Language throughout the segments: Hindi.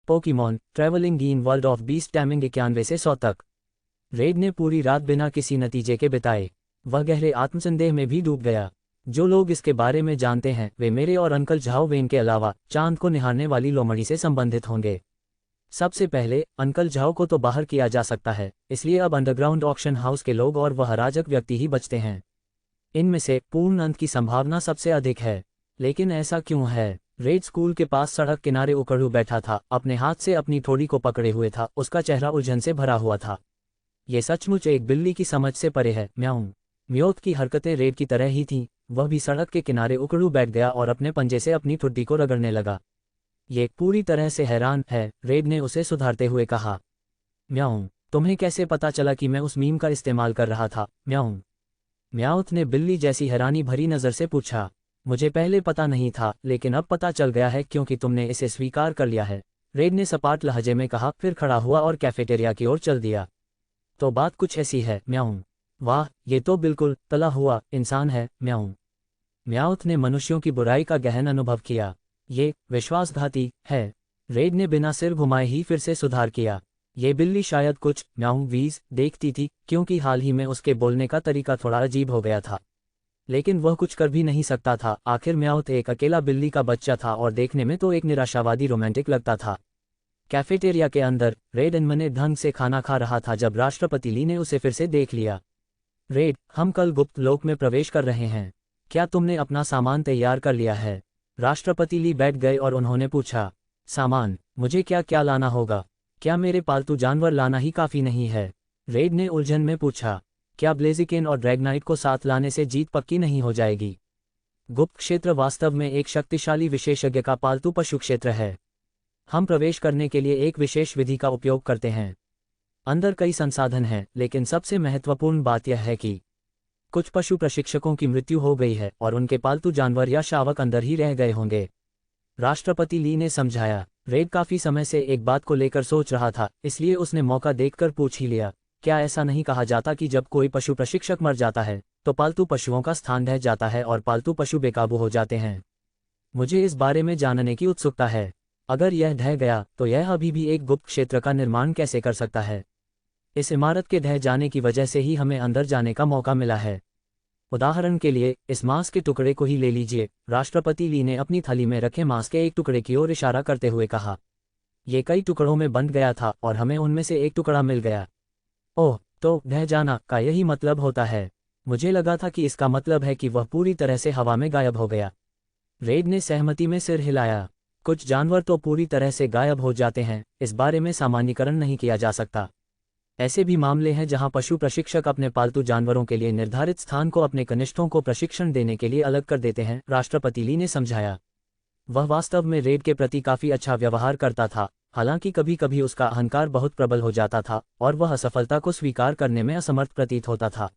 Pokemon travelling in world of beast taming 91 से 100 तक। रेड ने पूरी रात बिना किसी नतीजे के बिताए। वह गहरे आत्मसंदेह में भी डूब गया। जो लोग इसके बारे में जानते हैं वे मेरे और अंकल झाओ वेन के अलावा चांद को निहारने वाली लोमड़ी से संबंधित होंगे। सबसे पहले अंकल झाओ को तो बाहर किया जा सकता है, इसलिए अब अंडरग्राउंड ऑक्शन हाउस के लोग और वह अराजक व्यक्ति ही बचते हैं। इनमें से पूर्ण अंत की संभावना सबसे अधिक है। लेकिन ऐसा क्यों है? रेड स्कूल के पास सड़क किनारे उकड़ू बैठा था, अपने हाथ से अपनी ठोड़ी को पकड़े हुए था। उसका चेहरा उलझन से भरा हुआ था। ये सचमुच एक बिल्ली की समझ से परे है। म्याऊं। म्योत की हरकतें रेड की तरह ही थीं। वह भी सड़क के किनारे उकड़ू बैठ गया और अपने पंजे से अपनी ठुड्डी को रगड़ने लगा। ये पूरी तरह से हैरान है, रेड ने उसे सुधारते हुए कहा। म्याऊं। तुम्हें कैसे पता चला कि मैं उस मीम का इस्तेमाल कर रहा था? म्याऊं। म्याउथ ने बिल्ली जैसी हैरानी भरी नज़र से पूछा। मुझे पहले पता नहीं था, लेकिन अब पता चल गया है क्योंकि तुमने इसे स्वीकार कर लिया है, रेड ने सपाट लहजे में कहा, फिर खड़ा हुआ और कैफेटेरिया की ओर चल दिया। तो बात कुछ ऐसी है। म्याऊं। वाह, ये तो बिल्कुल तला हुआ इंसान है। म्याऊं। म्याउथ ने मनुष्यों की बुराई का गहन अनुभव किया। ये विश्वासघाती है। रेड ने बिना सिर घुमाए ही फिर से सुधार किया। ये बिल्ली शायद कुछ म्याऊं वीज देखती थी, क्योंकि हाल ही में उसके बोलने का तरीका थोड़ा अजीब हो गया था। लेकिन वह कुछ कर भी नहीं सकता था। आखिर म्याउथ एक अकेला बिल्ली का बच्चा था और देखने में तो एक निराशावादी रोमांटिक लगता था। कैफेटेरिया के अंदर रेड अनमने ढंग से खाना खा रहा था जब राष्ट्रपति ली ने उसे फिर से देख लिया। रेड, हम कल गुप्त लोक में प्रवेश कर रहे हैं। क्या तुमने अपना सामान तैयार कर लिया है? राष्ट्रपति ली बैठ गए और उन्होंने पूछा। सामान? मुझे क्या क्या लाना होगा? क्या मेरे पालतू जानवर लाना ही काफ़ी नहीं है? रेड ने उलझन में पूछा। क्या ब्लेजिकेन और ड्रैगनाइट को साथ लाने से जीत पक्की नहीं हो जाएगी? गुप्त क्षेत्र वास्तव में एक शक्तिशाली विशेषज्ञ का पालतू पशु क्षेत्र है। हम प्रवेश करने के लिए एक विशेष विधि का उपयोग करते हैं। अंदर कई संसाधन हैं, लेकिन सबसे महत्वपूर्ण बात यह है कि कुछ पशु प्रशिक्षकों की मृत्यु हो गई है और उनके पालतू जानवर या शावक अंदर ही रह गए होंगे, राष्ट्रपति ली ने समझाया। रेड काफी समय से एक बात को लेकर सोच रहा था, इसलिए उसने मौका देखकर पूछ ही लिया। क्या ऐसा नहीं कहा जाता कि जब कोई पशु प्रशिक्षक मर जाता है तो पालतू पशुओं का स्थान ढह जाता है और पालतू पशु बेकाबू हो जाते हैं? मुझे इस बारे में जानने की उत्सुकता है। अगर यह ढह गया तो यह अभी भी एक गुप्त क्षेत्र का निर्माण कैसे कर सकता है? इस इमारत के ढह जाने की वजह से ही हमें अंदर जाने का मौका मिला है। उदाहरण के लिए इस मांस के टुकड़े को ही ले लीजिए। राष्ट्रपति ली ने अपनी थाली में रखे मांस के एक टुकड़े की ओर इशारा करते हुए कहा। ये कई टुकड़ों में बंट गया था और हमें उनमें से एक टुकड़ा मिल गया। ओह, तो ढह जाना का यही मतलब होता है? मुझे लगा था कि इसका मतलब है कि वह पूरी तरह से हवा में गायब हो गया। रेड ने सहमति में सिर हिलाया। कुछ जानवर तो पूरी तरह से गायब हो जाते हैं, इस बारे में सामान्यीकरण नहीं किया जा सकता। ऐसे भी मामले हैं जहां पशु प्रशिक्षक अपने पालतू जानवरों के लिए निर्धारित स्थान को अपने कनिष्ठों को प्रशिक्षण देने के लिए अलग कर देते हैं, राष्ट्रपति ली ने समझाया। वह वास्तव में रेड के प्रति काफी अच्छा व्यवहार करता था, हालांकि कभी कभी उसका अहंकार बहुत प्रबल हो जाता था और वह असफलता को स्वीकार करने में असमर्थ प्रतीत होता था।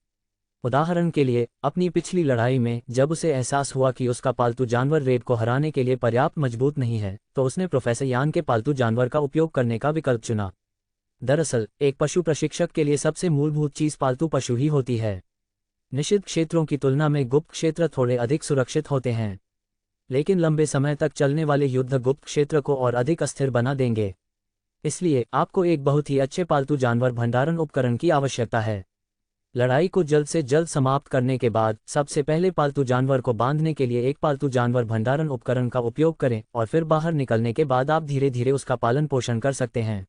उदाहरण के लिए, अपनी पिछली लड़ाई में जब उसे एहसास हुआ कि उसका पालतू जानवर रेड को हराने के लिए पर्याप्त मजबूत नहीं है, तो उसने प्रोफेसर यान के पालतू जानवर का उपयोग करने का विकल्प चुना। दरअसल एक पशु प्रशिक्षक के लिए सबसे मूलभूत चीज पालतू पशु ही होती है। निषिद्ध क्षेत्रों की तुलना में गुप्त क्षेत्र थोड़े अधिक सुरक्षित होते हैं, लेकिन लंबे समय तक चलने वाले युद्ध गुप्त क्षेत्र को और अधिक अस्थिर बना देंगे। इसलिए आपको एक बहुत ही अच्छे पालतू जानवर भंडारण उपकरण की आवश्यकता है। लड़ाई को जल्द से जल्द समाप्त करने के बाद सबसे पहले पालतू जानवर को बांधने के लिए एक पालतू जानवर भंडारण उपकरण का उपयोग करें और फिर बाहर निकलने के बाद आप धीरे धीरे उसका पालन पोषण कर सकते हैं।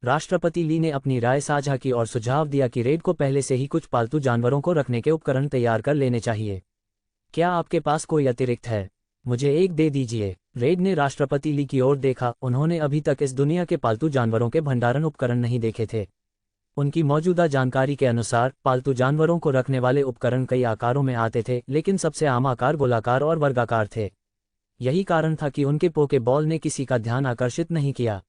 राष्ट्रपति ली ने अपनी राय साझा की और सुझाव दिया कि रेड को पहले से ही कुछ पालतू जानवरों को रखने के उपकरण तैयार कर लेने चाहिए। क्या आपके पास कोई अतिरिक्त है? मुझे एक दे दीजिए। रेड ने राष्ट्रपति ली की ओर देखा। उन्होंने अभी तक इस दुनिया के पालतू जानवरों के भंडारण उपकरण नहीं देखे थे। उनकी मौजूदा जानकारी के अनुसार पालतू जानवरों को रखने वाले उपकरण कई आकारों में आते थे, लेकिन सबसे आम आकार गोलाकार और वर्गाकार थे। यही कारण था कि उनके पोके बॉल ने किसी का ध्यान आकर्षित नहीं किया।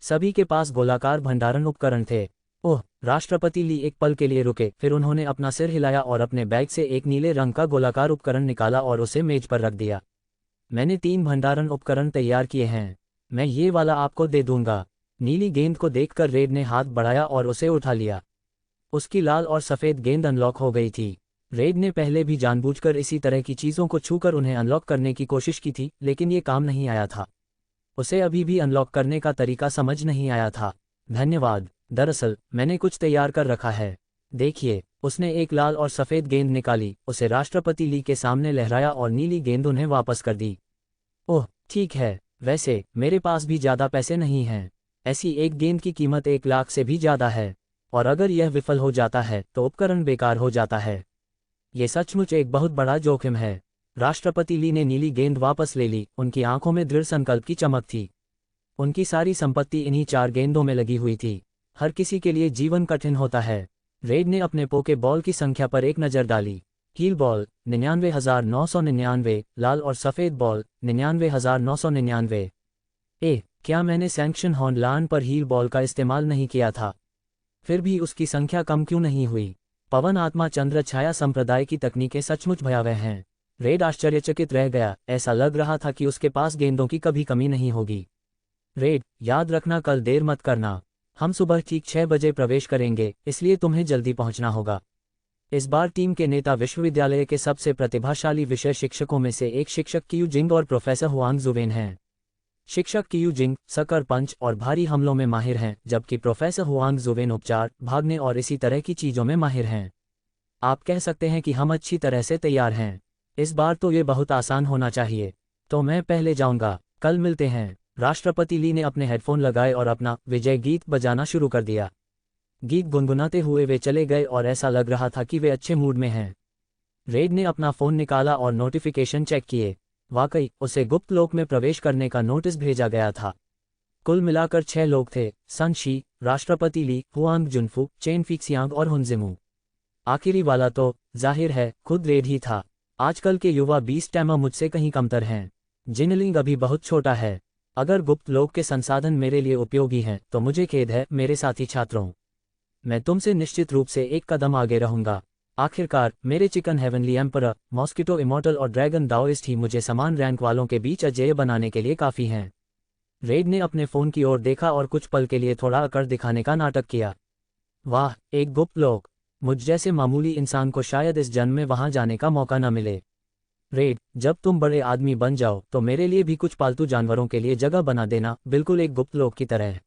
सभी के पास गोलाकार भंडारण उपकरण थे। ओह, राष्ट्रपति ली एक पल के लिए रुके, फिर उन्होंने अपना सिर हिलाया और अपने बैग से एक नीले रंग का गोलाकार उपकरण निकाला और उसे मेज पर रख दिया। मैंने 3 भंडारण उपकरण तैयार किए हैं, मैं ये वाला आपको दे दूंगा। नीली गेंद को देखकर रेड ने हाथ बढ़ाया और उसे उठा लिया। उसकी लाल और सफ़ेद गेंद अनलॉक हो गई थी। रेड ने पहले भी जानबूझकर इसी तरह की चीज़ों को छूकर उन्हें अनलॉक करने की कोशिश की थी, लेकिन ये काम नहीं आया था। उसे अभी भी अनलॉक करने का तरीका समझ नहीं आया था। धन्यवाद, दरअसल मैंने कुछ तैयार कर रखा है। देखिए, उसने एक लाल और सफ़ेद गेंद निकाली, उसे राष्ट्रपति ली के सामने लहराया और नीली गेंद उन्हें वापस कर दी। ओह, ठीक है, वैसे मेरे पास भी ज़्यादा पैसे नहीं हैं। ऐसी एक गेंद की कीमत 1 लाख से भी ज़्यादा है, और अगर यह विफल हो जाता है तो उपकरण बेकार हो जाता है। ये सचमुच एक बहुत बड़ा जोखिम है। राष्ट्रपति ली ने नीली गेंद वापस ले ली, उनकी आंखों में दृढ़ संकल्प की चमक थी। उनकी सारी संपत्ति इन्हीं 4 गेंदों में लगी हुई थी। हर किसी के लिए जीवन कठिन होता है। रेड ने अपने पोके बॉल की संख्या पर एक नज़र डाली। हील बॉल 99,999, लाल और सफ़ेद बॉल 99,999। क्या मैंने सैंक्शन हॉर्न लान पर हील बॉल का इस्तेमाल नहीं किया था? फिर भी उसकी संख्या कम क्यों नहीं हुई? पवन आत्मा चंद्र छाया संप्रदाय की तकनीकें सचमुच भयावह हैं। रेड आश्चर्यचकित रह गया, ऐसा लग रहा था कि उसके पास गेंदों की कभी कमी नहीं होगी। रेड, याद रखना कल देर मत करना। हम सुबह ठीक 6 बजे प्रवेश करेंगे, इसलिए तुम्हें जल्दी पहुंचना होगा। इस बार टीम के नेता विश्वविद्यालय के सबसे प्रतिभाशाली विषय शिक्षकों में से एक शिक्षक कियू जिंग और प्रोफेसर हुआंग जुवेन हैं। शिक्षक कियू जिंग सकर पंच और भारी हमलों में माहिर हैं, जबकि प्रोफेसर हुआंग जुवेन उपचार, भागने और इसी तरह की चीज़ों में माहिर हैं। आप कह सकते हैं कि हम अच्छी तरह से तैयार हैं। इस बार तो ये बहुत आसान होना चाहिए। तो मैं पहले जाऊंगा, कल मिलते हैं। राष्ट्रपति ली ने अपने हेडफोन लगाए और अपना विजय गीत बजाना शुरू कर दिया। गीत गुनगुनाते हुए वे चले गए और ऐसा लग रहा था कि वे अच्छे मूड में हैं। रेड ने अपना फ़ोन निकाला और नोटिफिकेशन चेक किए। वाकई, उसे गुप्त लोक में प्रवेश करने का नोटिस भेजा गया था। कुल मिलाकर 6 लोग थे, सन शी, राष्ट्रपति ली, हुआंग जुनफू, चेन फिक्सियांग और हुनजिमू। आखिरी वाला तो जाहिर है खुद रेड ही था। आजकल के युवा बीस टैमा मुझसे कहीं कमतर हैं। जिनलिंग अभी बहुत छोटा है। अगर गुप्त लोक के संसाधन मेरे लिए उपयोगी हैं तो मुझे खेद है मेरे साथी छात्रों। मैं तुमसे निश्चित रूप से एक कदम आगे रहूंगा। आखिरकार मेरे chicken heavenly emperor, mosquito immortal और ड्रैगन दाओइस्ट ही मुझे समान रैंक वालों के बीच अजेय बनाने के लिए काफ़ी हैं। रेड ने अपने फ़ोन की ओर देखा और कुछ पल के लिए थोड़ा अकड़ दिखाने का नाटक किया। वाह, एक गुप्त लोक! मुझ जैसे मामूली इंसान को शायद इस जन्म में वहां जाने का मौका न मिले। रेड, जब तुम बड़े आदमी बन जाओ तो मेरे लिए भी कुछ पालतू जानवरों के लिए जगह बना देना, बिल्कुल एक गुप्त लोक की तरह।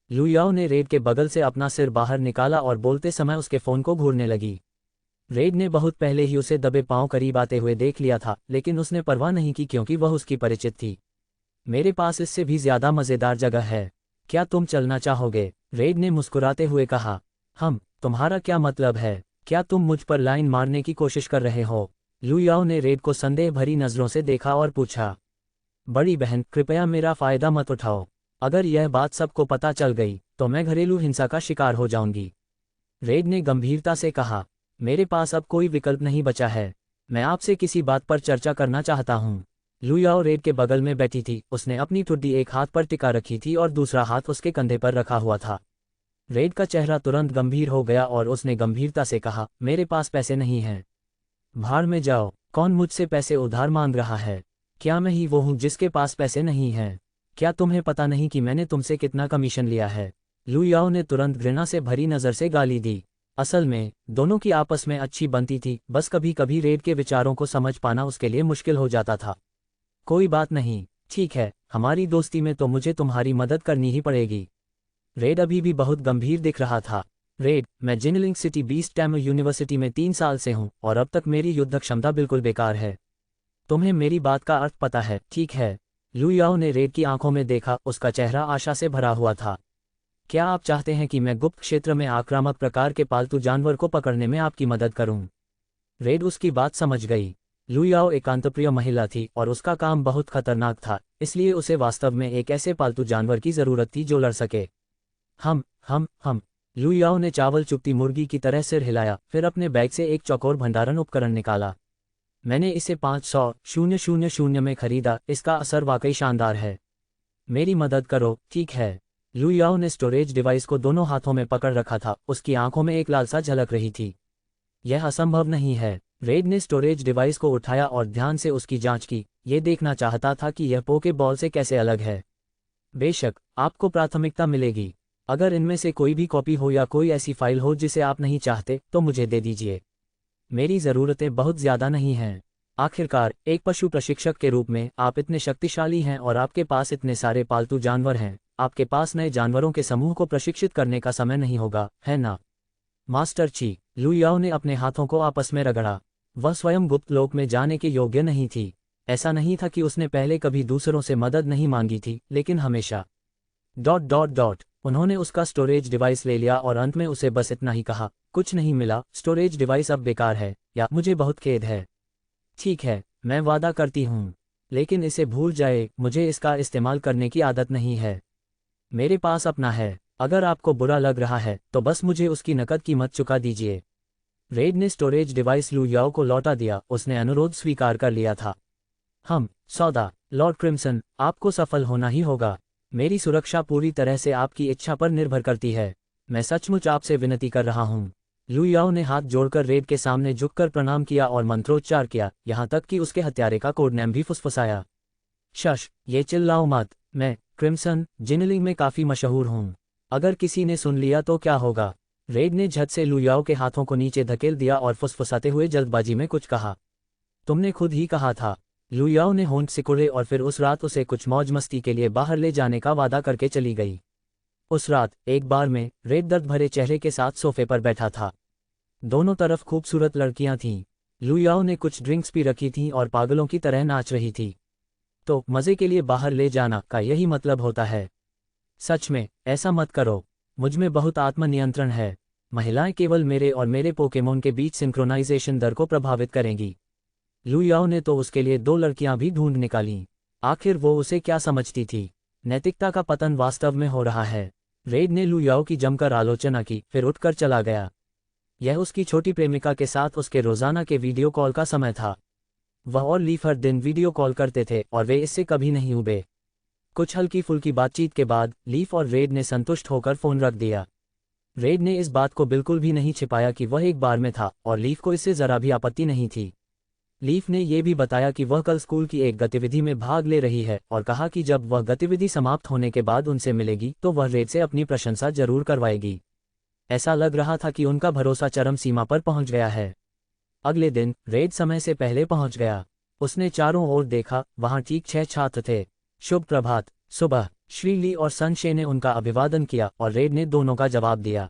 लुयाओ ने रेड के बगल से अपना सिर बाहर निकाला और बोलते समय उसके फ़ोन को घूरने लगी। रेड ने बहुत पहले ही उसे दबे पांव करीब आते हुए देख लिया था, लेकिन उसने परवाह नहीं की क्योंकि वह उसकी परिचित थी। मेरे पास इससे भी ज़्यादा मज़ेदार जगह है। क्या तुम चलना चाहोगे? रेड ने मुस्कुराते हुए कहा। तुम्हारा क्या मतलब है? क्या तुम मुझ पर लाइन मारने की कोशिश कर रहे हो? लुयाओ ने रेड को संदेह भरी नज़रों से देखा और पूछा। बड़ी बहन, कृपया मेरा फ़ायदा मत उठाओ। अगर यह बात सबको पता चल गई तो मैं घरेलू हिंसा का शिकार हो जाऊंगी। रेड ने गंभीरता से कहा। मेरे पास अब कोई विकल्प नहीं बचा है। मैं आपसे किसी बात पर चर्चा करना चाहता हूँ। लुयाओ रेड के बगल में बैठी थी, उसने अपनी ठुड्डी एक हाथ पर टिका रखी थी और दूसरा हाथ उसके कंधे पर रखा हुआ था। रेड का चेहरा तुरंत गंभीर हो गया और उसने गंभीरता से कहा, मेरे पास पैसे नहीं हैं। भाड़ में जाओ, कौन मुझसे पैसे उधार मांग रहा है? क्या मैं ही वो हूँ जिसके पास पैसे नहीं हैं? क्या तुम्हें पता नहीं कि मैंने तुमसे कितना कमीशन लिया है? लुयाओ ने तुरंत घृणा से भरी नज़र से गाली दी। असल में दोनों की आपस में अच्छी बनती थी, बस कभी कभी रेड के विचारों को समझ पाना उसके लिए मुश्किल हो जाता था। कोई बात नहीं, ठीक है, हमारी दोस्ती में तो मुझे तुम्हारी मदद करनी ही पड़ेगी। रेड अभी भी बहुत गंभीर दिख रहा था। रेड, मैं Jinling city beast time university में 3 साल से हूँ और अब तक मेरी युद्ध क्षमता बिल्कुल बेकार है। तुम्हें मेरी बात का अर्थ पता है, ठीक है? लुयाओ ने रेड की आंखों में देखा, उसका चेहरा आशा से भरा हुआ था। क्या आप चाहते हैं कि मैं गुप्त क्षेत्र में आक्रामक प्रकार के पालतू जानवर को पकड़ने में आपकी मदद करूं? रेड उसकी बात समझ गई। लुयाओ एकांतप्रिय महिला थी और उसका काम बहुत खतरनाक था, इसलिए उसे वास्तव में एक ऐसे पालतू जानवर की ज़रूरत थी जो लड़ सके। हम लुयाओ ने चावल चुपती मुर्गी की तरह सिर हिलाया, फिर अपने बैग से एक चौकोर भंडारण उपकरण निकाला। मैंने इसे 500,000 में खरीदा, इसका असर वाकई शानदार है। मेरी मदद करो, ठीक है? लुयाओ ने स्टोरेज डिवाइस को दोनों हाथों में पकड़ रखा था, उसकी आंखों में एक लालसा झलक रही थी। यह असंभव नहीं है। रेड ने स्टोरेज डिवाइस को उठाया और ध्यान से उसकी जांच की, ये देखना चाहता था कि यह पोके बॉल से कैसे अलग है। बेशक, आपको प्राथमिकता मिलेगी। अगर इनमें से कोई भी कॉपी हो या कोई ऐसी फाइल हो जिसे आप नहीं चाहते, तो मुझे दे दीजिए। मेरी ज़रूरतें बहुत ज़्यादा नहीं हैं। आखिरकार एक पशु प्रशिक्षक के रूप में आप इतने शक्तिशाली हैं और आपके पास इतने सारे पालतू जानवर हैं, आपके पास नए जानवरों के समूह को प्रशिक्षित करने का समय नहीं होगा, है ना? मास्टर ची, लू याओ ने अपने हाथों को आपस में रगड़ा। वह स्वयं गुप्त लोक में जाने के योग्य नहीं थी। ऐसा नहीं था कि उसने पहले कभी दूसरों से मदद नहीं मांगी थी, लेकिन हमेशा उन्होंने उसका स्टोरेज डिवाइस ले लिया और अंत में उसे बस इतना ही कहा, कुछ नहीं मिला, स्टोरेज डिवाइस अब बेकार है, या मुझे बहुत खेद है। ठीक है, मैं वादा करती हूँ, लेकिन इसे भूल जाए, मुझे इसका इस्तेमाल करने की आदत नहीं है। मेरे पास अपना है, अगर आपको बुरा लग रहा है तो बस मुझे उसकी नकद कीमत चुका दीजिए। रेड ने स्टोरेज डिवाइस लू याओ को लौटा दिया। उसने अनुरोध स्वीकार कर लिया था। सौदा, लॉर्ड क्रिम्सन, आपको सफल होना ही होगा। मेरी सुरक्षा पूरी तरह से आपकी इच्छा पर निर्भर करती है। मैं सचमुच आपसे विनती कर रहा हूँ। लू याओ ने हाथ जोड़कर रेड के सामने झुककर प्रणाम किया और मंत्रोच्चार किया, यहाँ तक कि उसके हत्यारे का कोडनेम भी फुसफुसाया। शश, ये चिल्लाओ मत, मैं क्रिम्सन जिनलिंग में काफी मशहूर हूँ। अगर किसी ने सुन लिया तो क्या होगा? रेड ने झट से लू याओ के हाथों को नीचे धकेल दिया और फुसफुसाते हुए जल्दबाजी में कुछ कहा। तुमने खुद ही कहा था। लू याओ ने होंठ सिकुड़े और फिर उस रात उसे कुछ मौज मस्ती के लिए बाहर ले जाने का वादा करके चली गई। उस रात एक बार में रेड दर्द भरे चेहरे के साथ सोफे पर बैठा था। दोनों तरफ खूबसूरत लड़कियां थीं। लू याओ ने कुछ ड्रिंक्स भी रखी थीं और पागलों की तरह नाच रही थी। तो मजे के लिए बाहर ले जाना का यही मतलब होता है। सच में ऐसा मत करो, मुझमें बहुत आत्मनियंत्रण है। महिलाएं केवल मेरे और मेरे पोकेमोन के बीच सिंक्रोनाइजेशन दर को प्रभावित करेंगी। लू याओ ने तो उसके लिए 2 लड़कियां भी ढूंढ निकालीं। आखिर वो उसे क्या समझती थी? नैतिकता का पतन वास्तव में हो रहा है। रेड ने लू याओ की जमकर आलोचना की, फिर उठकर चला गया। यह उसकी छोटी प्रेमिका के साथ उसके रोजाना के वीडियो कॉल का समय था। वह और लीफ हर दिन वीडियो कॉल करते थे और वे इससे कभी नहीं उबे। कुछ हल्की फुल्की बातचीत के बाद लीफ और रेड ने संतुष्ट होकर फोन रख दिया। रेड ने इस बात को बिल्कुल भी नहीं छिपाया कि वह एक बार में था और लीफ को इससे जरा भी आपत्ति नहीं थी। लीफ ने यह भी बताया कि वह कल स्कूल की एक गतिविधि में भाग ले रही है और कहा कि जब वह गतिविधि समाप्त होने के बाद उनसे मिलेगी तो वह रेड से अपनी प्रशंसा जरूर करवाएगी। ऐसा लग रहा था कि उनका भरोसा चरम सीमा पर पहुंच गया है। अगले दिन रेड समय से पहले पहुंच गया। उसने चारों ओर देखा, वहां ठीक 6 छात्र थे। शुभ प्रभात। सुबह श्री ली और सनशे ने उनका अभिवादन किया और रेड ने दोनों का जवाब दिया।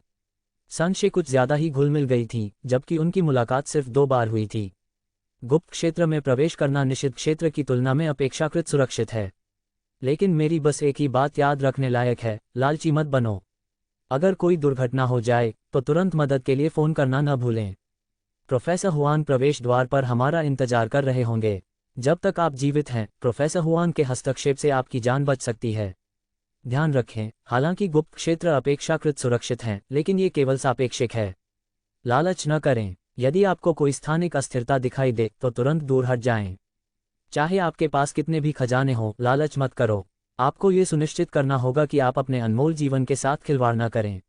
सनशे कुछ ज्यादा ही घुल मिल गई थी, जबकि उनकी मुलाकात सिर्फ 2 बार हुई थी। गुप्त क्षेत्र में प्रवेश करना निषिद्ध क्षेत्र की तुलना में अपेक्षाकृत सुरक्षित है। लेकिन मेरी बस एक ही बात याद रखने लायक है, लालची मत बनो। अगर कोई दुर्घटना हो जाए तो तुरंत मदद के लिए फ़ोन करना न भूलें। प्रोफेसर हुआन प्रवेश द्वार पर हमारा इंतजार कर रहे होंगे। जब तक आप जीवित हैं, प्रोफेसर हुआन के हस्तक्षेप से आपकी जान बच सकती है। ध्यान रखें, हालांकि गुप्त क्षेत्र अपेक्षाकृत सुरक्षित हैं, लेकिन ये केवल सापेक्षिक है। लालच न करें। यदि आपको कोई स्थानिक अस्थिरता दिखाई दे तो तुरंत दूर हट जाएं। चाहे आपके पास कितने भी खजाने हों, लालच मत करो। आपको ये सुनिश्चित करना होगा कि आप अपने अनमोल जीवन के साथ खिलवाड़ न करें।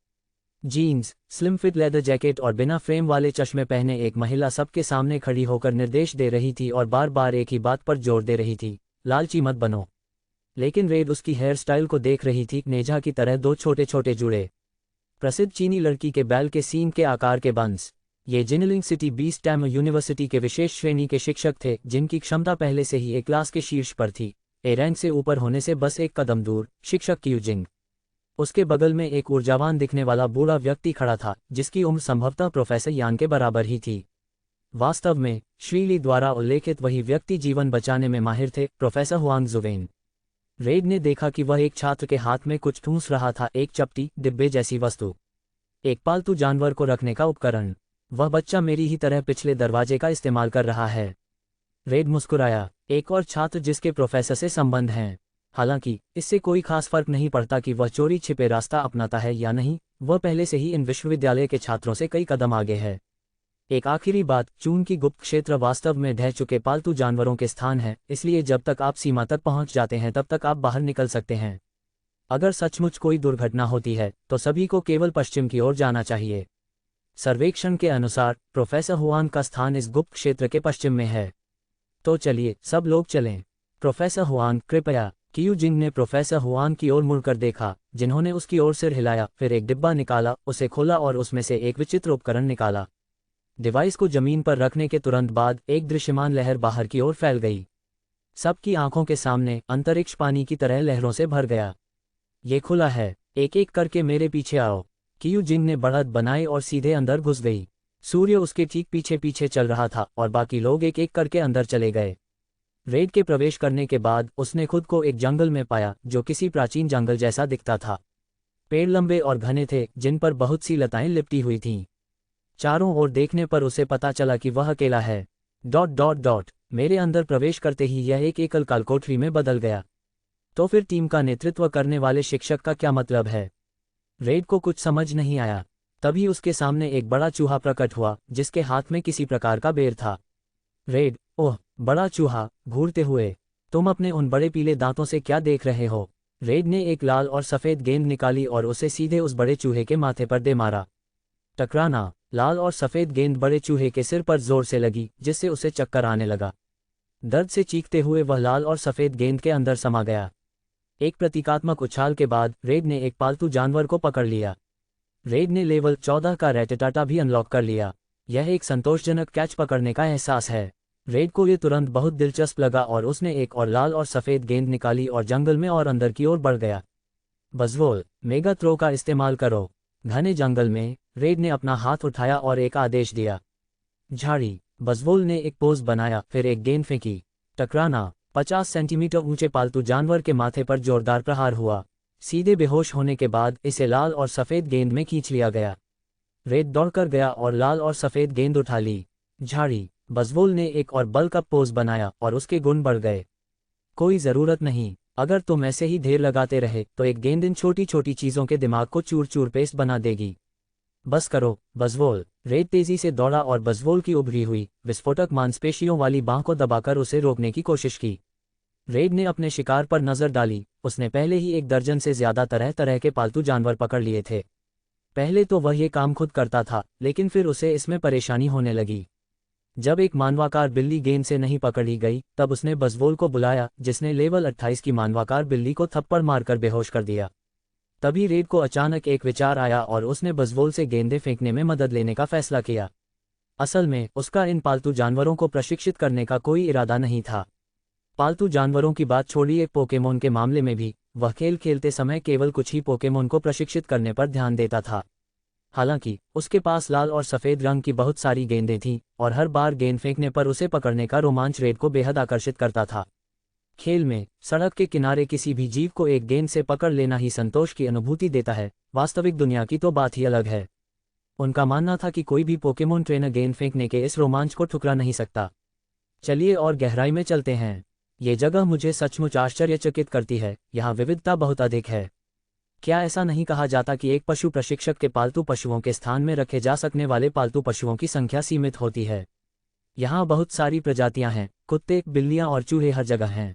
Jeans, slim fit leather jacket और बिना फ्रेम वाले चश्मे पहने एक महिला सबके सामने खड़ी होकर निर्देश दे रही थी और बार बार एक ही बात पर जोर दे रही थी, लालची मत बनो। लेकिन रेड उसकी हेयर स्टाइल को देख रही थी, नेजा की तरह 2 छोटे छोटे जुड़े। प्रसिद्ध चीनी लड़की के बैल के सींग के आकार के बंस। ये Jinling city beast time university के विशेष श्रेणी के शिक्षक थे, जिनकी क्षमता पहले से ही एक क्लास के शीर्ष पर थी। ए रैंक से ऊपर होने से बस एक कदम दूर, शिक्षक क्यूजिंग। उसके बगल में एक ऊर्जावान दिखने वाला बूढ़ा व्यक्ति खड़ा था, जिसकी उम्र संभवतः प्रोफेसर यान के बराबर ही थी। वास्तव में श्री ली द्वारा उल्लेखित वही व्यक्ति जीवन बचाने में माहिर थे, प्रोफेसर हुआंग जुवेन। रेड ने देखा कि वह एक छात्र के हाथ में कुछ ठूंस रहा था, एक चपटी डिब्बे जैसी वस्तु, एक पालतू जानवर को रखने का उपकरण। वह बच्चा मेरी ही तरह पिछले दरवाजे का इस्तेमाल कर रहा है। रेड मुस्कुराया। एक और छात्र जिसके प्रोफेसर से संबंध हैं। हालांकि इससे कोई खास फर्क नहीं पड़ता कि वह चोरी छिपे रास्ता अपनाता है या नहीं, वह पहले से ही इन विश्वविद्यालय के छात्रों से कई कदम आगे है। एक आखिरी बात, चून की गुप्त क्षेत्र वास्तव में ढह चुके पालतू जानवरों के स्थान है, इसलिए जब तक आप सीमा तक पहुंच जाते हैं तब तक आप बाहर निकल सकते हैं। अगर सचमुच कोई दुर्घटना होती है तो सभी को केवल पश्चिम की ओर जाना चाहिए। सर्वेक्षण के अनुसार प्रोफेसर हुआन का स्थान इस गुप्त क्षेत्र के पश्चिम में है। तो चलिए सब लोग चलें। प्रोफेसर हुआन, कृपया। क्यूजिंग ने प्रोफेसर हुआन की ओर मुड़कर देखा, जिन्होंने उसकी ओर सिर हिलाया, फिर एक डिब्बा निकाला, उसे खोला और उसमें से एक विचित्र उपकरण निकाला। डिवाइस को जमीन पर रखने के तुरंत बाद एक दृश्यमान लहर बाहर की ओर फैल गई। सबकी आंखों के सामने अंतरिक्ष पानी की तरह लहरों से भर गया। ये खुला है, एक एक करके मेरे पीछे आओ। कियू जिंग ने बढ़त बनाई और सीधे अंदर घुस गई। सूर्य उसके ठीक पीछे पीछे चल रहा था और बाकी लोग एक एक करके अंदर चले गए। रेड के प्रवेश करने के बाद उसने खुद को एक जंगल में पाया जो किसी प्राचीन जंगल जैसा दिखता था। पेड़ लंबे और घने थे जिन पर बहुत सी लताएं लिपटी हुई थीं। चारों ओर देखने पर उसे पता चला कि वह अकेला है। मेरे अंदर प्रवेश करते ही यह एक एकल कालकोठरी में बदल गया। तो फिर टीम का नेतृत्व करने वाले शिक्षक का क्या मतलब है? रेड को कुछ समझ नहीं आया। तभी उसके सामने एक बड़ा चूहा प्रकट हुआ जिसके हाथ में किसी प्रकार का बेर था। रेड, ओह बड़ा चूहा, घूरते हुए, तुम अपने उन बड़े पीले दांतों से क्या देख रहे हो? रेड ने एक लाल और सफ़ेद गेंद निकाली और उसे सीधे उस बड़े चूहे के माथे पर दे मारा। टकराना। लाल और सफ़ेद गेंद बड़े चूहे के सिर पर जोर से लगी जिससे उसे चक्कर आने लगा। दर्द से चीखते हुए वह लाल और सफ़ेद गेंद के अंदर समा गया। एक प्रतीकात्मक उछाल के बाद रेड ने एक पालतू जानवर को पकड़ लिया। रेड ने लेवल 14 का रैटेटाटा भी अनलॉक कर लिया। यह एक संतोषजनक कैच पकड़ने का एहसास है। रेड को ये तुरंत बहुत दिलचस्प लगा और उसने एक और लाल और सफ़ेद गेंद निकाली और जंगल में और अंदर की ओर बढ़ गया। बज़वोल, मेगा थ्रो का इस्तेमाल करो। घने जंगल में रेड ने अपना हाथ उठाया और एक आदेश दिया। झाड़ी। बज़वोल ने एक पोज बनाया, फिर एक गेंद फेंकी। टकराना। 50 सेंटीमीटर ऊंचे पालतू जानवर के माथे पर जोरदार प्रहार हुआ। सीधे बेहोश होने के बाद इसे लाल और सफ़ेद गेंद में खींच लिया गया। रेड दौड़कर गया और लाल और सफ़ेद गेंद उठा ली। झाड़ी। बज़वोल ने एक और बल का पोज बनाया और उसके गुण बढ़ गए। कोई ज़रूरत नहीं, अगर तुम ऐसे ही ढेर लगाते रहे तो एक गेंद इन छोटी छोटी चीज़ों के दिमाग को चूर चूर पेस्ट बना देगी। बस करो, बज़वोल। रेड तेजी से दौड़ा और बज़वोल की उभरी हुई विस्फोटक मांसपेशियों वाली बांह को दबाकर उसे रोकने की कोशिश की। रेड ने अपने शिकार पर नज़र डाली। उसने पहले ही 1 दर्जन से ज़्यादा तरह तरह के पालतू जानवर पकड़ लिए थे। पहले तो वह ये काम खुद करता था, लेकिन फिर उसे इसमें परेशानी होने लगी। जब एक मानवाकार बिल्ली गेंद से नहीं पकड़ी गई तब उसने बज़वोल को बुलाया जिसने लेवल 28 की मानवाकार बिल्ली को थप्पड़ मारकर बेहोश कर दिया। तभी रेड को अचानक एक विचार आया और उसने बज़वोल से गेंदें फेंकने में मदद लेने का फैसला किया। असल में उसका इन पालतू जानवरों को प्रशिक्षित करने का कोई इरादा नहीं था। पालतू जानवरों की बात छोड़िए, पोकेमोन के मामले में भी वह खेल खेलते समय केवल कुछ ही पोकेमोन को प्रशिक्षित करने पर ध्यान देता था। हालांकि उसके पास लाल और सफ़ेद रंग की बहुत सारी गेंदें थीं और हर बार गेंद फेंकने पर उसे पकड़ने का रोमांच रेड को बेहद आकर्षित करता था। खेल में सड़क के किनारे किसी भी जीव को एक गेंद से पकड़ लेना ही संतोष की अनुभूति देता है। वास्तविक दुनिया की तो बात ही अलग है। उनका मानना था कि कोई भी पोकेमोन ट्रेनर गेंद फेंकने के इस रोमांच को ठुकरा नहीं सकता। चलिए और गहराई में चलते हैं। ये जगह मुझे सचमुच आश्चर्यचकित करती है। यहाँ विविधता बहुत अधिक है। क्या ऐसा नहीं कहा जाता कि एक पशु प्रशिक्षक के पालतू पशुओं के स्थान में रखे जा सकने वाले पालतू पशुओं की संख्या सीमित होती है? यहाँ बहुत सारी प्रजातियाँ हैं। कुत्ते, बिल्लियाँ और चूहे हर जगह हैं।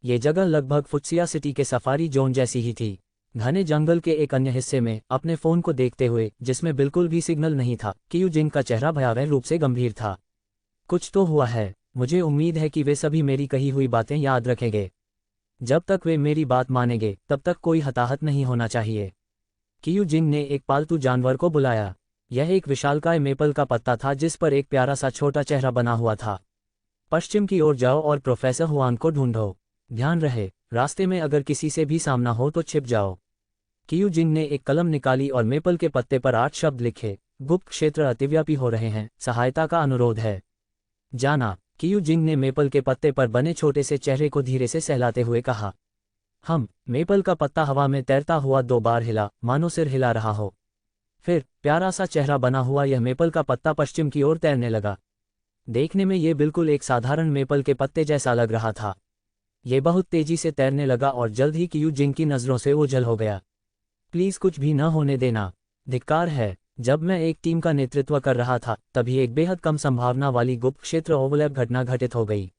ये जगह लगभग फुत्सिया सिटी के सफारी जोन जैसी ही थी। घने जंगल के एक अन्य हिस्से में अपने फ़ोन को देखते हुए, जिसमें बिल्कुल भी सिग्नल नहीं था, कियू जिंग का चेहरा भयावह रूप से गंभीर था। कुछ तो हुआ है। मुझे उम्मीद है कि वे सभी मेरी कही हुई बातें याद रखेंगे। जब तक वे मेरी बात मानेंगे तब तक कोई हताहत नहीं होना चाहिए। कियू जिंग ने एक पालतू जानवर को बुलाया। यह एक विशालकाय मेपल का पत्ता था जिस पर एक प्यारा सा छोटा चेहरा बना हुआ था। पश्चिम की ओर जाओ और प्रोफेसर हुआन को ढूंढो। ध्यान रहे, रास्ते में अगर किसी से भी सामना हो तो छिप जाओ। कियू जिंग ने एक कलम निकाली और मेपल के पत्ते पर 8 शब्द लिखे। गुप्त क्षेत्र अतिव्यापी हो रहे हैं, सहायता का अनुरोध है। जाना। कियू जिंग ने मेपल के पत्ते पर बने छोटे से चेहरे को धीरे से सहलाते हुए कहा। मेपल का पत्ता हवा में तैरता हुआ 2 बार हिला, मानो सिर हिला रहा हो। फिर प्यारा सा चेहरा बना हुआ यह मेपल का पत्ता पश्चिम की ओर तैरने लगा। देखने में ये बिल्कुल एक साधारण मेपल के पत्ते जैसा लग रहा था। ये बहुत तेजी से तैरने लगा और जल्द ही कियू जिंग की नज़रों से ओझल हो गया। प्लीज़ कुछ भी न होने देना। धिक्कार है। जब मैं एक टीम का नेतृत्व कर रहा था तभी एक बेहद कम संभावना वाली गुप्त क्षेत्र ओवरलैप घटना घटित हो गई।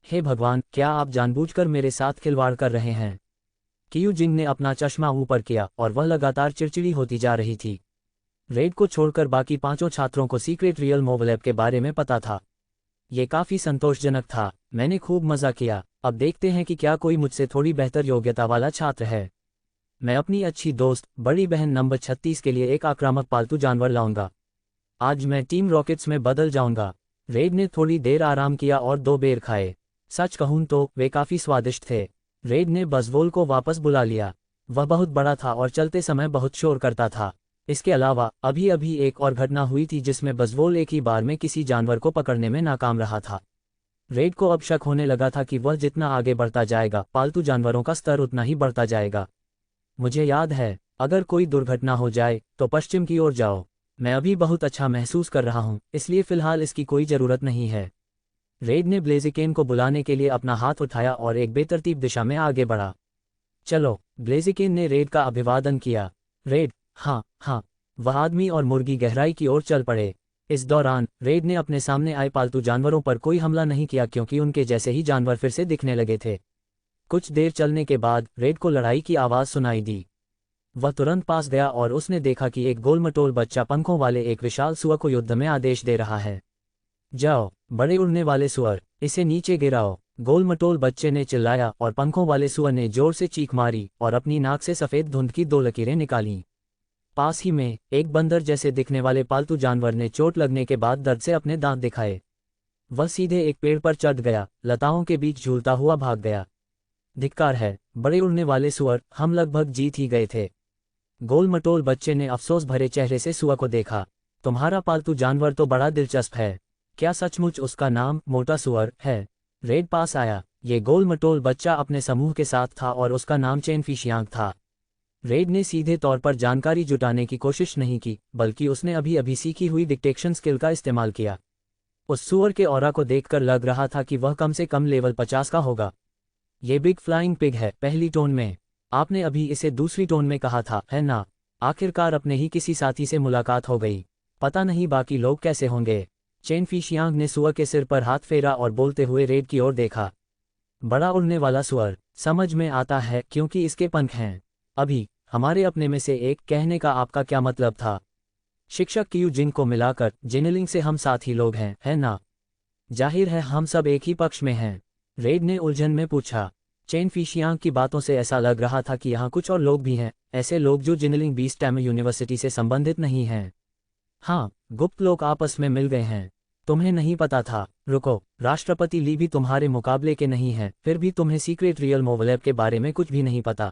हे भगवान, क्या आप जानबूझकर मेरे साथ खिलवाड़ कर रहे हैं? कियू जिंग ने अपना चश्मा ऊपर किया और वह लगातार चिड़चिड़ी होती जा रही थी। रेड को छोड़कर बाकी 5 छात्रों को सीक्रेट रियल ओवरलैप के बारे में पता था। ये काफ़ी संतोषजनक था। मैंने खूब मज़ा किया। अब देखते हैं कि क्या कोई मुझसे थोड़ी बेहतर योग्यता वाला छात्र है। मैं अपनी अच्छी दोस्त बड़ी बहन नंबर 36 के लिए एक आक्रामक पालतू जानवर लाऊंगा। आज मैं टीम रॉकेट्स में बदल जाऊंगा। रेड ने थोड़ी देर आराम किया और 2 बेर खाए। सच कहूं तो वे काफ़ी स्वादिष्ट थे। रेड ने बज़वोल को वापस बुला लिया। वह बहुत बड़ा था और चलते समय बहुत शोर करता था। इसके अलावा अभी अभी एक और घटना हुई थी जिसमें बज़वोल एक ही बार में किसी जानवर को पकड़ने में नाकाम रहा था। रेड को अब शक होने लगा था कि वह जितना आगे बढ़ता जाएगा पालतू जानवरों का स्तर उतना ही बढ़ता जाएगा। मुझे याद है, अगर कोई दुर्घटना हो जाए तो पश्चिम की ओर जाओ। मैं अभी बहुत अच्छा महसूस कर रहा हूँ, इसलिए फ़िलहाल इसकी कोई ज़रूरत नहीं है। रेड ने ब्लेज़िकेन को बुलाने के लिए अपना हाथ उठाया और एक बेतरतीब दिशा में आगे बढ़ा। चलो, ब्लेज़िकेन ने रेड का अभिवादन किया। रेड, हाँ हाँ। वह आदमी और मुर्गी गहराई की ओर चल पड़े। इस दौरान रेड ने अपने सामने आए पालतू जानवरों पर कोई हमला नहीं किया क्योंकि उनके जैसे ही जानवर फिर से दिखने लगे थे। कुछ देर चलने के बाद रेड को लड़ाई की आवाज़ सुनाई दी। वह तुरंत पास गया और उसने देखा कि एक गोलमटोल बच्चा पंखों वाले एक विशाल सुअर को युद्ध में आदेश दे रहा है। जाओ, बड़े उड़ने वाले सुअर, इसे नीचे गिराओ। गोलमटोल बच्चे ने चिल्लाया और पंखों वाले सुअर ने जोर से चीख मारी और अपनी नाक से सफ़ेद धुंध की 2 लकीरें निकालीं। पास ही में एक बंदर जैसे दिखने वाले पालतू जानवर ने चोट लगने के बाद दर्द से अपने दांत दिखाए। वह सीधे एक पेड़ पर चढ़ गया, लताओं के बीच झूलता हुआ भाग गया। धिक्कार है, बड़े उड़ने वाले सुअर, हम लगभग जीत ही गए थे। गोलमटोल बच्चे ने अफसोस भरे चेहरे से सुअर को देखा। तुम्हारा पालतू जानवर तो बड़ा दिलचस्प है। क्या सचमुच उसका नाम मोटा सुअर है? रेड पास आया। ये गोलमटोल बच्चा अपने समूह के साथ था और उसका नाम चेनफिशियांग था। रेड ने सीधे तौर पर जानकारी जुटाने की कोशिश नहीं की, बल्कि उसने अभी अभी सीखी हुई डिटेक्शन स्किल का इस्तेमाल किया। उस सुअर के ऑरा को देखकर लग रहा था कि वह कम से कम लेवल 50 का होगा। ये बिग फ्लाइंग पिग है, पहली टोन में। आपने अभी इसे दूसरी टोन में कहा था, है ना? आखिरकार अपने ही किसी साथी से मुलाकात हो गई। पता नहीं बाकी लोग कैसे होंगे। चेनफिशियांग ने सुअर के सिर पर हाथ फेरा और बोलते हुए रेड की ओर देखा। बड़ा उड़ने वाला सुअर, समझ में आता है क्योंकि इसके पंख हैं। अभी हमारे अपने में से एक, कहने का आपका क्या मतलब था? शिक्षक क्यू जिन को मिलाकर जिनलिंग से हम साथी लोग हैं, है ना? जाहिर है हम सब एक ही पक्ष में हैं। रेड ने उलझन में पूछा। चेनफिशियांग की बातों से ऐसा लग रहा था कि यहाँ कुछ और लोग भी हैं, ऐसे लोग जो जिनलिंग बीस्टैम यूनिवर्सिटी से संबंधित नहीं हैं। हाँ, गुप्त लोग आपस में मिल गए हैं। तुम्हें नहीं पता था? रुको, राष्ट्रपति ली भी तुम्हारे मुकाबले के नहीं हैं, फिर भी तुम्हें सीक्रेट रियल मोवलैब के बारे में कुछ भी नहीं पता।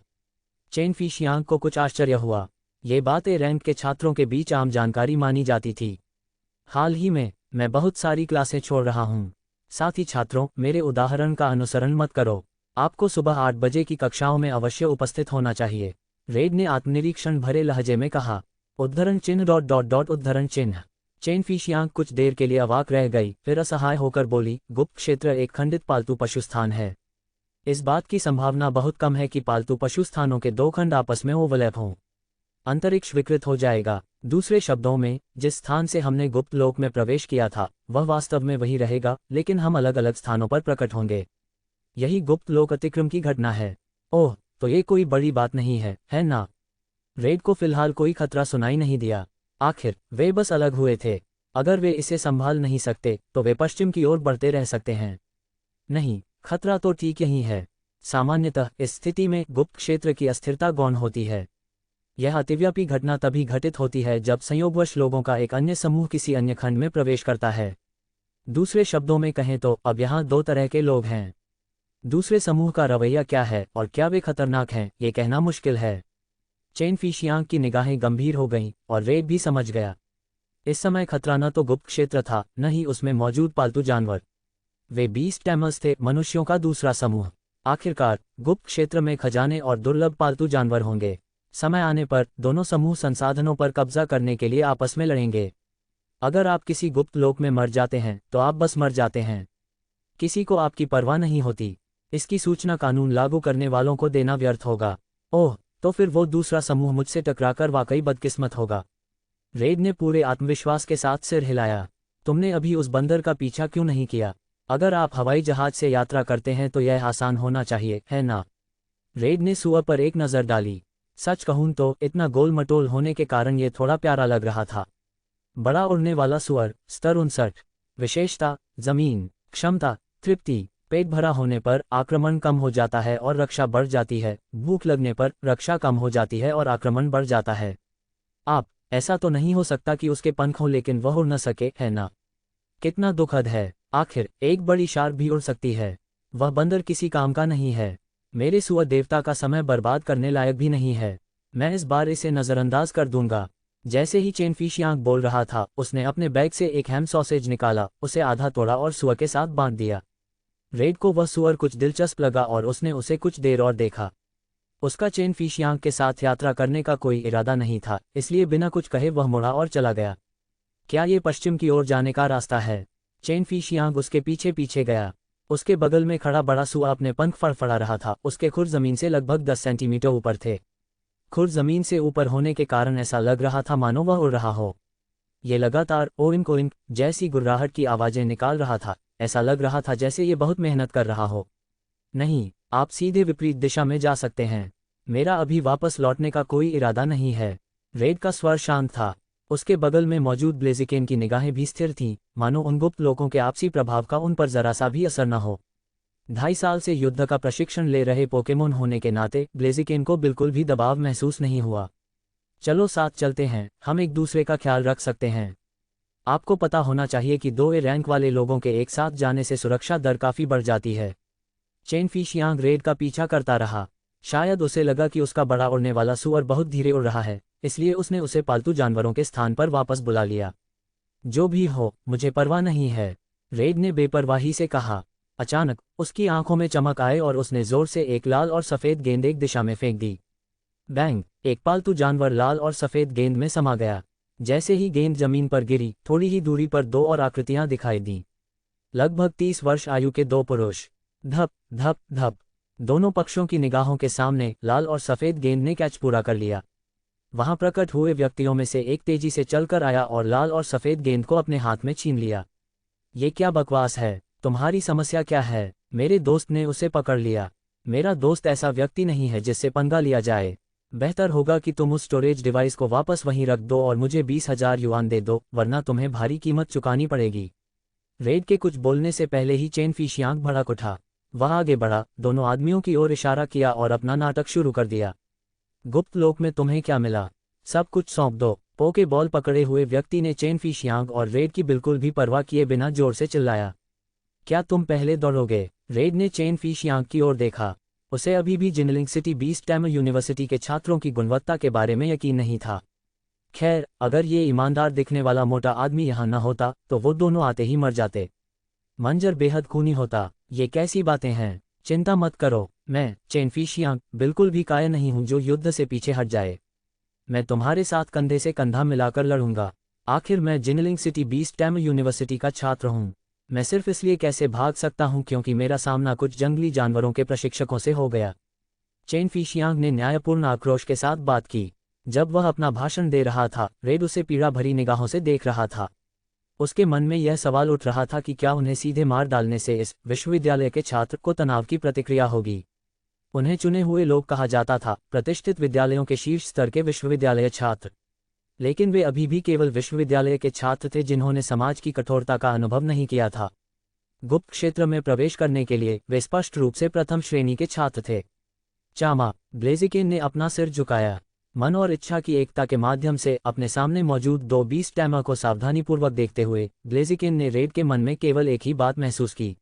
चेनफिशियांग को कुछ आश्चर्य हुआ। ये बातें रैंक के छात्रों के बीच आम जानकारी मानी जाती थी। हाल ही में मैं बहुत सारी क्लासें छोड़ रहा हूँ। साथी छात्रों, मेरे उदाहरण का अनुसरण मत करो। आपको सुबह 8 बजे की कक्षाओं में अवश्य उपस्थित होना चाहिए। रेड ने आत्मनिरीक्षण भरे लहजे में कहा। उद्धरण चिन्ह ... उद्धरण चिन्ह। चेनफिशियांग कुछ देर के लिए अवाक रह गई, फिर असहाय होकर बोली, गुप्त क्षेत्र एक खंडित पालतू पशु स्थान है। इस बात की संभावना बहुत कम है कि पालतू पशु स्थानों के 2 खंड आपस में ओवरलैप हों। अंतरिक्ष विकृत हो जाएगा। दूसरे शब्दों में, जिस स्थान से हमने गुप्त लोक में प्रवेश किया था वह वास्तव में वही रहेगा, लेकिन हम अलग अलग स्थानों पर प्रकट होंगे। यही गुप्त लोक अतिक्रम की घटना है। ओह, तो ये कोई बड़ी बात नहीं है, है ना? रेड को फिलहाल कोई खतरा सुनाई नहीं दिया। आखिर वे बस अलग हुए थे। अगर वे इसे संभाल नहीं सकते तो वे पश्चिम की ओर बढ़ते रह सकते हैं। नहीं, खतरा तो ठीक यही है। सामान्यतः इस स्थिति में गुप्त क्षेत्र की अस्थिरता गौण होती है। यह अतिव्यापी घटना तभी घटित होती है जब संयोगवश लोगों का एक अन्य समूह किसी अन्य खंड में प्रवेश करता है। दूसरे शब्दों में कहें तो अब यहाँ 2 तरह के लोग हैं। दूसरे समूह का रवैया क्या है और क्या वे खतरनाक हैं, ये कहना मुश्किल है। चेनफिशियांग की निगाहें गंभीर हो गईं और रेड भी समझ गया। इस समय खतरा न तो गुप्त क्षेत्र था, न ही उसमें मौजूद पालतू जानवर। वे बीस्टैमर्स थे, मनुष्यों का दूसरा समूह। आखिरकार गुप्त क्षेत्र में खजाने और दुर्लभ पालतू जानवर होंगे। समय आने पर दोनों समूह संसाधनों पर कब्जा करने के लिए आपस में लड़ेंगे। अगर आप किसी गुप्त लोक में मर जाते हैं तो आप बस मर जाते हैं। किसी को आपकी परवाह नहीं होती। इसकी सूचना कानून लागू करने वालों को देना व्यर्थ होगा। ओह, तो फिर वो दूसरा समूह मुझसे टकराकर वाकई बदकिस्मत होगा। रेड ने पूरे आत्मविश्वास के साथ सिर हिलाया। तुमने अभी उस बंदर का पीछा क्यों नहीं किया? अगर आप हवाई जहाज से यात्रा करते हैं तो यह आसान होना चाहिए, है ना? रेड ने सुअर पर एक नज़र डाली। सच कहूं तो इतना गोल मटोल होने के कारण ये थोड़ा प्यारा लग रहा था। बड़ा उड़ने वाला सुअर, स्तर 59। विशेषता, जमीन, क्षमता, तृप्ति। पेट भरा होने पर आक्रमण कम हो जाता है और रक्षा बढ़ जाती है। भूख लगने पर रक्षा कम हो जाती है और आक्रमण बढ़ जाता है। आप ऐसा तो नहीं हो सकता कि उसके पंख हों लेकिन वह उड़ न सके, है ना? कितना दुखद है। आखिर एक बड़ी शार्क भी उड़ सकती है। वह बंदर किसी काम का नहीं है। मेरे सुअर देवता का समय बर्बाद करने लायक भी नहीं है। मैं इस बार इसे नज़रअंदाज कर दूंगा। जैसे ही चेनफिश यांग बोल रहा था, उसने अपने बैग से एक हैम सॉसेज निकाला, उसे आधा तोड़ा और सुअर के साथ बांध दिया। रेड को वह सुअर कुछ दिलचस्प लगा और उसने उसे कुछ देर और देखा। उसका चेनफिश यांग के साथ यात्रा करने का कोई इरादा नहीं था, इसलिए बिना कुछ कहे वह मुड़ा और चला गया। क्या ये पश्चिम की ओर जाने का रास्ता है? चेनफिश यांग उसके पीछे पीछे गया। उसके बगल में खड़ा बड़ा सुअर अपने पंख फड़फड़ा रहा था। उसके खुर जमीन से लगभग 10 सेंटीमीटर ऊपर थे। खुर जमीन से ऊपर होने के कारण ऐसा लग रहा था मानो वह उड़ रहा हो। ये लगातार ओइंक ओइंक जैसी गुर्राहट की आवाज़ें निकाल रहा था। ऐसा लग रहा था जैसे ये बहुत मेहनत कर रहा हो। नहीं, आप सीधे विपरीत दिशा में जा सकते हैं। मेरा अभी वापस लौटने का कोई इरादा नहीं है। रेड का स्वर शांत था। उसके बगल में मौजूद ब्लेज़िकेन की निगाहें भी स्थिर थीं, मानो उन गुप्त लोगों के आपसी प्रभाव का उन पर जरा सा भी असर न हो। 2.5 साल से युद्ध का प्रशिक्षण ले रहे पोकेमोन होने के नाते ब्लेज़िकेन को बिल्कुल भी दबाव महसूस नहीं हुआ। चलो साथ चलते हैं, हम एक दूसरे का ख्याल रख सकते हैं। आपको पता होना चाहिए कि 2A रैंक वाले लोगों के एक साथ जाने से सुरक्षा दर काफ़ी बढ़ जाती है। चेनफिश यांग रेड का पीछा करता रहा। शायद उसे लगा कि उसका बड़ा उड़ने वाला सुअर बहुत धीरे उड़ रहा है, इसलिए उसने उसे पालतू जानवरों के स्थान पर वापस बुला लिया। जो भी हो, मुझे परवाह नहीं है, रेड ने बेपरवाही से कहा। अचानक उसकी आंखों में चमक आए और उसने जोर से एक लाल और सफ़ेद गेंद एक दिशा में फेंक दी। बैंग! एक पालतू जानवर लाल और सफ़ेद गेंद में समा गया। जैसे ही गेंद जमीन पर गिरी, थोड़ी ही दूरी पर 2 और आकृतियां दिखाई दीं। लगभग 30 वर्ष आयु के 2 पुरुष। धप धप धप। दोनों पक्षों की निगाहों के सामने लाल और सफ़ेद गेंद ने कैच पूरा कर लिया। वहां प्रकट हुए व्यक्तियों में से एक तेजी से चलकर आया और लाल और सफ़ेद गेंद को अपने हाथ में छीन लिया। ये क्या बकवास है? तुम्हारी समस्या क्या है? मेरे दोस्त ने उसे पकड़ लिया। मेरा दोस्त ऐसा व्यक्ति नहीं है जिससे पंगा लिया जाए। बेहतर होगा कि तुम उस स्टोरेज डिवाइस को वापस वहीं रख दो और मुझे 20,000 युआन दे दो, वरना तुम्हें भारी कीमत चुकानी पड़ेगी। रेड के कुछ बोलने से पहले ही चेनफिश यांग भड़क उठा। वह आगे बढ़ा, दोनों आदमियों की ओर इशारा किया और अपना नाटक शुरू कर दिया। गुप्त लोक में तुम्हें क्या मिला? सब कुछ सौंप दो। पोके बॉल पकड़े हुए व्यक्ति ने चेनफिश यांग और रेड की बिल्कुल भी परवाह किए बिना जोर से चिल्लाया। क्या तुम पहले दौड़ोगे? रेड ने चेनफिश यांग की ओर देखा। उसे अभी भी Jinling city beast time university के छात्रों की गुणवत्ता के बारे में यकीन नहीं था। खैर, अगर ये ईमानदार दिखने वाला मोटा आदमी यहाँ न होता तो वो दोनों आते ही मर जाते। मंजर बेहद खूनी होता। ये कैसी बातें हैं? चिंता मत करो, मैं चेनफिश यांग बिल्कुल भी कायर नहीं हूँ जो युद्ध से पीछे हट जाए। मैं तुम्हारे साथ कंधे से कंधा मिलाकर लड़ूंगा। आखिर मैं Jinling city beast time university का छात्र हूँ। मैं सिर्फ इसलिए कैसे भाग सकता हूँ क्योंकि मेरा सामना कुछ जंगली जानवरों के प्रशिक्षकों से हो गया। चेनफिश यांग ने न्यायपूर्ण आक्रोश के साथ बात की। जब वह अपना भाषण दे रहा था, रेड उसे पीड़ा भरी निगाहों से देख रहा था। उसके मन में यह सवाल उठ रहा था कि क्या उन्हें सीधे मार डालने से इस विश्वविद्यालय के छात्र को तनाव की प्रतिक्रिया होगी। उन्हें चुने हुए लोग कहा जाता था, प्रतिष्ठित विद्यालयों के शीर्ष स्तर के विश्वविद्यालय छात्र। लेकिन वे अभी भी केवल विश्वविद्यालय के छात्र थे जिन्होंने समाज की कठोरता का अनुभव नहीं किया था। गुप्त क्षेत्र में प्रवेश करने के लिए वे स्पष्ट रूप से प्रथम श्रेणी के छात्र थे। चामा! ब्लेज़िकेन ने अपना सिर झुकाया। मन और इच्छा की एकता के माध्यम से अपने सामने मौजूद 2 बीस्ट टैमर को सावधानीपूर्वक देखते हुए ब्लेज़िकेन ने रेड के मन में केवल एक ही बात महसूस की।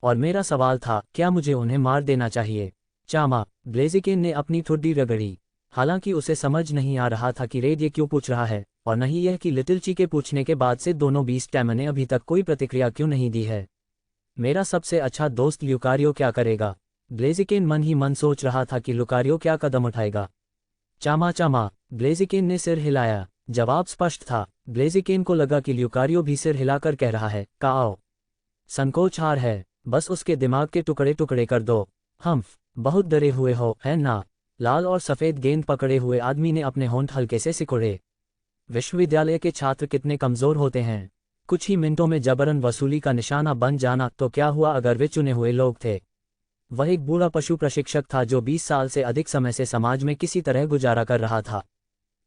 और मेरा सवाल था, क्या मुझे उन्हें मार देना चाहिए? चामा! ब्लेज़िकेन ने अपनी ठुड्डी रगड़ी। हालांकि उसे समझ नहीं आ रहा था कि रेड ये क्यों पूछ रहा है, और नहीं यह कि लिटिल ची के पूछने के बाद से दोनों बीस्ट टैमर ने अभी तक कोई प्रतिक्रिया क्यों नहीं दी है। मेरा सबसे अच्छा दोस्त ल्यूकारियो क्या करेगा? ब्लेज़िकेन मन ही मन सोच रहा था कि ल्यूकारियो क्या कदम उठाएगा। चामा चामा! ब्लेज़िकेन ने सिर हिलाया। जवाब स्पष्ट था। ब्लेज़िकेन को लगा कि ल्यूकारियो भी सिर हिलाकर कह रहा है, काओ। संकोच हार है, बस उसके दिमाग के टुकड़े टुकड़े कर दो। हम्फ! बहुत डरे हुए हो, है ना? लाल और सफ़ेद गेंद पकड़े हुए आदमी ने अपने होंठ हल्के से सिकुड़े। विश्वविद्यालय के छात्र कितने कमज़ोर होते हैं। कुछ ही मिनटों में जबरन वसूली का निशाना बन जाना, तो क्या हुआ अगर वे चुने हुए लोग थे? वह एक बूढ़ा पशु प्रशिक्षक था जो 20 साल से अधिक समय से समाज में किसी तरह गुजारा कर रहा था।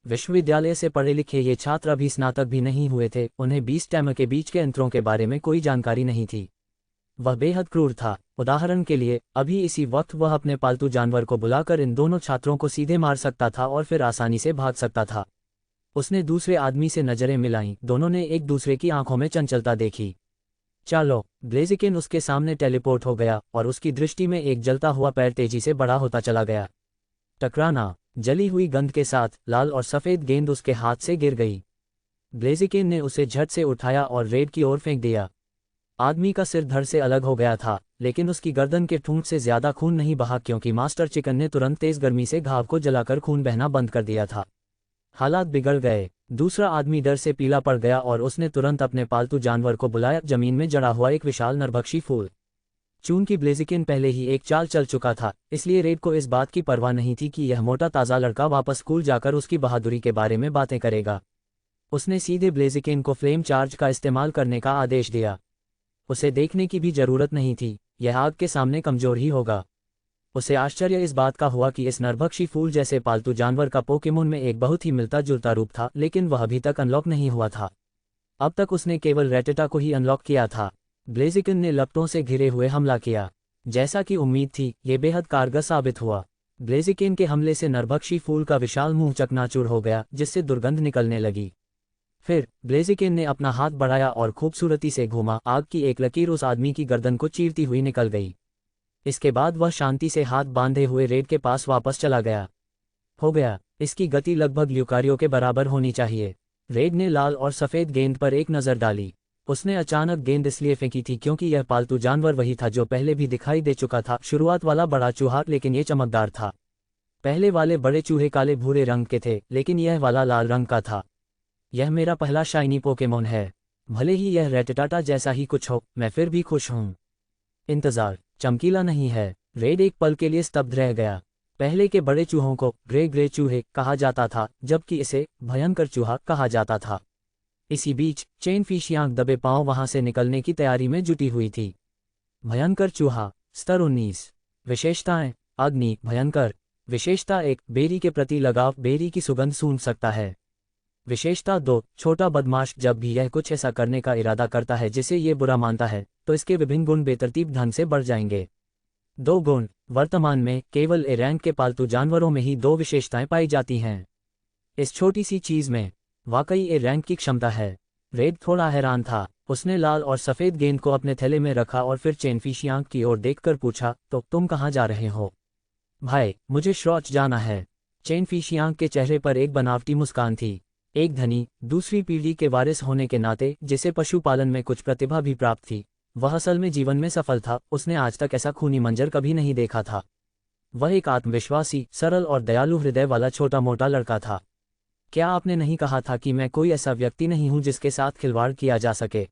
विश्वविद्यालय से पढ़े लिखे ये छात्र अभी स्नातक भी नहीं हुए थे। उन्हें बीस्ट टैमर के बीच के अंतरों के बारे में कोई जानकारी नहीं थी। वह बेहद क्रूर था। उदाहरण के लिए, अभी इसी वक्त वह अपने पालतू जानवर को बुलाकर इन दोनों छात्रों को सीधे मार सकता था और फिर आसानी से भाग सकता था। उसने दूसरे आदमी से नजरें मिलाईं, दोनों ने एक दूसरे की आंखों में चंचलता देखी। चलो, ब्लेज़िकिन उसके सामने टेलीपोर्ट हो गया और उसकी दृष्टि में एक जलता हुआ पैर तेजी से बड़ा होता चला गया। टकराना, जली हुई गंध के साथ लाल और सफ़ेद गेंद उसके हाथ से गिर गई। ब्लेज़िकिन ने उसे झट से उठाया और रेड की ओर फेंक दिया। आदमी का सिर धड़ से अलग हो गया था, लेकिन उसकी गर्दन के ठूंठ से ज्यादा खून नहीं बहा क्योंकि मास्टर चिकन ने तुरंत तेज गर्मी से घाव को जलाकर खून बहना बंद कर दिया था। हालात बिगड़ गए। दूसरा आदमी डर से पीला पड़ गया और उसने तुरंत अपने पालतू जानवर को बुलाया, जमीन में जड़ा हुआ एक विशाल नरभक्षी फूल। चूंकि ब्लेज़िकिन पहले ही एक चाल चल चुका था, इसलिए रेड को इस बात की परवाह नहीं थी कि यह मोटा ताज़ा लड़का वापस स्कूल जाकर उसकी बहादुरी के बारे में बातें करेगा। उसने सीधे ब्लेज़िकिन को फ्लेम चार्ज का इस्तेमाल करने का आदेश दिया। उसे देखने की भी जरूरत नहीं थी, यह आग के सामने कमजोर ही होगा। उसे आश्चर्य इस बात का हुआ कि इस नरभक्षी फूल जैसे पालतू जानवर का पोकेमोन में एक बहुत ही मिलता जुलता रूप था, लेकिन वह अभी तक अनलॉक नहीं हुआ था। अब तक उसने केवल रेटेटा को ही अनलॉक किया था। ब्लेज़िकिन ने लपटों से घिरे हुए हमला किया। जैसा कि उम्मीद थी, ये बेहद कारगर साबित हुआ। ब्लेज़िकिन के हमले से नरभक्षी फूल का विशाल मुंह चकनाचूर हो गया, जिससे दुर्गंध निकलने लगी। फिर ब्लेज़िकिन ने अपना हाथ बढ़ाया और खूबसूरती से घूमा। आग की एक लकीर उस आदमी की गर्दन को चीरती हुई निकल गई। इसके बाद वह शांति से हाथ बांधे हुए रेड के पास वापस चला गया। हो गया, इसकी गति लगभग ल्यूकारियो के बराबर होनी चाहिए। रेड ने लाल और सफ़ेद गेंद पर एक नज़र डाली। उसने अचानक गेंद इसलिए फेंकी थी क्योंकि यह पालतू जानवर वही था जो पहले भी दिखाई दे चुका था, शुरुआत वाला बड़ा चूहा, लेकिन ये चमकदार था। पहले वाले बड़े चूहे काले भूरे रंग के थे, लेकिन यह वाला लाल रंग का था। यह मेरा पहला शाइनी पोकेमोन है। भले ही यह रेटटाटा जैसा ही कुछ हो, मैं फिर भी खुश हूँ। इंतज़ार चमकीला नहीं है। रेड एक पल के लिए स्तब्ध रह गया। पहले के बड़े चूहों को ग्रे चूहे कहा जाता था, जबकि इसे भयंकर चूहा कहा जाता था। इसी बीच चेन फिशियांग दबे पांव वहां से निकलने की तैयारी में जुटी हुई थी। भयंकर चूहा, स्तर 19। विशेषताएं: अग्नि भयंकर। विशेषता 1, बेरी के प्रति लगाव, बेरी की सुगंध सूंघ सकता है। विशेषता 2, छोटा बदमाश। जब भी यह कुछ ऐसा करने का इरादा करता है जिसे ये बुरा मानता है, तो इसके विभिन्न गुण बेतरतीब ढंग से बढ़ जाएंगे। 2 गुण। वर्तमान में केवल ए रैंक के पालतू जानवरों में ही 2 विशेषताएं पाई जाती हैं। इस छोटी सी चीज में वाकई ए रैंक की क्षमता है। रेड थोड़ा हैरान था। उसने लाल और सफ़ेद गेंद को अपने थैले में रखा और फिर चेन फिशियांग की ओर देखकर पूछा, तो तुम कहाँ जा रहे हो? भाई, मुझे शौच जाना है। चेन फिशियांग के चेहरे पर एक बनावटी मुस्कान थी। एक धनी, दूसरी पीढ़ी के वारिस होने के नाते, जिसे पशुपालन में कुछ प्रतिभा भी प्राप्त थी, वह असल में जीवन में सफल था। उसने आज तक ऐसा खूनी मंजर कभी नहीं देखा था। वह एक आत्मविश्वासी, सरल और दयालु हृदय वाला छोटा मोटा लड़का था। क्या आपने नहीं कहा था कि मैं कोई ऐसा व्यक्ति नहीं हूं जिसके साथ खिलवाड़ किया जा सके?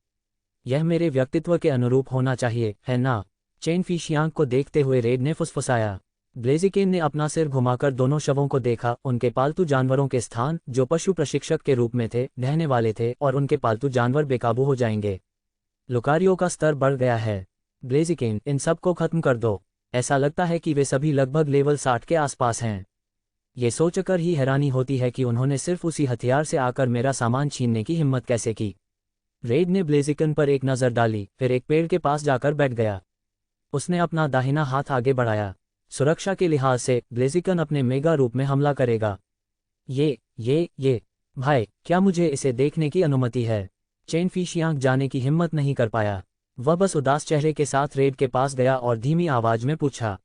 यह मेरे व्यक्तित्व के अनुरूप होना चाहिए, है ना? चेन फिशियांग को देखते हुए रेड ने फुसफुसाया। ब्लेज़िकिन ने अपना सिर घुमाकर दोनों शवों को देखा। उनके पालतू जानवरों के स्थान, जो पशु प्रशिक्षक के रूप में थे, ढहने वाले थे और उनके पालतू जानवर बेकाबू हो जाएंगे। लुकारियो का स्तर बढ़ गया है। ब्लेज़िकिन, इन सब को खत्म कर दो। ऐसा लगता है कि वे सभी लगभग लेवल 60 के आसपास हैं। ये सोचकर ही हैरानी होती है कि उन्होंने सिर्फ उसी हथियार से आकर मेरा सामान छीनने की हिम्मत कैसे की। रेड ने ब्लेज़िकिन पर एक नज़र डाली, फिर एक पेड़ के पास जाकर बैठ गया। उसने अपना दाहिना हाथ आगे बढ़ाया। सुरक्षा के लिहाज से ब्लेज़िकिन अपने मेगा रूप में हमला करेगा। ये भाई, क्या मुझे इसे देखने की अनुमति है? चेन फिशियांग जाने की हिम्मत नहीं कर पाया। वह बस उदास चेहरे के साथ रेड के पास गया और धीमी आवाज में पूछा,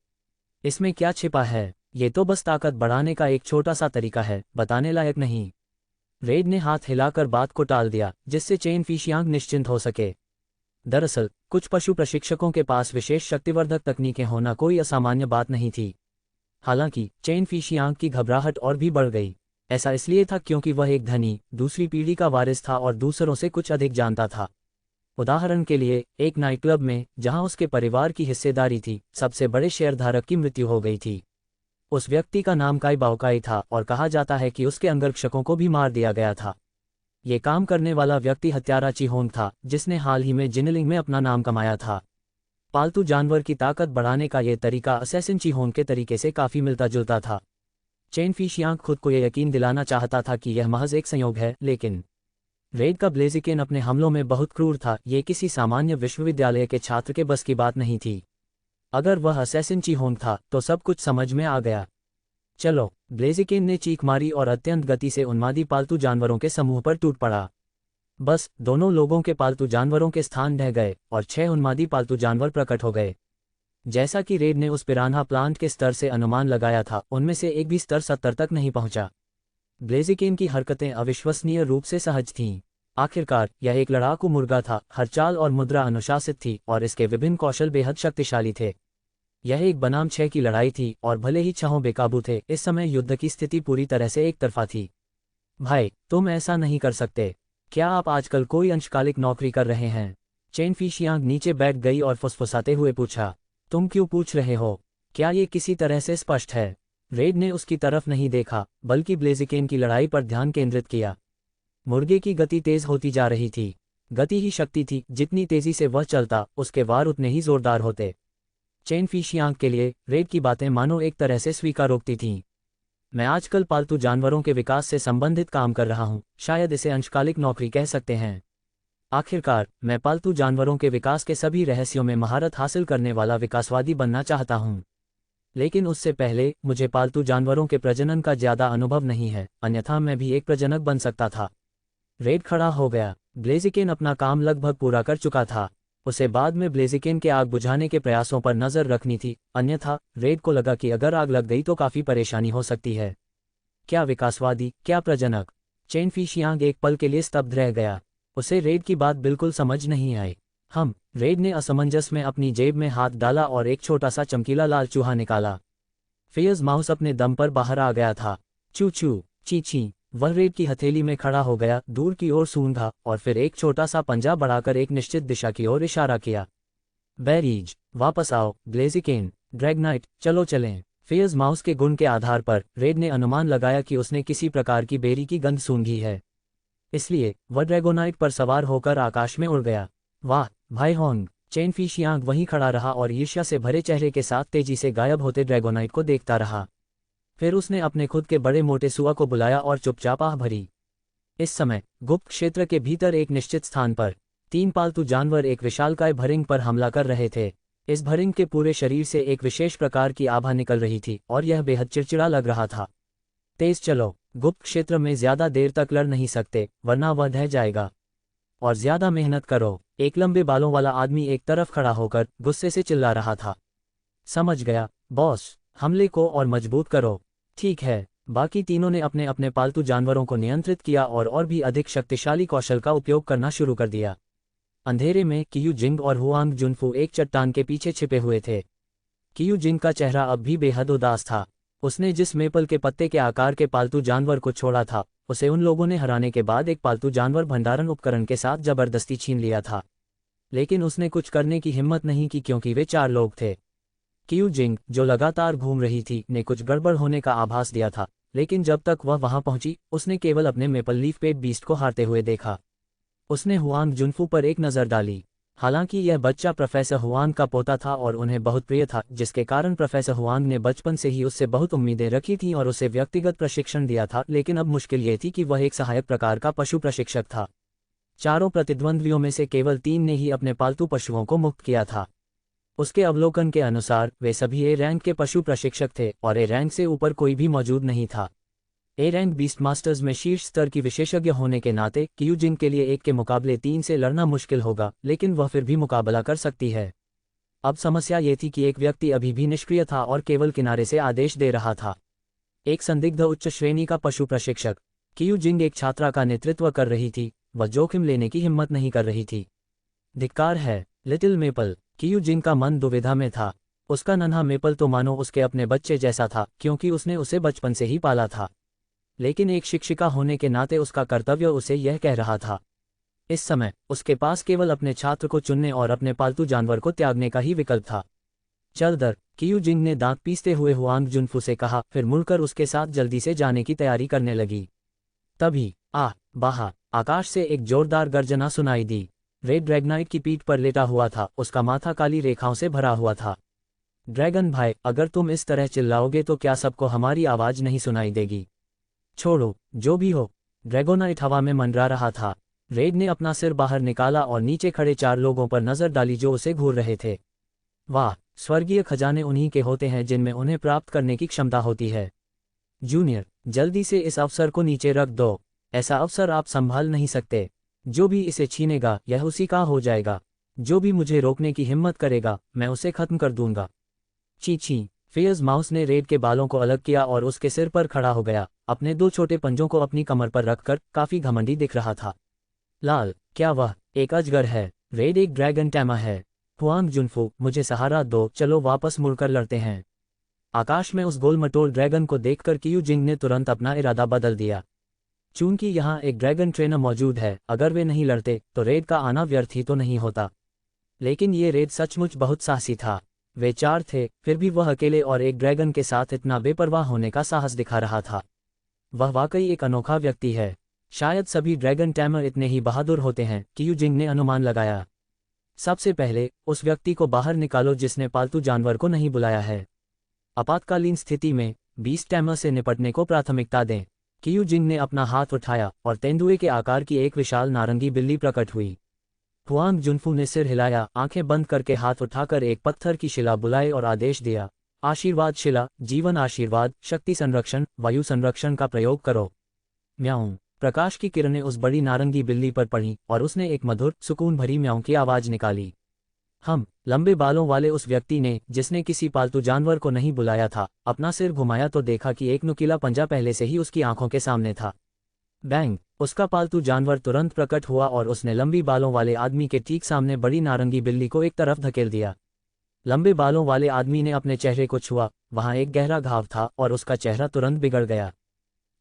इसमें क्या छिपा है? ये तो बस ताकत बढ़ाने का एक छोटा सा तरीका है, बताने लायक नहीं। रेड ने हाथ हिलाकर बात को टाल दिया, जिससे चेन फिशियांग निश्चिंत हो सके। दरअसल कुछ पशु प्रशिक्षकों के पास विशेष शक्तिवर्धक तकनीकें होना कोई असामान्य बात नहीं थी। हालांकि चेन फिशियांग की घबराहट और भी बढ़ गई। ऐसा इसलिए था क्योंकि वह एक धनी, दूसरी पीढ़ी का वारिस था और दूसरों से कुछ अधिक जानता था। उदाहरण के लिए, एक नाइट क्लब में, जहां उसके परिवार की हिस्सेदारी थी, सबसे बड़े शेयरधारक की मृत्यु हो गई थी। उस व्यक्ति का नाम काई बाओकाई था और कहा जाता है कि उसके अंगरक्षकों को भी मार दिया गया था। ये काम करने वाला व्यक्ति हत्यारा चिहोंग था, जिसने हाल ही में जिनलिंग में अपना नाम कमाया था। पालतू जानवर की ताकत बढ़ाने का ये तरीका असैसिन चिहोंग के तरीके से काफ़ी मिलता जुलता था। चेन फिशियांग खुद को यह यकीन दिलाना चाहता था कि यह महज एक संयोग है, लेकिन रेड का ब्लेज़िकिन अपने हमलों में बहुत क्रूर था। ये किसी सामान्य विश्वविद्यालय के छात्र के बस की बात नहीं थी। अगर वह असैसिन चिहोंग था, तो सब कुछ समझ में आ गया। चलो। ब्लेजिकेन ने चीख मारी और अत्यंत गति से उन्मादी पालतू जानवरों के समूह पर टूट पड़ा। बस दोनों लोगों के पालतू जानवरों के स्थान ढह गए और 6 उन्मादी पालतू जानवर प्रकट हो गए। जैसा कि रेड ने उस पिरान्हा प्लांट के स्तर से अनुमान लगाया था, उनमें से एक भी स्तर 70 तक नहीं पहुंचा। ब्लेजिकेन की हरकतें अविश्वसनीय रूप से सहज थीं। आखिरकार यह एक लड़ाकू मुर्गा था, हर चाल और मुद्रा अनुशासित थी और इसके विभिन्न कौशल बेहद शक्तिशाली थे। यह एक बनाम 6 की लड़ाई थी और भले ही 6 बेकाबू थे, इस समय युद्ध की स्थिति पूरी तरह से एक तरफा थी। भाई, तुम ऐसा नहीं कर सकते। क्या आप आजकल कोई अंशकालिक नौकरी कर रहे हैं? चेन फीशियांग नीचे बैठ गई और फुसफुसाते हुए पूछा। तुम क्यों पूछ रहे हो? क्या ये किसी तरह से स्पष्ट है? रेड ने उसकी तरफ नहीं देखा, बल्कि ब्लेजिकेन की लड़ाई पर ध्यान केंद्रित किया। मुर्गे की गति तेज होती जा रही थी। गति ही शक्ति थी, जितनी तेजी से वह चलता, उसके वार उतने ही जोरदार होते। चेन फीशियांग के लिए रेड की बातें मानो एक तरह से स्वीकारोक्ति थीं। मैं आजकल पालतू जानवरों के विकास से संबंधित काम कर रहा हूं, शायद इसे अंशकालिक नौकरी कह सकते हैं। आखिरकार मैं पालतू जानवरों के विकास के सभी रहस्यों में महारत हासिल करने वाला विकासवादी बनना चाहता हूं। लेकिन उससे पहले मुझे पालतू जानवरों के प्रजनन का ज्यादा अनुभव नहीं है, अन्यथा मैं भी एक प्रजनक बन सकता था। रेड खड़ा हो गया। ब्लेजिकेन अपना काम लगभग पूरा कर चुका था। उसे बाद में ब्लेजिकेन के आग बुझाने के प्रयासों पर नजर रखनी थी, अन्यथा रेड को लगा कि अगर आग लग गई तो काफी परेशानी हो सकती है। क्या विकासवादी, क्या प्रजनक? चेन फीशियांग एक पल के लिए स्तब्ध रह गया। उसे रेड की बात बिल्कुल समझ नहीं आई। रेड ने असमंजस में अपनी जेब में हाथ डाला और एक छोटा सा चमकीला लाल चूहा निकाला। फियज माउस अपने दम पर बाहर आ गया था। चू चू, ची ची। वह रेड की हथेली में खड़ा हो गया, दूर की ओर सूंघा और फिर एक छोटा सा पंजा बढ़ाकर एक निश्चित दिशा की ओर इशारा किया। बैरीज, वापस आओ। ब्लेजिकेन, ड्रैगनाइट, चलो चलें। फियज माउस के गुण के आधार पर रेड ने अनुमान लगाया कि उसने किसी प्रकार की बेरी की गंध सूंघी है, इसलिए वह ड्रैगोनाइट पर सवार होकर आकाश में उड़ गया। वाह भाई होंग। चेन फीशियांग वहीं खड़ा रहा और ईर्ष्या से भरे चेहरे के साथ तेजी से गायब होते ड्रैगोनाइट को देखता रहा। फिर उसने अपने खुद के बड़े मोटे सुआ को बुलाया और चुपचाप आह भरी। इस समय गुप्त क्षेत्र के भीतर एक निश्चित स्थान पर 3 पालतू जानवर एक विशालकाय भरिंग पर हमला कर रहे थे। इस भरिंग के पूरे शरीर से एक विशेष प्रकार की आभा निकल रही थी और यह बेहद चिड़चिड़ा लग रहा था। तेज चलो, गुप्त क्षेत्र में ज्यादा देर तक लड़ नहीं सकते, वरना वह ढह जाएगा। और ज्यादा मेहनत करो। एक लंबे बालों वाला आदमी एक तरफ खड़ा होकर गुस्से से चिल्ला रहा था। समझ गया बॉस, हमले को और मजबूत करो। ठीक है। बाकी तीनों ने अपने अपने पालतू जानवरों को नियंत्रित किया और भी अधिक शक्तिशाली कौशल का उपयोग करना शुरू कर दिया। अंधेरे में कियू जिंग और हुआंग जुनफू एक चट्टान के पीछे छिपे हुए थे। कियू जिंग का चेहरा अब भी बेहद उदास था। उसने जिस मेपल के पत्ते के आकार के पालतू जानवर को छोड़ा था, उसे उन लोगों ने हराने के बाद एक पालतू जानवर भंडारण उपकरण के साथ जबरदस्ती छीन लिया था। लेकिन उसने कुछ करने की हिम्मत नहीं की क्योंकि वे 4 लोग थे। कियू जिंग, जो लगातार घूम रही थी, ने कुछ गड़बड़ होने का आभास दिया था, लेकिन जब तक वह वहां पहुंची, उसने केवल अपने मेपल लीफ पेट बीस्ट को हारते हुए देखा। उसने हुआंग जुनफू पर एक नज़र डाली। हालांकि यह बच्चा प्रोफेसर हुआंग का पोता था और उन्हें बहुत प्रिय था, जिसके कारण प्रोफेसर हुआंग ने बचपन से ही उससे बहुत उम्मीदें रखी थीं और उसे व्यक्तिगत प्रशिक्षण दिया था। लेकिन अब मुश्किल ये थी कि वह एक सहायक प्रकार का पशु प्रशिक्षक था। 4 प्रतिद्वंद्वियों में से केवल 3 ने ही अपने पालतू पशुओं को मुक्त किया था। उसके अवलोकन के अनुसार वे सभी ए रैंक के पशु प्रशिक्षक थे और ए रैंक से ऊपर कोई भी मौजूद नहीं था। ए रैंक बीस्ट मास्टर्स में शीर्ष स्तर की विशेषज्ञ होने के नाते कियू जिंग के लिए 1 के मुकाबले 3 से लड़ना मुश्किल होगा, लेकिन वह फिर भी मुकाबला कर सकती है। अब समस्या ये थी कि एक व्यक्ति अभी भी निष्क्रिय था और केवल किनारे से आदेश दे रहा था। एक संदिग्ध उच्च श्रेणी का पशु प्रशिक्षक। कियू जिंग एक छात्रा का नेतृत्व कर रही थी, वह जोखिम लेने की हिम्मत नहीं कर रही थी। धिक्कार है लिटिल मेपल। कियू जिंग का मन दुविधा में था। उसका नन्हा मेपल तो मानो उसके अपने बच्चे जैसा था, क्योंकि उसने उसे बचपन से ही पाला था। लेकिन एक शिक्षिका होने के नाते उसका कर्तव्य उसे यह कह रहा था। इस समय उसके पास केवल अपने छात्र को चुनने और अपने पालतू जानवर को त्यागने का ही विकल्प था। चल दर, कियू जिंग ने दांत पीसते हुए हुआंग जुनफू से कहा, फिर मुड़कर उसके साथ जल्दी से जाने की तैयारी करने लगी। तभी बाहर आकाश से एक जोरदार गर्जना सुनाई दी। रेड ड्रैगनाइट की पीठ पर लेटा हुआ था, उसका माथा काली रेखाओं से भरा हुआ था। ड्रैगन भाई, अगर तुम इस तरह चिल्लाओगे तो क्या सबको हमारी आवाज नहीं सुनाई देगी? छोड़ो, जो भी हो। ड्रैगोनाइट हवा में मंडरा रहा था। रेड ने अपना सिर बाहर निकाला और नीचे खड़े 4 लोगों पर नजर डाली जो उसे घूर रहे थे। वाह, स्वर्गीय खजाने उन्हीं के होते हैं जिनमें उन्हें प्राप्त करने की क्षमता होती है। जूनियर, जल्दी से इस अफसर को नीचे रख दो। ऐसा अवसर आप संभाल नहीं सकते। जो भी इसे छीनेगा यह उसी का हो जाएगा। जो भी मुझे रोकने की हिम्मत करेगा मैं उसे खत्म कर दूंगा। ची ची। फेयर्स माउस ने रेड के बालों को अलग किया और उसके सिर पर खड़ा हो गया, अपने 2 छोटे पंजों को अपनी कमर पर रखकर काफी घमंडी दिख रहा था। लाल, क्या वह एक अजगर है? रेड एक ड्रैगन टैमा है। हुआंग जुनफू, मुझे सहारा दो, चलो वापस मुड़कर लड़ते हैं। आकाश में उस गोल-मटोल ड्रैगन को देखकर कियू जिंग ने तुरंत अपना इरादा बदल दिया। चूंकि यहाँ एक ड्रैगन ट्रेनर मौजूद है, अगर वे नहीं लड़ते तो रेड का आना व्यर्थ ही तो नहीं होता। लेकिन ये रेड सचमुच बहुत साहसी था। वे 4 थे, फिर भी वह अकेले और एक ड्रैगन के साथ इतना बेपरवाह होने का साहस दिखा रहा था। वह वाकई एक अनोखा व्यक्ति है। शायद सभी ड्रैगन टैमर इतने ही बहादुर होते हैं, कियू जिंग ने अनुमान लगाया। सबसे पहले उस व्यक्ति को बाहर निकालो जिसने पालतू जानवर को नहीं बुलाया है। आपातकालीन स्थिति में बीस्ट टैमर से निपटने को प्राथमिकता दें। कियू जिंग ने अपना हाथ उठाया और तेंदुए के आकार की एक विशाल नारंगी बिल्ली प्रकट हुई। हुआंग जुनफू ने सिर हिलाया, आंखें बंद करके हाथ उठाकर एक पत्थर की शिला बुलाए और आदेश दिया, आशीर्वाद शिला, जीवन आशीर्वाद, शक्ति संरक्षण, वायु संरक्षण का प्रयोग करो। म्याऊं। प्रकाश की किरणें उस बड़ी नारंगी बिल्ली पर पड़ी और उसने एक मधुर, सुकून भरी म्याऊं की आवाज निकाली। लंबे बालों वाले उस व्यक्ति ने, जिसने किसी पालतू जानवर को नहीं बुलाया था, अपना सिर घुमाया तो देखा कि एक नुकीला पंजा पहले से ही उसकी आंखों के सामने था। बैंग। उसका पालतू जानवर तुरंत प्रकट हुआ और उसने लंबी बालों वाले आदमी के ठीक सामने बड़ी नारंगी बिल्ली को एक तरफ धकेल दिया। लंबे बालों वाले आदमी ने अपने चेहरे को छुआ, वहां एक गहरा घाव था और उसका चेहरा तुरंत बिगड़ गया।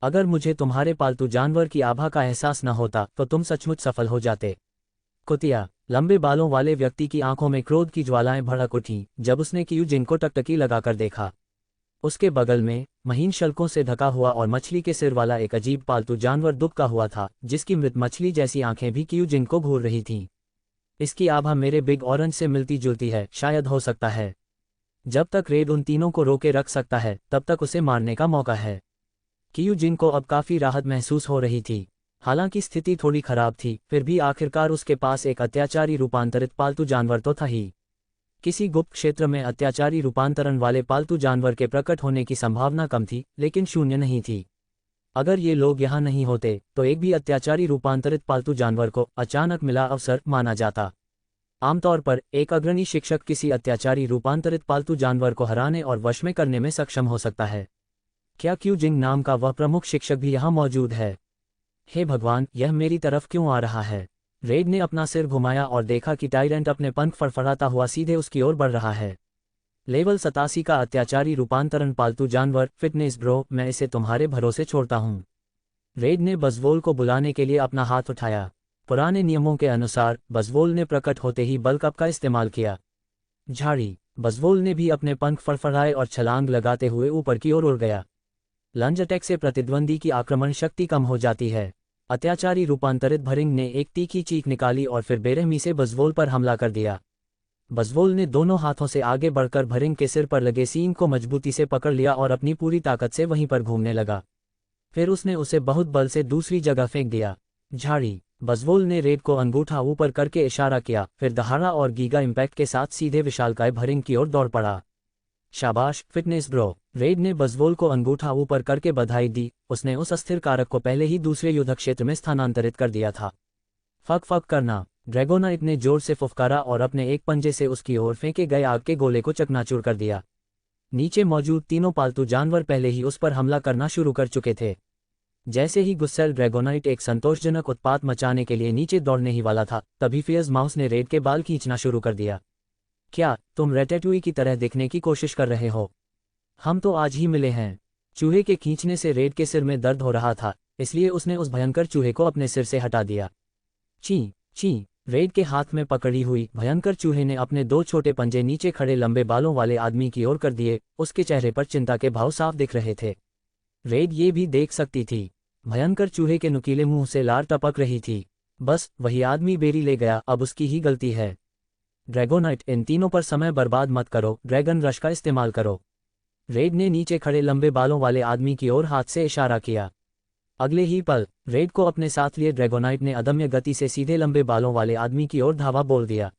अगर मुझे तुम्हारे पालतू जानवर की आभा का एहसास न होता तो तुम सचमुच सफल हो जाते। कुतिया। लंबे बालों वाले व्यक्ति की आंखों में क्रोध की ज्वालाएं भड़क उठीं जब उसने कियू जिंग को टकटकी लगाकर देखा। उसके बगल में महीन शल्कों से ढका हुआ और मछली के सिर वाला एक अजीब पालतू जानवर दुबका हुआ था, जिसकी मृत मछली जैसी आंखें भी कियू जिंग को घूर रही थीं। इसकी आभा मेरे बिग ऑरेंज से मिलती जुलती है, शायद हो सकता है। जब तक रेड उन तीनों को रोके रख सकता है तब तक उसे मारने का मौका है। कियू जिंग को अब काफी राहत महसूस हो रही थी। हालांकि स्थिति थोड़ी खराब थी, फिर भी आखिरकार उसके पास एक अत्याचारी रूपांतरित पालतू जानवर तो था ही। किसी गुप्त क्षेत्र में अत्याचारी रूपांतरण वाले पालतू जानवर के प्रकट होने की संभावना कम थी, लेकिन शून्य नहीं थी। अगर ये लोग यहाँ नहीं होते तो एक भी अत्याचारी रूपांतरित पालतू जानवर को अचानक मिला अवसर माना जाता। आमतौर पर एक अग्रणी शिक्षक किसी अत्याचारी रूपांतरित पालतू जानवर को हराने और वश में करने में सक्षम हो सकता है। क्या कियू जिंग नाम का वह प्रमुख शिक्षक भी यहाँ मौजूद है? हे भगवान, यह मेरी तरफ क्यों आ रहा है? रेड ने अपना सिर घुमाया और देखा कि टायरेंट अपने पंख फड़फड़ाता हुआ सीधे उसकी ओर बढ़ रहा है। लेवल 87 का अत्याचारी रूपांतरण पालतू जानवर, फिटनेस ब्रो, मैं इसे तुम्हारे भरोसे छोड़ता हूँ। रेड ने बजवोल को बुलाने के लिए अपना हाथ उठाया। पुराने नियमों के अनुसार बजवोल ने प्रकट होते ही बल कप का इस्तेमाल किया। झाड़ी। बजवोल ने भी अपने पंख फड़फड़ाए और छलांग लगाते हुए ऊपर की ओर उड़ गया। लंज अटैक से प्रतिद्वंदी की आक्रमण शक्ति कम हो जाती है। अत्याचारी रूपांतरित भरिंग ने एक तीखी चीख निकाली और फिर बेरहमी से बजवोल पर हमला कर दिया। बजवोल ने दोनों हाथों से आगे बढ़कर भरिंग के सिर पर लगे सींग को मजबूती से पकड़ लिया और अपनी पूरी ताकत से वहीं पर घूमने लगा। फिर उसने उसे बहुत बल से दूसरी जगह फेंक दिया। झाड़ी। बजवोल ने रेड को अंगूठा ऊपर करके इशारा किया, फिर दहाड़ा और गीगा इम्पैक्ट के साथ सीधे विशालकाय भरिंग की ओर दौड़ पड़ा। शाबाश फिटनेस ब्रो। रेड ने बजवोल को अंगूठा ऊपर करके बधाई दी, उसने उस अस्थिर कारक को पहले ही दूसरे युद्ध क्षेत्र में स्थानांतरित कर दिया था। फक फक करना। ड्रैगोनाइट ने जोर से फुफकारा और अपने एक पंजे से उसकी ओर फेंके गए आग के गोले को चकनाचूर कर दिया। नीचे मौजूद तीनों पालतू जानवर पहले ही उस पर हमला करना शुरू कर चुके थे। जैसे ही गुस्सैल ड्रैगोनाइट एक संतोषजनक उत्पात मचाने के लिए नीचे दौड़ने ही वाला था, तभी फियर्स माउस ने रेड के बाल खींचना शुरू कर दिया। क्या तुम रैटेटुई की तरह दिखने की कोशिश कर रहे हो? हम तो आज ही मिले हैं। चूहे के खींचने से रेड के सिर में दर्द हो रहा था, इसलिए उसने उस भयंकर चूहे को अपने सिर से हटा दिया। ची ची। रेड के हाथ में पकड़ी हुई भयंकर चूहे ने अपने 2 छोटे पंजे नीचे खड़े लंबे बालों वाले आदमी की ओर कर दिए। उसके चेहरे पर चिंता के भाव साफ दिख रहे थे। रेड ये भी देख सकती थी। भयंकर चूहे के नुकीले मुंह से लार टपक रही थी। बस वही आदमी बेरी ले गया, अब उसकी ही गलती है। ड्रैगोनाइट, इन तीनों पर समय बर्बाद मत करो, ड्रैगन रश का इस्तेमाल करो। रेड ने नीचे खड़े लंबे बालों वाले आदमी की ओर हाथ से इशारा किया। अगले ही पल रेड को अपने साथ लिए ड्रैगोनाइट ने अदम्य गति से सीधे लंबे बालों वाले आदमी की ओर धावा बोल दिया।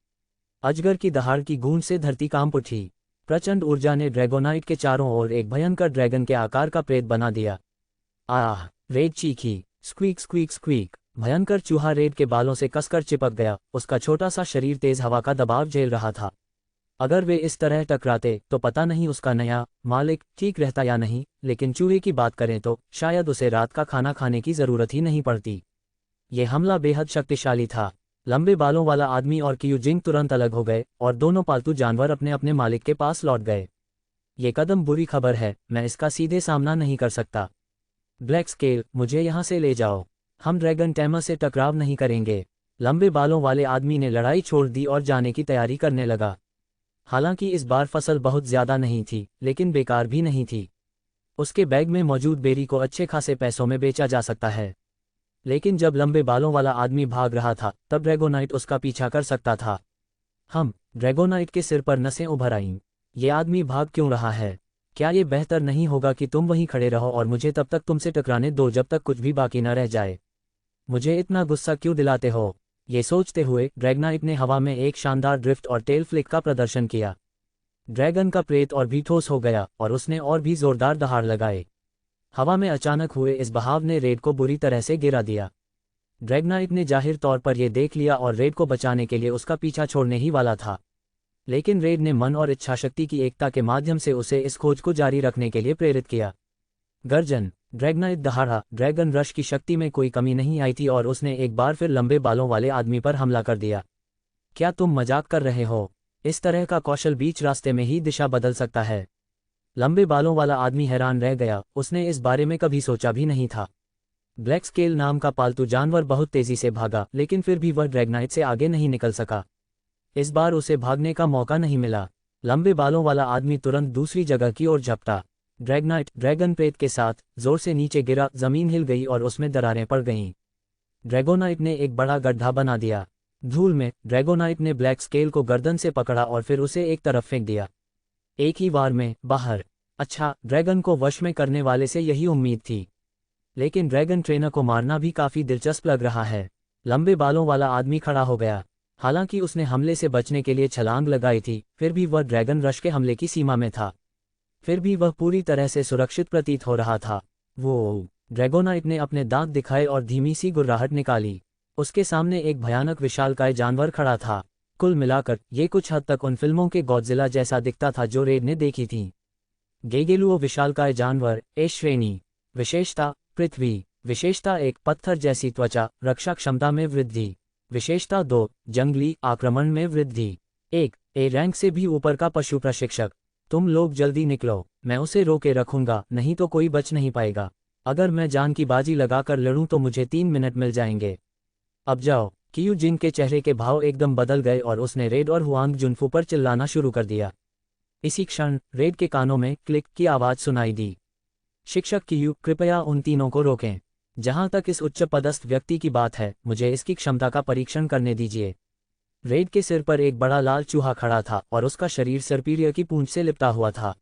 अजगर की दहाड़ की गूंज से धरती कांप उठी। प्रचंड ऊर्जा ने ड्रैगोनाइट के चारों ओर एक भयंकर ड्रैगन के आकार का प्रेत बना दिया। आह! रेड चीखी। Squeak squeak squeak. भयंकर चूहा रेड के बालों से कसकर चिपक गया, उसका छोटा सा शरीर तेज हवा का दबाव झेल रहा था। अगर वे इस तरह टकराते तो पता नहीं उसका नया मालिक ठीक रहता या नहीं, लेकिन चूहे की बात करें तो शायद उसे रात का खाना खाने की जरूरत ही नहीं पड़ती। ये हमला बेहद शक्तिशाली था। लंबे बालों वाला आदमी और क्यूजिंग तुरंत अलग हो गए और दोनों पालतू जानवर अपने अपने मालिक के पास लौट गए। ये कदम बुरी खबर है, मैं इसका सीधे सामना नहीं कर सकता। ब्लैक स्केल, मुझे यहाँ से ले जाओ। हम ड्रैगन टैमर से टकराव नहीं करेंगे। लंबे बालों वाले आदमी ने लड़ाई छोड़ दी और जाने की तैयारी करने लगा। हालांकि इस बार फसल बहुत ज्यादा नहीं थी, लेकिन बेकार भी नहीं थी। उसके बैग में मौजूद बेरी को अच्छे खासे पैसों में बेचा जा सकता है। लेकिन जब लंबे बालों वाला आदमी भाग रहा था तब ड्रैगोनाइट उसका पीछा कर सकता था। ड्रैगोनाइट के सिर पर नसें उभर आईं। ये आदमी भाग क्यों रहा है? क्या ये बेहतर नहीं होगा कि तुम वहीं खड़े रहो और मुझे तब तक तुमसे टकराने दो जब तक कुछ भी बाकी न रह जाए? मुझे इतना गुस्सा क्यों दिलाते हो? ये सोचते हुए ड्रैगनाइट ने हवा में एक शानदार ड्रिफ्ट और टेल फ्लिक का प्रदर्शन किया। ड्रैगन का प्रेत और भी ठोस हो गया और उसने और भी जोरदार दहाड़ लगाए। हवा में अचानक हुए इस बहाव ने रेड को बुरी तरह से गिरा दिया। ड्रैगनाइट ने जाहिर तौर पर यह देख लिया और रेड को बचाने के लिए उसका पीछा छोड़ने ही वाला था। लेकिन रेड ने मन और इच्छाशक्ति की एकता के माध्यम से उसे इस खोज को जारी रखने के लिए प्रेरित किया। गर्जन। ड्रैगनाइट दहाड़ा। ड्रैगन रश की शक्ति में कोई कमी नहीं आई थी और उसने एक बार फिर लंबे बालों वाले आदमी पर हमला कर दिया। क्या तुम मजाक कर रहे हो? इस तरह का कौशल बीच रास्ते में ही दिशा बदल सकता है। लंबे बालों वाला आदमी हैरान रह गया, उसने इस बारे में कभी सोचा भी नहीं था। ब्लैक स्केल नाम का पालतू जानवर बहुत तेजी से भागा, लेकिन फिर भी वह ड्रैगनाइट से आगे नहीं निकल सका। इस बार उसे भागने का मौका नहीं मिला। लंबे बालों वाला आदमी तुरंत दूसरी जगह की ओर झपटा। ड्रैगनाइट ड्रैगन प्रेत के साथ जोर से नीचे गिरा, जमीन हिल गई और उसमें दरारें पड़ गईं। ड्रैगोनाइट ने एक बड़ा गड्ढा बना दिया। धूल में ड्रैगोनाइट ने ब्लैक स्केल को गर्दन से पकड़ा और फिर उसे एक तरफ फेंक दिया। एक ही बार में बाहर। अच्छा, ड्रैगन को वश में करने वाले से यही उम्मीद थी। लेकिन ड्रैगन ट्रेनर को मारना भी काफी दिलचस्प लग रहा है। लंबे बालों वाला आदमी खड़ा हो गया। हालांकि उसने हमले से बचने के लिए छलांग लगाई थी, फिर भी वह ड्रैगन रश के हमले की सीमा में था। फिर भी वह पूरी तरह से सुरक्षित प्रतीत हो रहा था। वो ड्रैगोनाइट ने अपने दांत दिखाए और धीमी सी गुर्राहट निकाली। उसके सामने एक भयानक विशालकाय जानवर खड़ा था। कुल मिलाकर ये कुछ हद तक उन फिल्मों के गॉडजिला जैसा दिखता था जो रेड ने देखी थी। गेगेलुओ विशालकाय जानवर। ए श्रेणी। विशेषता पृथ्वी। विशेषता 1 पत्थर जैसी त्वचा, रक्षा क्षमता में वृद्धि। विशेषता 2 जंगली आक्रमण में वृद्धि। 1 ए रैंक से भी ऊपर का पशु प्रशिक्षक। तुम लोग जल्दी निकलो, मैं उसे रोके रखूंगा, नहीं तो कोई बच नहीं पाएगा। अगर मैं जान की बाजी लगाकर लड़ूं तो मुझे 3 मिनट मिल जाएंगे। अब जाओ। कियू जिंग के चेहरे के भाव एकदम बदल गए और उसने रेड और हुआंग जुनफू पर चिल्लाना शुरू कर दिया। इसी क्षण रेड के कानों में क्लिक की आवाज सुनाई दी। शिक्षक कियू, कृपया उन तीनों को रोकें। जहां तक इस उच्च पदस्थ व्यक्ति की बात है, मुझे इसकी क्षमता का परीक्षण करने दीजिए। रेड के सिर पर एक बड़ा लाल चूहा खड़ा था और उसका शरीर सर्पीरिया की पूंछ से लिपटा हुआ था।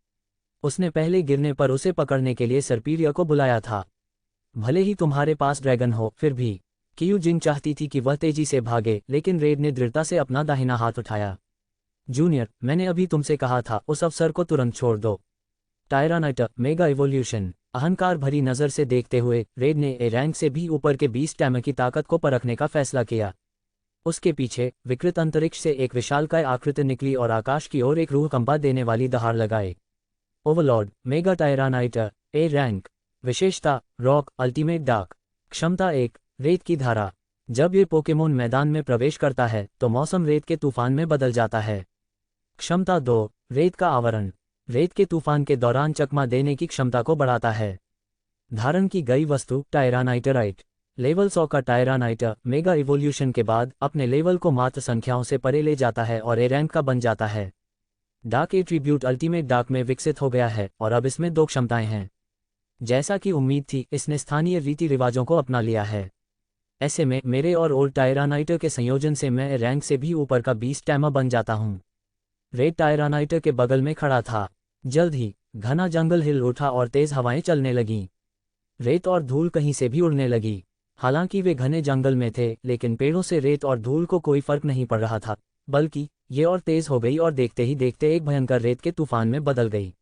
उसने पहले गिरने पर उसे पकड़ने के लिए सर्पीरिया को बुलाया था। भले ही तुम्हारे पास ड्रैगन हो, फिर भी। कियू जिंग चाहती थी कि वह तेजी से भागे, लेकिन रेड ने दृढ़ता से अपना दाहिना हाथ उठाया। जूनियर, मैंने अभी तुमसे कहा था, उस अवसर को तुरंत छोड़ दो। टायरानाइटर मेगा इवोल्यूशन। अहंकार भरी नजर से देखते हुए रेड ने ए रैंक से भी ऊपर के बीस्ट टैमर की ताकत को परखने का फैसला किया। उसके पीछे विकृत अंतरिक्ष से एक विशालकाय आकृति निकली और आकाश की ओर एक रूह कंपा देने वाली दहाड़ लगाए। Overlord mega Tyranitar. A rank. विशेषता रॉक अल्टीमेट डार्क। क्षमता 1 रेत की धारा। जब ये पोकेमोन मैदान में प्रवेश करता है तो मौसम रेत के तूफान में बदल जाता है। क्षमता 2 रेत का आवरण। रेत के तूफान के दौरान चकमा देने की क्षमता को बढ़ाता है। धारण की गई वस्तु टायरानाइटराइट। लेवल 100 का टायरानाइटर मेगा इवोल्यूशन के बाद अपने लेवल को मात्र संख्याओं से परे ले जाता है और ए रैंक का बन जाता है। डार्क एट्रीब्यूट अल्टीमेट डार्क में विकसित हो गया है और अब इसमें 2 क्षमताएं हैं। जैसा कि उम्मीद थी, इसने स्थानीय रीति रिवाजों को अपना लिया है। ऐसे में मेरे और ओल्ड टायरानाइटर के संयोजन से मैं रैंक से भी ऊपर का बीस्ट टैमर बन जाता हूँ। रेड टायरानाइटर के बगल में खड़ा था। जल्द ही घना जंगल हिल उठा और तेज हवाएं चलने लगीं। रेत और धूल कहीं से भी उड़ने लगी। हालांकि वे घने जंगल में थे, लेकिन पेड़ों से रेत और धूल को कोई फर्क नहीं पड़ रहा था, बल्कि ये और तेज हो गई और देखते ही देखते एक भयंकर रेत के तूफान में बदल गई।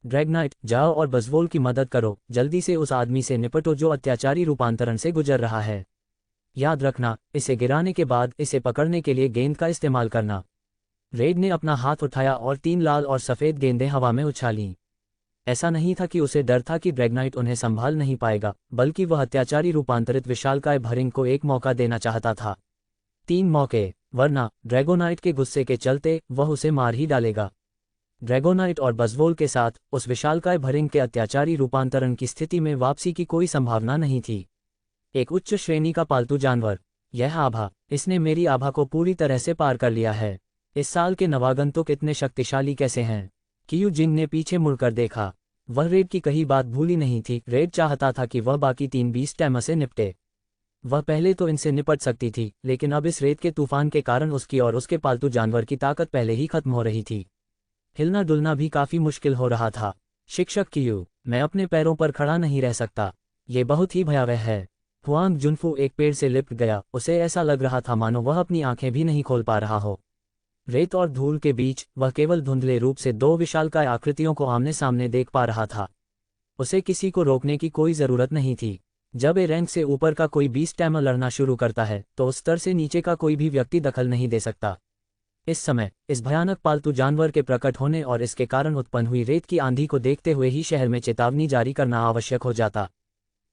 ड्रैगनाइट, जाओ और बज़वोल की मदद करो, जल्दी से उस आदमी से निपटो जो अत्याचारी रूपांतरण से गुजर रहा है। याद रखना, इसे गिराने के बाद इसे पकड़ने के लिए गेंद का इस्तेमाल करना। रेड ने अपना हाथ उठाया और 3 लाल और सफ़ेद गेंदें हवा में उछालीं। ऐसा नहीं था कि उसे डर था कि ड्रैगनाइट उन्हें संभाल नहीं पाएगा, बल्कि वह अत्याचारी रूपांतरित विशालकाय भरिंग को एक मौका देना चाहता था। 3 मौके, वरना ड्रैगोनाइट के गुस्से के चलते वह उसे मार ही डालेगा। ड्रैगोनाइट और बज़वोल के साथ उस विशालकाय भरिंग के अत्याचारी रूपांतरण की स्थिति में वापसी की कोई संभावना नहीं थी। एक उच्च श्रेणी का पालतू जानवर, यह आभा, इसने मेरी आभा को पूरी तरह से पार कर लिया है। इस साल के नवागंतुक इतने शक्तिशाली कैसे हैं? कियू जिंग ने पीछे मुड़कर देखा। वह रेड की कही बात भूली नहीं थी। रेड चाहता था कि वह बाकी 3 बीस्ट टैमर से निपटे। वह पहले तो इनसे निपट सकती थी, लेकिन अब इस रेत के तूफान के कारण उसकी और उसके पालतू जानवर की ताकत पहले ही खत्म हो रही थी। हिलना डुलना भी काफी मुश्किल हो रहा था। शिक्षक कियू, मैं अपने पैरों पर खड़ा नहीं रह सकता। ये बहुत ही भयावह है। हुआंग जुनफू एक पेड़ से लिपट गया। उसे ऐसा लग रहा था मानो वह अपनी आंखें भी नहीं खोल पा रहा हो। रेत और धूल के बीच वह केवल धुंधले रूप से 2 विशालकाय आकृतियों को आमने सामने देख पा रहा था। उसे किसी को रोकने की कोई जरूरत नहीं थी। जब ए रैंक से ऊपर का कोई बीस्ट टैमर लड़ना शुरू करता है तो उस स्तर से नीचे का कोई भी व्यक्ति दखल नहीं दे सकता। इस समय इस भयानक पालतू जानवर के प्रकट होने और इसके कारण उत्पन्न हुई रेत की आंधी को देखते हुए ही शहर में चेतावनी जारी करना आवश्यक हो जाता।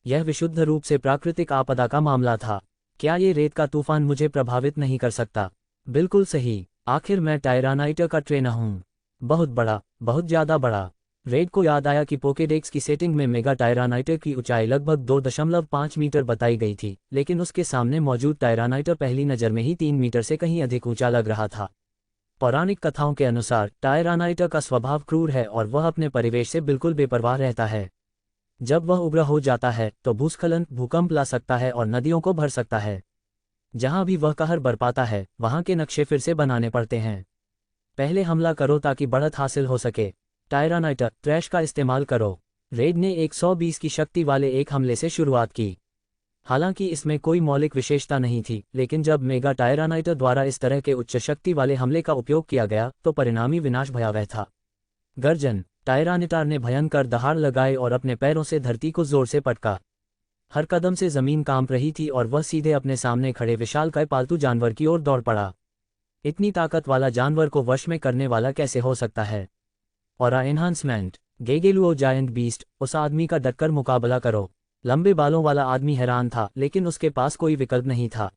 यह विशुद्ध रूप से प्राकृतिक आपदा का मामला था। क्या ये रेत का तूफान मुझे प्रभावित नहीं कर सकता? बिल्कुल सही, आखिर मैं टायरानाइटर का ट्रेनर हूँ। बहुत बड़ा, बहुत ज़्यादा बड़ा। रेड को याद आया कि पोकेडेक्स की सेटिंग में मेगा टायरानाइटर की ऊंचाई लगभग 2.5 मीटर बताई गई थी, लेकिन उसके सामने मौजूद टायरानाइटर पहली नज़र में ही 3 मीटर से कहीं अधिक ऊंचा लग रहा था। पौराणिक कथाओं के अनुसार टायरानाइटर का स्वभाव क्रूर है और वह अपने परिवेश से बिल्कुल बेपरवाह रहता है। जब वह उग्र हो जाता है तो भूस्खलन, भूकंप ला सकता है और नदियों को भर सकता है। जहां भी वह कहर बरपाता है वहां के नक्शे फिर से बनाने पड़ते हैं। पहले हमला करो ताकि बढ़त हासिल हो सके। टायरानाइटर ट्रैश का इस्तेमाल करो। रेड ने 120 की शक्ति वाले एक हमले से शुरुआत की। हालांकि इसमें कोई मौलिक विशेषता नहीं थी, लेकिन जब मेगा टायरानाइटर द्वारा इस तरह के उच्च शक्ति वाले हमले का उपयोग किया गया तो परिणामी विनाश भयावह था। गर्जन, टायरानिटार ने भयंकर दहाड़ लगाए और अपने पैरों से धरती को जोर से पटका। हर कदम से जमीन कांप रही थी और वह सीधे अपने सामने खड़े विशालकाय पालतू जानवर की ओर दौड़ पड़ा। इतनी ताकत वाला जानवर को वश में करने वाला कैसे हो सकता है? ऑरा एनहांसमेंट, गेगेलुओ जायंट बीस्ट, उस आदमी का डटकर मुकाबला करो। लंबे बालों वाला आदमी हैरान था, लेकिन उसके पास कोई विकल्प नहीं था।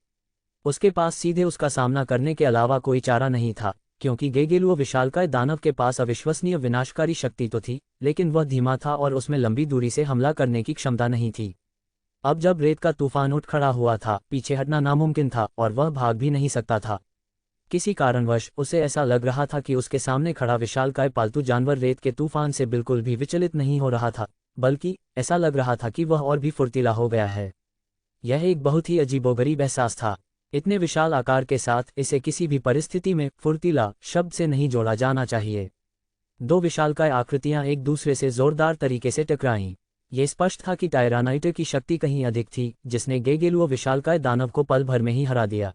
उसके पास सीधे उसका सामना करने के अलावा कोई चारा नहीं था, क्योंकि गेगेलुओ विशालकाय दानव के पास अविश्वसनीय विनाशकारी शक्ति तो थी, लेकिन वह धीमा था और उसमें लंबी दूरी से हमला करने की क्षमता नहीं थी। अब जब रेत का तूफान उठ खड़ा हुआ था, पीछे हटना नामुमकिन था और वह भाग भी नहीं सकता था। किसी कारणवश उसे ऐसा लग रहा था कि उसके सामने खड़ा विशालकाय पालतू जानवर रेत के तूफान से बिल्कुल भी विचलित नहीं हो रहा था, बल्कि ऐसा लग रहा था कि वह और भी फुर्तीला हो गया है। यह एक बहुत ही अजीबोगरीब एहसास था। इतने विशाल आकार के साथ इसे किसी भी परिस्थिति में फुर्तीला शब्द से नहीं जोड़ा जाना चाहिए। 2 विशालकाय आकृतियां एक दूसरे से जोरदार तरीके से टकराईं। ये स्पष्ट था कि टायरानाइटर की शक्ति कहीं अधिक थी, जिसने गेगेलुओ विशालकाय दानव को पल भर में ही हरा दिया।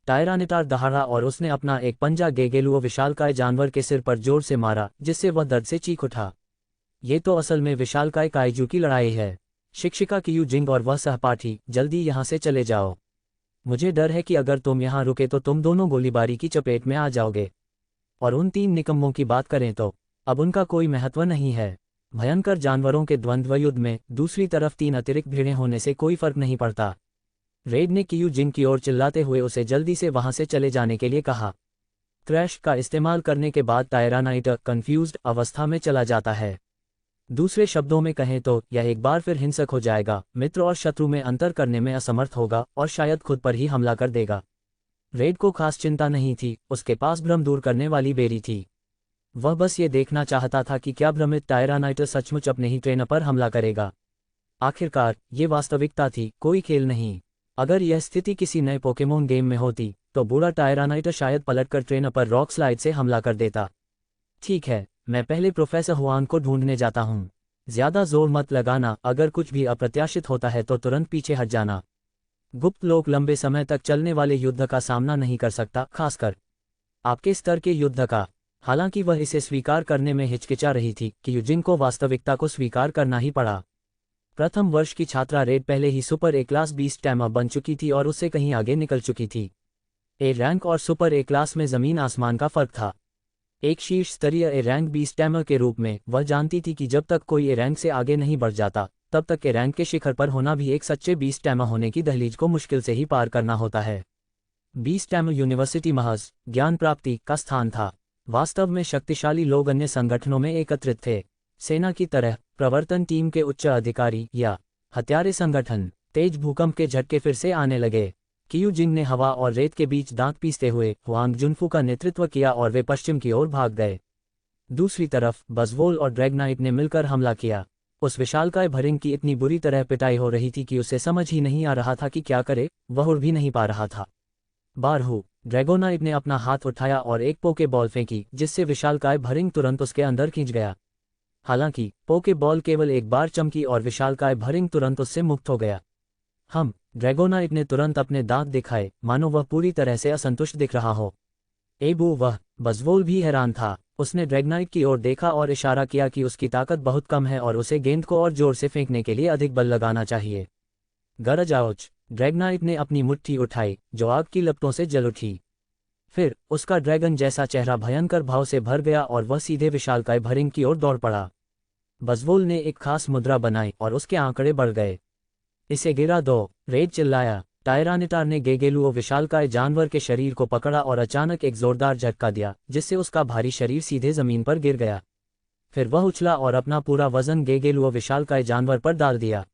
टायरानिटार दहाड़ा और उसने अपना एक पंजा गेगेलुओ विशालकाय जानवर के सिर पर जोर से मारा, जिससे वह दर्द से चीख उठा। ये तो असल में विशालकाय काइजू की लड़ाई है। शिक्षिका कियू जिंग और वह सहपाठी, जल्दी यहाँ से चले जाओ। मुझे डर है कि अगर तुम यहाँ रुके तो तुम दोनों गोलीबारी की चपेट में आ जाओगे। और उन 3 निकम्मों की बात करें तो अब उनका कोई महत्व नहीं है। भयंकर जानवरों के द्वंद्व युद्ध में दूसरी तरफ 3 अतिरिक्त भीड़ें होने से कोई फर्क नहीं पड़ता। रेड ने कियू जिंग की ओर चिल्लाते हुए उसे जल्दी से वहां से चले जाने के लिए कहा। क्रैश का इस्तेमाल करने के बाद टायरानाइटर कंफ्यूज्ड अवस्था में चला जाता है। दूसरे शब्दों में कहें तो यह एक बार फिर हिंसक हो जाएगा, मित्र और शत्रु में अंतर करने में असमर्थ होगा और शायद खुद पर ही हमला कर देगा। रेड को खास चिंता नहीं थी, उसके पास भ्रम दूर करने वाली बेरी थी। वह बस ये देखना चाहता था कि क्या भ्रमित टायरानाइटर सचमुच अपने ही ट्रेनर पर हमला करेगा। आखिरकार ये वास्तविकता थी, कोई खेल नहीं। अगर यह स्थिति किसी नए पोकेमोन गेम में होती तो बूढ़ा टायरानाइटर शायद पलटकर ट्रेनर पर रॉक स्लाइड से हमला कर देता। ठीक है, मैं पहले प्रोफेसर हुआन को ढूंढने जाता हूँ। ज्यादा जोर मत लगाना, अगर कुछ भी अप्रत्याशित होता है तो तुरंत पीछे हट जाना। गुप्त लोक लंबे समय तक चलने वाले युद्ध का सामना नहीं कर सकता, खासकर आपके स्तर के युद्ध का। हालांकि वह इसे स्वीकार करने में हिचकिचा रही थी कि यूजिन को वास्तविकता को स्वीकार करना ही पड़ा। प्रथम वर्ष की छात्रा रेड पहले ही सुपर ए क्लास बीस्ट टैमर बन चुकी थी और उससे कहीं आगे निकल चुकी थी। ए रैंक और सुपर ए क्लास में ज़मीन आसमान का फर्क था। एक शीर्ष स्तरीय ए रैंक बीस्ट टैमर के रूप में वह जानती थी कि जब तक कोई ए रैंक से आगे नहीं बढ़ जाता तब तक ए रैंक के शिखर पर होना भी एक सच्चे बीस्ट टैमर होने की दहलीज को मुश्किल से ही पार करना होता है। बीस्ट टैमर यूनिवर्सिटी महज ज्ञान प्राप्ति का स्थान था। वास्तव में शक्तिशाली लोग अन्य संगठनों में एकत्रित थे, सेना की तरह, प्रवर्तन टीम के उच्च अधिकारी या हत्यारे संगठन। तेज भूकंप के झटके फिर से आने लगे। कियू जिंग ने हवा और रेत के बीच दांत पीसते हुए हुआंग जुनफू का नेतृत्व किया और वे पश्चिम की ओर भाग गए। दूसरी तरफ बजवोल और ड्रैगनाइट ने मिलकर हमला किया। उस विशालकाय भरिंग की इतनी बुरी तरह पिटाई हो रही थी कि उसे समझ ही नहीं आ रहा था कि क्या करे, वह उड़ भी नहीं पा रहा था। बारहू ड्रैगोनाइट ने अपना हाथ उठाया और एक पोके बॉल फेंकी जिससे विशालकाय भरिंग तुरंत उसके अंदर खींच गया। हालांकि पोके बॉल केवल एक बार चमकी और विशालकाय भरिंग तुरंत उससे मुक्त हो गया। ड्रैगोनाइट ने तुरंत अपने दांत दिखाए, मानो वह पूरी तरह से असंतुष्ट दिख रहा हो। एबू वह बजवोल भी हैरान था। उसने ड्रैगनाइट की ओर देखा और इशारा किया कि उसकी ताकत बहुत कम है और उसे गेंद को और जोर से फेंकने के लिए अधिक बल लगाना चाहिए। गरज आउच ड्रैगनाइट ने अपनी मुट्ठी उठाई जो आग की लपटों से जल उठी। फिर उसका ड्रैगन जैसा चेहरा भयंकर भाव से भर गया और वह सीधे विशालकाय भरिंग की ओर दौड़ पड़ा। बजवोल ने एक खास मुद्रा बनाई और उसके आंकड़े बढ़ गए। इसे गिरा दो, रेड चिल्लाया। टायरानिटार ने गेगेलुओ विशालकाय जानवर के शरीर को पकड़ा और अचानक एक जोरदार झटका दिया जिससे उसका भारी शरीर सीधे जमीन पर गिर गया। फिर वह उछला और अपना पूरा वजन गेगेलुओ विशालकाय जानवर पर डाल दिया।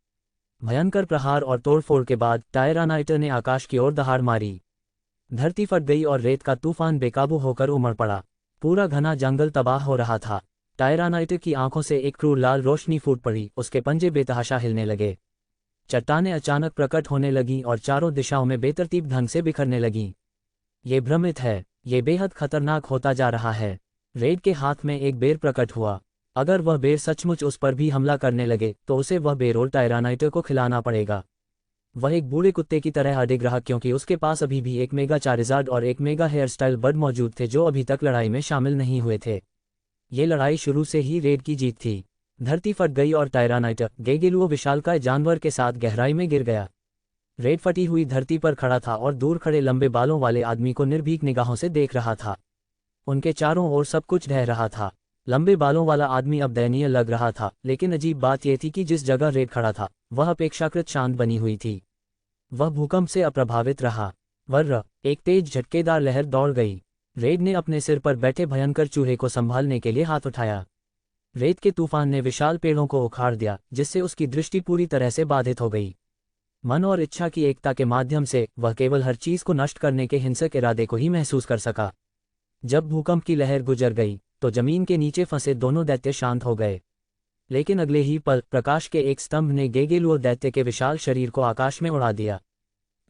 भयंकर प्रहार और तोड़फोड़ के बाद टायरानाइटर ने आकाश की ओर दहाड़ मारी। धरती फट गई और रेत का तूफान बेकाबू होकर उमड़ पड़ा। पूरा घना जंगल तबाह हो रहा था। टायरानाइटर की आंखों से एक क्रूर लाल रोशनी फूट पड़ी, उसके पंजे बेतहाशा हिलने लगे। चट्टानें अचानक प्रकट होने लगीं और चारों दिशाओं में बेतरतीब ढंग से बिखरने लगीं। ये भ्रमित है, ये बेहद खतरनाक होता जा रहा है। रेड के हाथ में एक बेर प्रकट हुआ। अगर वह बेर सचमुच उस पर भी हमला करने लगे तो उसे वह बेरोल टायरानाइटर को खिलाना पड़ेगा। वह एक बूढ़े कुत्ते की तरह अडिग रहा क्योंकि उसके पास अभी भी एक मेगा चारिज़ार्ड और एक मेगा हेयर स्टाइल बर्ड मौजूद थे जो अभी तक लड़ाई में शामिल नहीं हुए थे। ये लड़ाई शुरू से ही रेड की जीत थी। धरती फट गई और टायरानाइटर गेगेलुओ विशालकाय जानवर के साथ गहराई में गिर गया। रेड फटी हुई धरती पर खड़ा था और दूर खड़े लंबे बालों वाले आदमी को निर्भीक निगाहों से देख रहा था। उनके चारों ओर सब कुछ ढह रहा था। लंबे बालों वाला आदमी अब दयनीय लग रहा था, लेकिन अजीब बात यह थी कि जिस जगह रेड खड़ा था वह अपेक्षाकृत शांत बनी हुई थी। वह भूकंप से अप्रभावित रहा। वर्र एक तेज झटकेदार लहर दौड़ गई। रेड ने अपने सिर पर बैठे भयंकर चूहे को संभालने के लिए हाथ उठाया। रेत के तूफान ने विशाल पेड़ों को उखाड़ दिया जिससे उसकी दृष्टि पूरी तरह से बाधित हो गई। मन और इच्छा की एकता के माध्यम से वह केवल हर चीज को नष्ट करने के हिंसक इरादे को ही महसूस कर सका। जब भूकंप की लहर गुजर गई तो जमीन के नीचे फंसे दोनों दैत्य शांत हो गए, लेकिन अगले ही पल प्रकाश के एक स्तंभ ने गेगेलुओ दैत्य के विशाल शरीर को आकाश में उड़ा दिया।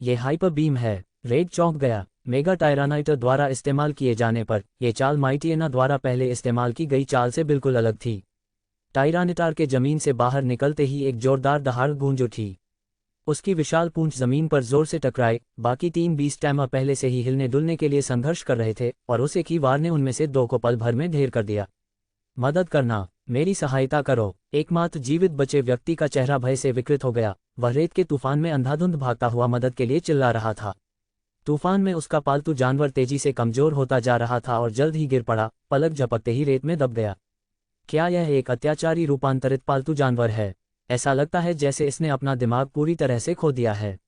यह हाइपर बीम है। रेड चौंक गया। मेगा टायरानाइटर द्वारा इस्तेमाल किए जाने पर यह चाल माइटियना द्वारा पहले इस्तेमाल की गई चाल से बिल्कुल अलग थी। टायरानिटार के जमीन से बाहर निकलते ही एक जोरदार दहाड़ गूंज उठी। उसकी विशाल पूंछ जमीन पर जोर से टकराई। बाकी तीन बीस्ट टैमर पहले से ही हिलने डुलने के लिए संघर्ष कर रहे थे और उस एक ही वार ने उनमें से दो को पल भर में ढेर कर दिया। मदद करना, मेरी सहायता करो। एकमात्र जीवित बचे व्यक्ति का चेहरा भय से विकृत हो गया। वह रेत के तूफान में अंधाधुंध भागता हुआ मदद के लिए चिल्ला रहा था। तूफान में उसका पालतू जानवर तेजी से कमजोर होता जा रहा था और जल्द ही गिर पड़ा, पलक झपकते ही रेत में दब गया। क्या यह एक अत्याचारी रूपांतरित पालतू जानवर है? ऐसा लगता है जैसे इसने अपना दिमाग पूरी तरह से खो दिया है।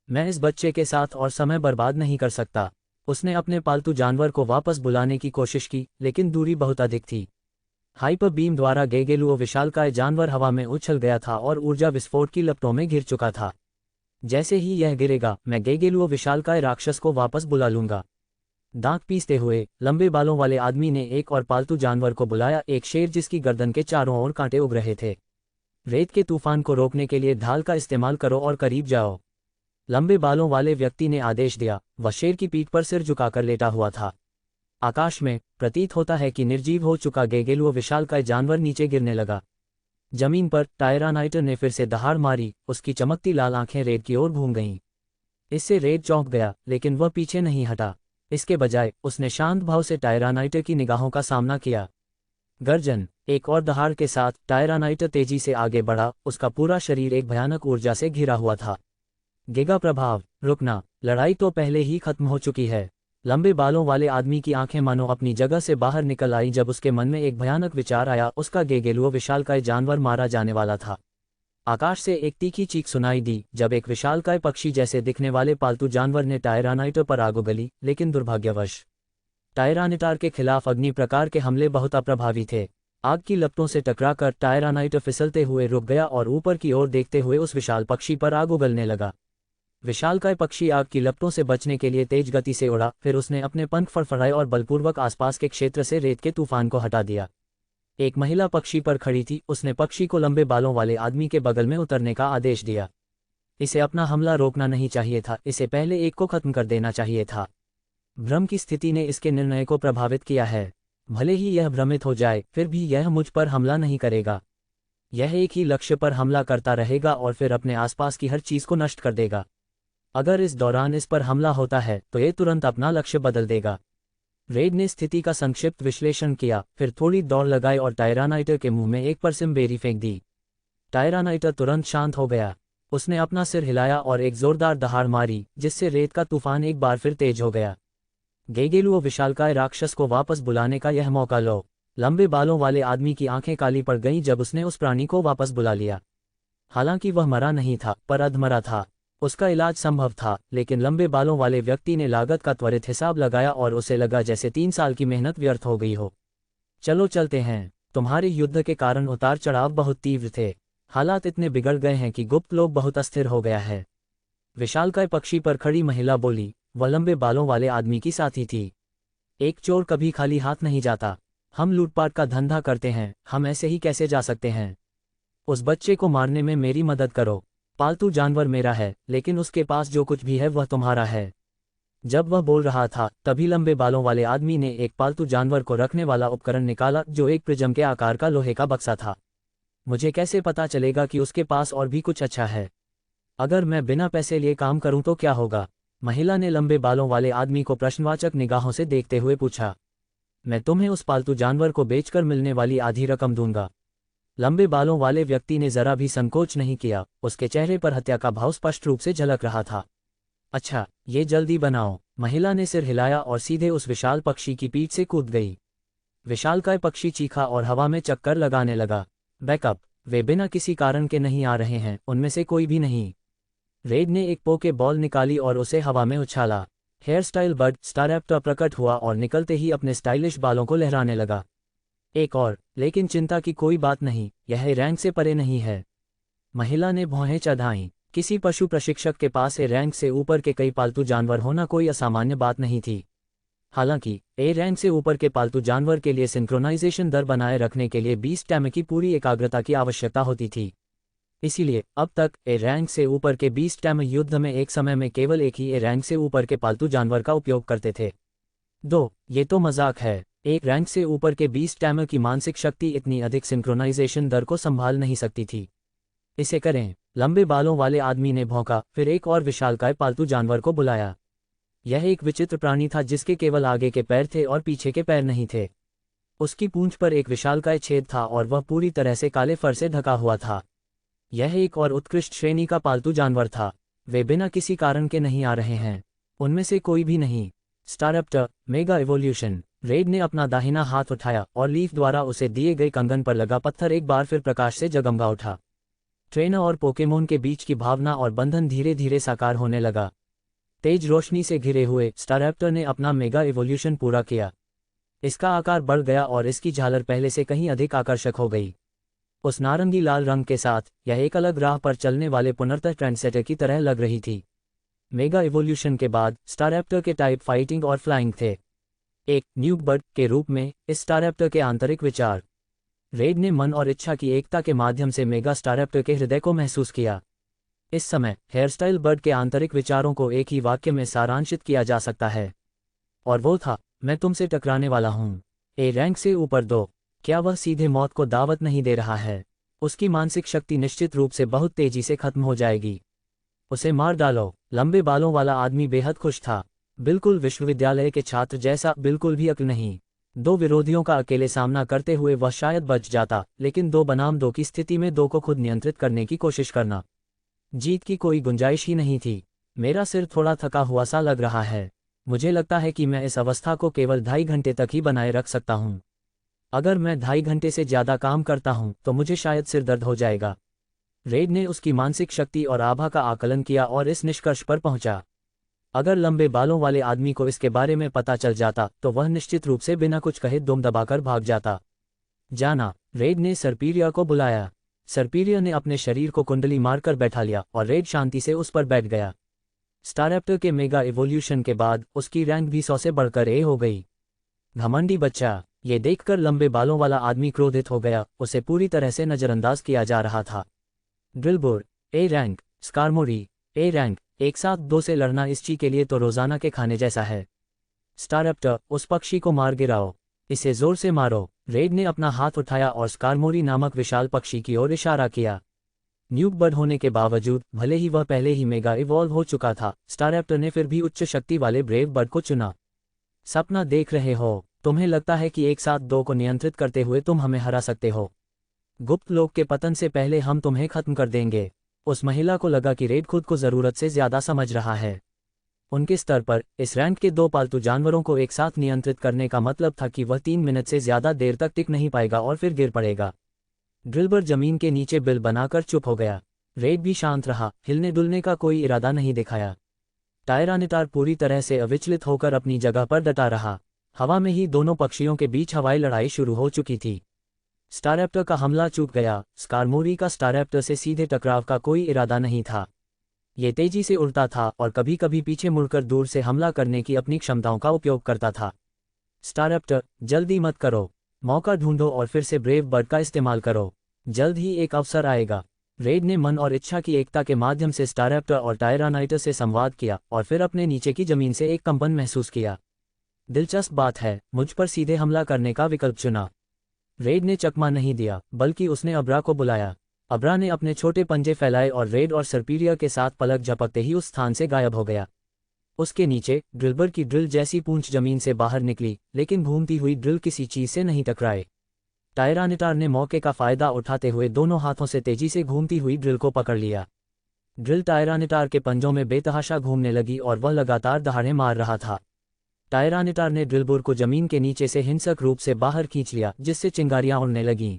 मैं इस बच्चे के साथ और समय बर्बाद नहीं कर सकता। उसने अपने पालतू जानवर को वापस बुलाने की कोशिश की, लेकिन दूरी बहुत अधिक थी। हाइपर बीम द्वारा गेगेलुओ विशालकाय जानवर हवा में उछल गया था और ऊर्जा विस्फोट की लपटों में घिर चुका था। जैसे ही यह गिरेगा, मैं गेगेलुओ विशालकाय राक्षस को वापस बुला लूंगा। दांत पीसते हुए लंबे बालों वाले आदमी ने एक और पालतू जानवर को बुलाया, एक शेर जिसकी गर्दन के चारों ओर कांटे उग रहे थे। रेत के तूफान को रोकने के लिए ढाल का इस्तेमाल करो और करीब जाओ, लंबे बालों वाले व्यक्ति ने आदेश दिया। वह शेर की पीठ पर सिर झुकाकर लेटा हुआ था। आकाश में प्रतीत होता है कि निर्जीव हो चुका गेगेलुओ विशालकाय जानवर नीचे गिरने लगा। जमीन पर टायरानाइटर ने फिर से दहाड़ मारी। उसकी चमकती लाल आंखें रेड की ओर घूम गईं। इससे रेड चौंक गया, लेकिन वह पीछे नहीं हटा। इसके बजाय उसने शांत भाव से टायरानाइटर की निगाहों का सामना किया। गर्जन, एक और दहाड़ के साथ टायरानाइटर तेजी से आगे बढ़ा, उसका पूरा शरीर एक भयानक ऊर्जा से घिरा हुआ था। गिगा प्रभाव, रुकना, लड़ाई तो पहले ही खत्म हो चुकी है। लंबे बालों वाले आदमी की आंखें मानो अपनी जगह से बाहर निकल आई जब उसके मन में एक भयानक विचार आया। उसका गेगेलुओ विशालकाय जानवर मारा जाने वाला था। आकाश से एक तीखी चीख सुनाई दी जब एक विशालकाय पक्षी जैसे दिखने वाले पालतू जानवर ने टायरानाइटर पर आग उगली, लेकिन दुर्भाग्यवश टायरानिटार के खिलाफ अग्नि प्रकार के हमले बहुत अप्रभावी थे। आग की लपटों से टकराकर टायरानाइटर फिसलते हुए रुक गया और ऊपर की ओर देखते हुए उस विशाल पक्षी पर आग उगलने लगा। विशालकाय पक्षी आग की लपटों से बचने के लिए तेज गति से उड़ा, फिर उसने अपने पंख फड़फड़ाए और बलपूर्वक आसपास के क्षेत्र से रेत के तूफान को हटा दिया। एक महिला पक्षी पर खड़ी थी, उसने पक्षी को लंबे बालों वाले आदमी के बगल में उतरने का आदेश दिया। इसे अपना हमला रोकना नहीं चाहिए था, इसे पहले एक को खत्म कर देना चाहिए था। भ्रम की स्थिति ने इसके निर्णय को प्रभावित किया है। भले ही यह भ्रमित हो जाए, फिर भी यह मुझ पर हमला नहीं करेगा। यह एक ही लक्ष्य पर हमला करता रहेगा और फिर अपने आसपास की हर चीज को नष्ट कर देगा। अगर इस दौरान इस पर हमला होता है तो ये तुरंत अपना लक्ष्य बदल देगा। रेड ने स्थिति का संक्षिप्त विश्लेषण किया, फिर थोड़ी दौड़ लगाई और टायरानाइटर के मुंह में एक परसिम बेरी फेंक दी। टायरानाइटर तुरंत शांत हो गया। उसने अपना सिर हिलाया और एक जोरदार दहाड़ मारी, जिससे रेत का तूफान एक बार फिर तेज हो गया। गेगेलुओ विशालकाय राक्षस को वापस बुलाने का यह मौका लो। लंबे बालों वाले आदमी की आंखें काली पड़ गईं जब उसने उस प्राणी को वापस बुला लिया। हालांकि वह मरा नहीं था, पर अधमरा था। उसका इलाज संभव था, लेकिन लंबे बालों वाले व्यक्ति ने लागत का त्वरित हिसाब लगाया और उसे लगा जैसे 3 साल की मेहनत व्यर्थ हो गई हो। चलो चलते हैं। तुम्हारे युद्ध के कारण उतार चढ़ाव बहुत तीव्र थे। हालात इतने बिगड़ गए हैं कि गुप्त लोक बहुत अस्थिर हो गया है। विशालकाय पक्षी पर खड़ी महिला बोली। वह लंबे बालों वाले आदमी की साथी थी। एक चोर कभी खाली हाथ नहीं जाता। हम लूटपाट का धंधा करते हैं, हम ऐसे ही कैसे जा सकते हैं? उस बच्चे को मारने में मेरी मदद करो। पालतू जानवर मेरा है, लेकिन उसके पास जो कुछ भी है वह तुम्हारा है। जब वह बोल रहा था, तभी लंबे बालों वाले आदमी ने एक पालतू जानवर को रखने वाला उपकरण निकाला, जो एक प्रिज्म के आकार का लोहे का बक्सा था। मुझे कैसे पता चलेगा कि उसके पास और भी कुछ अच्छा है? अगर मैं बिना पैसे लिए काम करूं तो क्या होगा? महिला ने लंबे बालों वाले आदमी को प्रश्नवाचक निगाहों से देखते हुए पूछा। मैं तुम्हें उस पालतू जानवर को बेचकर मिलने वाली आधी रकम दूंगा। लंबे बालों वाले व्यक्ति ने जरा भी संकोच नहीं किया। उसके चेहरे पर हत्या का भाव स्पष्ट रूप से झलक रहा था। अच्छा, ये जल्दी बनाओ। महिला ने सिर हिलाया और सीधे उस विशाल पक्षी की पीठ से कूद गई। विशालकाय पक्षी चीखा और हवा में चक्कर लगाने लगा। बैकअप, वे बिना किसी कारण के नहीं आ रहे हैं, उनमें से कोई भी नहीं। रेड ने एक पोके बॉल निकाली और उसे हवा में उछाला। हेयर स्टाइल बर्ड स्टारैप्टर प्रकट हुआ और निकलते ही अपने स्टाइलिश बालों को लहराने लगा। एक और, लेकिन चिंता की कोई बात नहीं, यह रैंक से परे नहीं है। महिला ने भौहें चढ़ाईं। किसी पशु प्रशिक्षक के पास ए रैंक से ऊपर के कई पालतू जानवर होना कोई असामान्य बात नहीं थी। हालांकि ए रैंक से ऊपर के पालतू जानवर के लिए सिंक्रोनाइजेशन दर बनाए रखने के लिए 20 टैम की पूरी एकाग्रता की आवश्यकता होती थी। इसीलिए अब तक ए रैंक से ऊपर के 20 टैम युद्ध में एक समय में केवल एक ही ए रैंक से ऊपर के पालतू जानवर का उपयोग करते थे। ये तो मजाक है। एक रैंक से ऊपर के 20 टैम की मानसिक शक्ति इतनी अधिक सिंक्रोनाइजेशन दर को संभाल नहीं सकती थी। इसे करें। लंबे बालों वाले आदमी ने भौंका, फिर एक और विशालकाय पालतू जानवर को बुलाया। यह एक विचित्र प्राणी था जिसके केवल आगे के पैर थे और पीछे के पैर नहीं थे। उसकी पूंछ पर एक विशालकाय छेद था और वह पूरी तरह से काले फर से ढका हुआ था। यह एक और उत्कृष्ट श्रेणी का पालतू जानवर था। वे बिना किसी कारण के नहीं आ रहे हैं। उनमें से कोई भी नहीं। स्टारैप्टर मेगा इवोल्यूशन। रेड ने अपना दाहिना हाथ उठाया और लीफ द्वारा उसे दिए गए कंगन पर लगा पत्थर एक बार फिर प्रकाश से जगमगा उठा। ट्रेनर और पोकेमोन के बीच की भावना और बंधन धीरे धीरे साकार होने लगा। तेज रोशनी से घिरे हुए स्टारैप्टर ने अपना मेगा इवोल्यूशन पूरा किया। इसका आकार बढ़ गया और इसकी झालर पहले से कहीं अधिक आकर्षक हो गई। उस नारंगी लाल रंग के साथ यह एक अलग राह पर चलने वाले पुनर्तः ट्रेंडसेटर की तरह लग रही थी। मेगा इवोल्यूशन के बाद स्टारैप्टर के टाइप फाइटिंग और फ्लाइंग थे। एक न्यूक बर्ड के रूप में इस स्टारैप्टर के आंतरिक विचार। रेड ने मन और इच्छा की एकता के माध्यम से मेगा स्टारैप्टर के हृदय को महसूस किया। इस समय हेयरस्टाइल बर्ड के आंतरिक विचारों को एक ही वाक्य में सारांशित किया जा सकता है, और वो था, मैं तुमसे टकराने वाला हूँ। ए रैंक से ऊपर दो। क्या वह सीधे मौत को दावत नहीं दे रहा है? उसकी मानसिक शक्ति निश्चित रूप से बहुत तेजी से खत्म हो जाएगी। उसे मार डालो। लंबे बालों वाला आदमी बेहद खुश था। बिल्कुल विश्वविद्यालय के छात्र जैसा, बिल्कुल भी अक्ल नहीं। दो विरोधियों का अकेले सामना करते हुए वह शायद बच जाता, लेकिन 2 बनाम 2 की स्थिति में 2 को खुद नियंत्रित करने की कोशिश करना, जीत की कोई गुंजाइश ही नहीं थी। मेरा सिर थोड़ा थका हुआ सा लग रहा है। मुझे लगता है कि मैं इस अवस्था को केवल 2.5 घंटे तक ही बनाए रख सकता हूँ। अगर मैं 2.5 घंटे से ज़्यादा काम करता हूँ तो मुझे शायद सिर दर्द हो जाएगा। रेड ने उसकी मानसिक शक्ति और आभा का आकलन किया और इस निष्कर्ष पर पहुंचा, अगर लंबे बालों वाले आदमी को इसके बारे में पता चल जाता तो वह निश्चित रूप से बिना कुछ कहे दुम दबाकर भाग जाता। जाना, रेड ने सर्पीरिया को बुलाया। सर्पीरिया ने अपने शरीर को कुंडली मारकर बैठा लिया और रेड शांति से उस पर बैठ गया। स्टारैप्टर के मेगा इवोल्यूशन के बाद उसकी रैंक भी 100 से बढ़कर ए हो गई। घमंडी बच्चा, ये देखकर लंबे बालों वाला आदमी क्रोधित हो गया। उसे पूरी तरह से नज़रअंदाज किया जा रहा था। ड्रिलबुर ए रैंक, स्कारमोरी ए रैंक, एक साथ 2 से लड़ना इस ची के लिए तो रोजाना के खाने जैसा है। स्टारैप्टर, उस पक्षी को मार गिराओ, इसे जोर से मारो। रेड ने अपना हाथ उठाया और स्कारमोरी नामक विशाल पक्षी की ओर इशारा किया। न्यूक बर्ड होने के बावजूद, भले ही वह पहले ही मेगा इवॉल्व हो चुका था, स्टारैप्टर ने फिर भी उच्च शक्ति वाले ब्रेव बर्ड को चुना। सपना देख रहे हो? तुम्हें लगता है कि एक साथ 2 को नियंत्रित करते हुए तुम हमें हरा सकते हो? गुप्त लोक के पतन से पहले हम तुम्हें खत्म कर देंगे। उस महिला को लगा कि रेड खुद को जरूरत से ज्यादा समझ रहा है। उनके स्तर पर इस रैंक के 2 पालतू जानवरों को एक साथ नियंत्रित करने का मतलब था कि वह 3 मिनट से ज्यादा देर तक टिक नहीं पाएगा और फिर गिर पड़ेगा। ड्रिलबर जमीन के नीचे बिल बनाकर चुप हो गया। रेड भी शांत रहा, हिलने डुलने का कोई इरादा नहीं दिखाया। टायरानिटार पूरी तरह से अविचलित होकर अपनी जगह पर डटा रहा। हवा में ही दोनों पक्षियों के बीच हवाई लड़ाई शुरू हो चुकी थी। स्टारैप्टर का हमला चूक गया। स्कारमोरी का स्टारैप्टर से सीधे टकराव का कोई इरादा नहीं था। ये तेजी से उड़ता था और कभी कभी पीछे मुड़कर दूर से हमला करने की अपनी क्षमताओं का उपयोग करता था। स्टारैप्टर, जल्दी मत करो, मौका ढूंढो और फिर से ब्रेव बर्ड का इस्तेमाल करो। जल्द ही एक अवसर आएगा। रेड ने मन और इच्छा की एकता के माध्यम से स्टारैप्टर और टायरानाइटर से संवाद किया और फिर अपने नीचे की जमीन से एक कंपन महसूस किया। दिलचस्प बात है, मुझ पर सीधे हमला करने का विकल्प चुना। रेड ने चकमा नहीं दिया, बल्कि उसने अब्रा को बुलाया। अब्रा ने अपने छोटे पंजे फैलाए और रेड और सर्पीरिया के साथ पलक झपकते ही उस स्थान से गायब हो गया। उसके नीचे ड्रिलबर की ड्रिल जैसी पूंछ जमीन से बाहर निकली, लेकिन घूमती हुई ड्रिल किसी चीज से नहीं टकराए। टायरानिटार ने मौके का फायदा उठाते हुए दोनों हाथों से तेजी से घूमती हुई ड्रिल को पकड़ लिया। ड्रिल टायरानिटार के पंजों में बेतहाशा घूमने लगी और वह लगातार दहाड़े मार रहा था। टायरानिटार ने ड्रिलबुर को जमीन के नीचे से हिंसक रूप से बाहर खींच लिया, जिससे चिंगारियां उड़ने लगीं।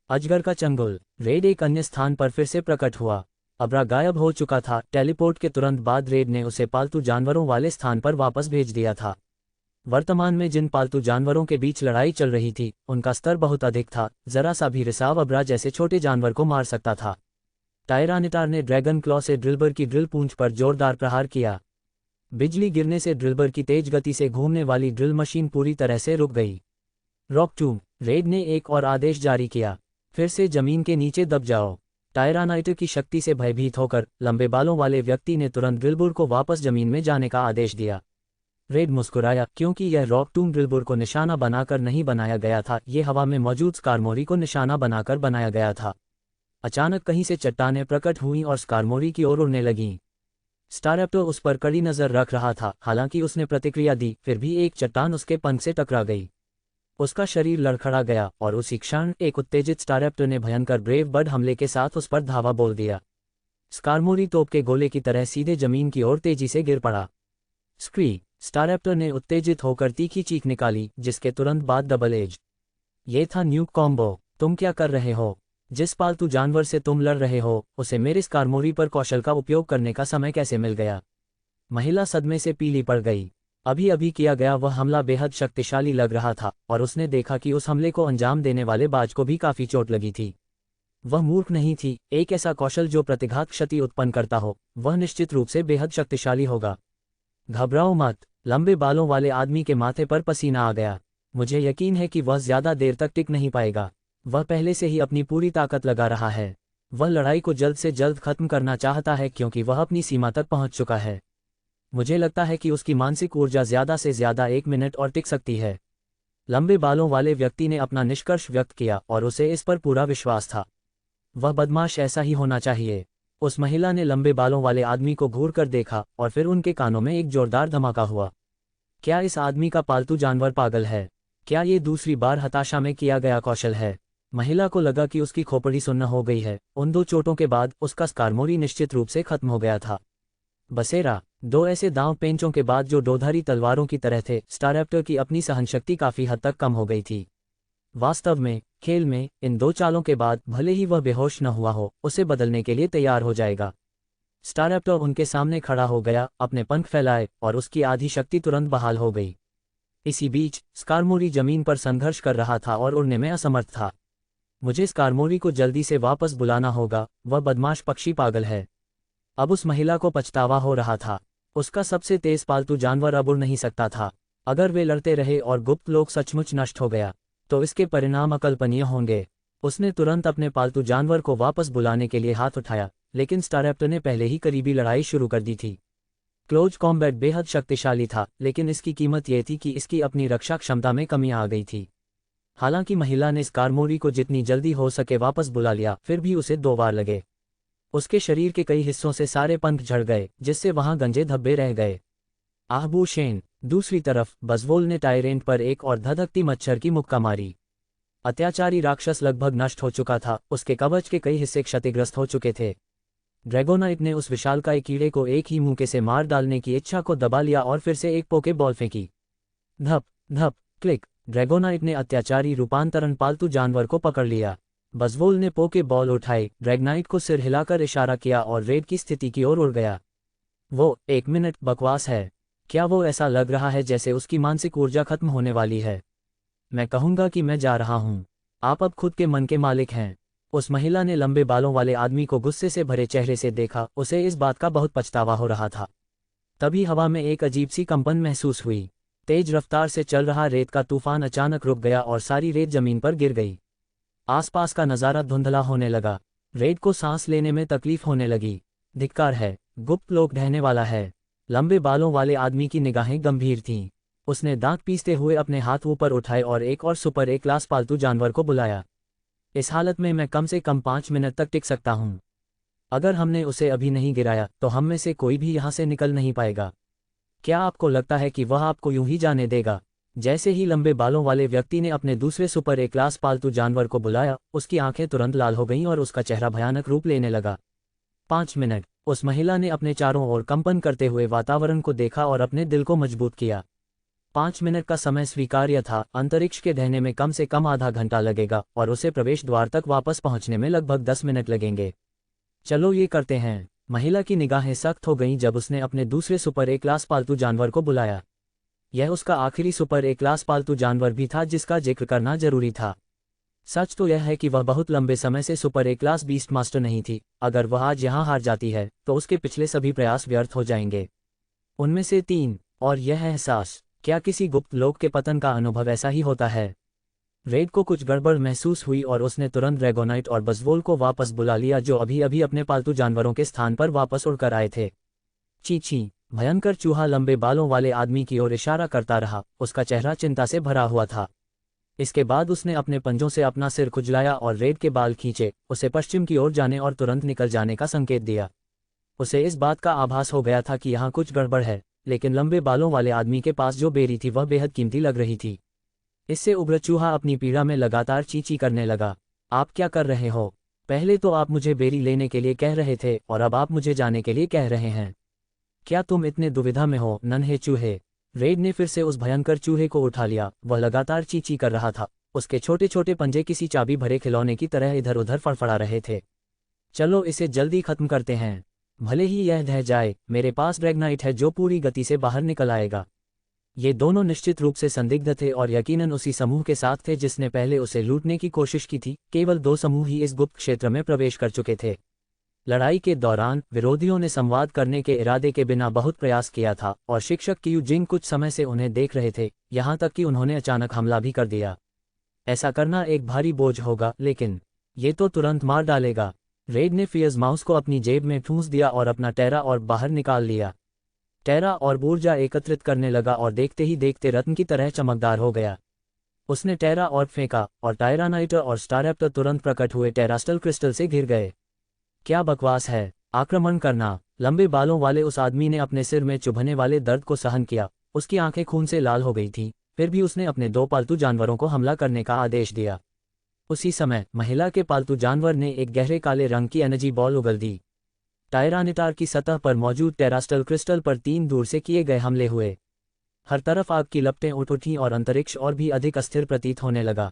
अजगर का चंगुल। रेड एक अन्य स्थान पर फिर से प्रकट हुआ। अब्रा गायब हो चुका था। टेलीपोर्ट के तुरंत बाद रेड ने उसे पालतू जानवरों वाले स्थान पर वापस भेज दिया था। वर्तमान में जिन पालतू जानवरों के बीच लड़ाई चल रही थी, उनका स्तर बहुत अधिक था। जरा सा भी रिसाव अब्रा जैसे छोटे जानवर को मार सकता था। टायरानिटार ने ड्रैगन क्लॉ से ड्रिलबर की ड्रिल पूंछ पर जोरदार प्रहार किया। बिजली गिरने से ड्रिलबर की तेज गति से घूमने वाली ड्रिल मशीन पूरी तरह से रुक गई। रॉक टूम। रेड ने एक और आदेश जारी किया, फिर से जमीन के नीचे दब जाओ। टायरानाइटर की शक्ति से भयभीत होकर लंबे बालों वाले व्यक्ति ने तुरंत ड्रिलबुर को वापस जमीन में जाने का आदेश दिया। रेड मुस्कुराया, क्योंकि यह रॉक टूम ड्रिलबुर को निशाना बनाकर नहीं बनाया गया था, ये हवा में मौजूद स्कारमोरी को निशाना बनाकर बनाया गया था। अचानक कहीं से चट्टानें प्रकट हुईं और स्कारमोरी की ओर उड़ने लगीं। स्टारैप्टर उस पर कड़ी नजर रख रहा था। हालांकि उसने प्रतिक्रिया दी, फिर भी एक चट्टान उसके पंख से टकरा गई। उसका शरीर लड़खड़ा गया और उसी क्षण एक उत्तेजित स्टारैप्टर ने भयंकर ब्रेव बर्ड हमले के साथ उस पर धावा बोल दिया। स्कारमोरी तोप के गोले की तरह सीधे जमीन की ओर तेजी से गिर पड़ा। स्क्री। स्टारैप्टर ने उत्तेजित होकर तीखी चीख निकाली, जिसके तुरंत बाद डबल एज। ये था न्यूक कॉम्बो। तुम क्या कर रहे हो? जिस पालतू जानवर से तुम लड़ रहे हो, उसे मेरे स्कारमोरी पर कौशल का उपयोग करने का समय कैसे मिल गया? महिला सदमे से पीली पड़ गई। अभी अभी किया गया वह हमला बेहद शक्तिशाली लग रहा था और उसने देखा कि उस हमले को अंजाम देने वाले बाज को भी काफी चोट लगी थी। वह मूर्ख नहीं थी। एक ऐसा कौशल जो प्रतिघात क्षति उत्पन्न करता हो, वह निश्चित रूप से बेहद शक्तिशाली होगा। घबराओ मत। लंबे बालों वाले आदमी के माथे पर पसीना आ गया। मुझे यकीन है कि वह ज्यादा देर तक टिक नहीं पाएगा। वह पहले से ही अपनी पूरी ताकत लगा रहा है। वह लड़ाई को जल्द से जल्द खत्म करना चाहता है, क्योंकि वह अपनी सीमा तक पहुंच चुका है। मुझे लगता है कि उसकी मानसिक ऊर्जा ज्यादा से ज्यादा 1 मिनट और टिक सकती है। लंबे बालों वाले व्यक्ति ने अपना निष्कर्ष व्यक्त किया और उसे इस पर पूरा विश्वास था। वह बदमाश ऐसा ही होना चाहिए। उस महिला ने लंबे बालों वाले आदमी को घूर कर देखा और फिर उनके कानों में एक जोरदार धमाका हुआ। क्या इस आदमी का पालतू जानवर पागल है? क्या ये दूसरी बार हताशा में किया गया कौशल है? महिला को लगा कि उसकी खोपड़ी सुन्न हो गई है। उन 2 चोटों के बाद उसका स्कारमोरी निश्चित रूप से खत्म हो गया था। बसेरा, 2 ऐसे दांव पेंचों के बाद जो दोधारी तलवारों की तरह थे, स्टारैप्टर की अपनी सहनशक्ति काफी हद तक कम हो गई थी। वास्तव में, खेल में, इन 2 चालों के बाद भले ही वह बेहोश न हुआ हो, उसे बदलने के लिए तैयार हो जाएगा। स्टारैप्टर उनके सामने खड़ा हो गया, अपने पंख फैलाए, और उसकी आधी शक्ति तुरंत बहाल हो गई। इसी बीच स्कारमोरी जमीन पर संघर्ष कर रहा था और उड़ने में असमर्थ था। मुझे स्कारमोरी को जल्दी से वापस बुलाना होगा, वह बदमाश पक्षी पागल है। अब उस महिला को पछतावा हो रहा था। उसका सबसे तेज पालतू जानवर अब उड़ नहीं सकता था। अगर वे लड़ते रहे और गुप्त लोक सचमुच नष्ट हो गया, तो इसके परिणाम अकल्पनीय होंगे। उसने तुरंत अपने पालतू जानवर को वापस बुलाने के लिए हाथ उठाया, लेकिन स्टारैप्टर ने पहले ही करीबी लड़ाई शुरू कर दी थी। क्लोज कॉम्बैट बेहद शक्तिशाली था, लेकिन इसकी कीमत यह थी कि इसकी अपनी रक्षा क्षमता में कमी आ गई थी। हालांकि महिला ने स्कारमोरी को जितनी जल्दी हो सके वापस बुला लिया, फिर भी उसे 2 बार लगे। उसके शरीर के कई हिस्सों से सारे पंख झड़ गए, जिससे वहां गंजे धब्बे रह गए। आहबू शेन। दूसरी तरफ बजवोल ने टायरेंट पर एक और धधकती मच्छर की मुक्का मारी। अत्याचारी राक्षस लगभग नष्ट हो चुका था, उसके कवच के कई हिस्से क्षतिग्रस्त हो चुके थे। ड्रैगोनाइट ने उस विशालकाय कीड़े को एक ही मुक्के से मार डालने की इच्छा को दबा लिया और फिर से एक पोके बॉल फेंकी। धप धप क्लिक। ड्रैगोनाइट ने अत्याचारी रूपांतरण पालतू जानवर को पकड़ लिया। बजवोल ने पोके बॉल उठाई, ड्रैगनाइट को सिर हिलाकर इशारा किया और रेड की स्थिति की ओर उड़ गया। वो 1 मिनट बकवास है। क्या वो ऐसा लग रहा है जैसे उसकी मानसिक ऊर्जा खत्म होने वाली है? मैं कहूंगा कि मैं जा रहा हूं। आप अब खुद के मन के मालिक हैं। उस महिला ने लंबे बालों वाले आदमी को गुस्से से भरे चेहरे से देखा, उसे इस बात का बहुत पछतावा हो रहा था। तभी हवा में एक अजीब सी कंपन महसूस हुई। तेज रफ्तार से चल रहा रेत का तूफान अचानक रुक गया और सारी रेत जमीन पर गिर गई। आसपास का नज़ारा धुंधला होने लगा। रेत को सांस लेने में तकलीफ होने लगी। धिक्कार है, गुप्त लोक ढहने वाला है। लंबे बालों वाले आदमी की निगाहें गंभीर थीं। उसने दांत पीसते हुए अपने हाथ ऊपर उठाए और एक और सुपर ए क्लास पालतू जानवर को बुलाया। इस हालत में मैं कम से कम 5 मिनट तक टिक सकता हूं। अगर हमने उसे अभी नहीं गिराया तो हम में से कोई भी यहां से निकल नहीं पाएगा। क्या आपको लगता है कि वह आपको यूं ही जाने देगा? जैसे ही लंबे बालों वाले व्यक्ति ने अपने दूसरे सुपर ए क्लास पालतू जानवर को बुलाया, उसकी आंखें तुरंत लाल हो गईं और उसका चेहरा भयानक रूप लेने लगा। 5 मिनट। उस महिला ने अपने चारों ओर कंपन करते हुए वातावरण को देखा और अपने दिल को मजबूत किया। 5 मिनट का समय स्वीकार्य था। अंतरिक्ष के ढहने में कम से कम आधा घंटा लगेगा और उसे प्रवेश द्वार तक वापस पहुंचने में लगभग 10 मिनट लगेंगे। चलो ये करते हैं। महिला की निगाहें सख्त हो गईं जब उसने अपने दूसरे सुपर ए क्लास पालतू जानवर को बुलाया। यह उसका आखिरी सुपर ए क्लास पालतू जानवर भी था जिसका जिक्र करना जरूरी था। सच तो यह है कि वह बहुत लंबे समय से सुपर ए क्लास बीस्ट मास्टर नहीं थी। अगर वह आज यहां हार जाती है तो उसके पिछले सभी प्रयास व्यर्थ हो जाएंगे। उनमें से 3। और यह एहसास, क्या किसी गुप्त लोक के पतन का अनुभव ऐसा ही होता है? रेड को कुछ गड़बड़ महसूस हुई और उसने तुरंत ड्रैगोनाइट और बजवोल को वापस बुला लिया, जो अभी अभी अपने पालतू जानवरों के स्थान पर वापस उड़कर आए थे। चींची। भयंकर चूहा लंबे बालों वाले आदमी की ओर इशारा करता रहा, उसका चेहरा चिंता से भरा हुआ था। इसके बाद उसने अपने पंजों से अपना सिर खुजलाया और रेड के बाल खींचे, उसे पश्चिम की ओर जाने और तुरंत निकल जाने का संकेत दिया। उसे इस बात का आभास हो गया था कि यहाँ कुछ गड़बड़ है, लेकिन लंबे बालों वाले आदमी के पास जो बेरी थी वह बेहद कीमती लग रही थी। इससे उग्र चूहा अपनी पीड़ा में लगातार चींची करने लगा। आप क्या कर रहे हो? पहले तो आप मुझे बेरी लेने के लिए कह रहे थे और अब आप मुझे जाने के लिए कह रहे हैं। क्या तुम इतने दुविधा में हो, नन्हे चूहे? रेड ने फिर से उस भयंकर चूहे को उठा लिया। वह लगातार चींची कर रहा था। उसके छोटे छोटे पंजे किसी चाबी भरे खिलौने की तरह इधर उधर फड़फड़ा रहे थे। चलो इसे जल्दी खत्म करते हैं। भले ही यह ढह जाए, मेरे पास ड्रैगनाइट है जो पूरी गति से बाहर निकल आएगा। ये दोनों निश्चित रूप से संदिग्ध थे और यकीनन उसी समूह के साथ थे जिसने पहले उसे लूटने की कोशिश की थी। केवल 2 समूह ही इस गुप्त क्षेत्र में प्रवेश कर चुके थे। लड़ाई के दौरान विरोधियों ने संवाद करने के इरादे के बिना बहुत प्रयास किया था और शिक्षक क्यू जिंग कुछ समय से उन्हें देख रहे थे, यहाँ तक कि उन्होंने अचानक हमला भी कर दिया। ऐसा करना एक भारी बोझ होगा, लेकिन ये तो तुरंत मार डालेगा। रेड ने फियर्स माउस को अपनी जेब में ठूंस दिया और अपना टेरा और बाहर निकाल लिया। टेरा और ऊर्जा एकत्रित करने लगा और देखते ही देखते रत्न की तरह चमकदार हो गया। उसने टेरा और फेंका और टायरानाइटर और स्टारैप्टर तुरंत प्रकट हुए टेरास्टल क्रिस्टल से घिर गए। क्या बकवास है? आक्रमण करना। लंबे बालों वाले उस आदमी ने अपने सिर में चुभने वाले दर्द को सहन किया, उसकी आंखें खून से लाल हो गई थीं, फिर भी उसने अपने 2 पालतू जानवरों को हमला करने का आदेश दिया। उसी समय महिला के पालतू जानवर ने एक गहरे काले रंग की एनर्जी बॉल उगल दी। टायरानिटार की सतह पर मौजूद टेरास्टल क्रिस्टल पर 3 दूर से किए गए हमले हुए। हर तरफ आग की लपटें उठ उठीं और अंतरिक्ष और भी अधिक अस्थिर प्रतीत होने लगा।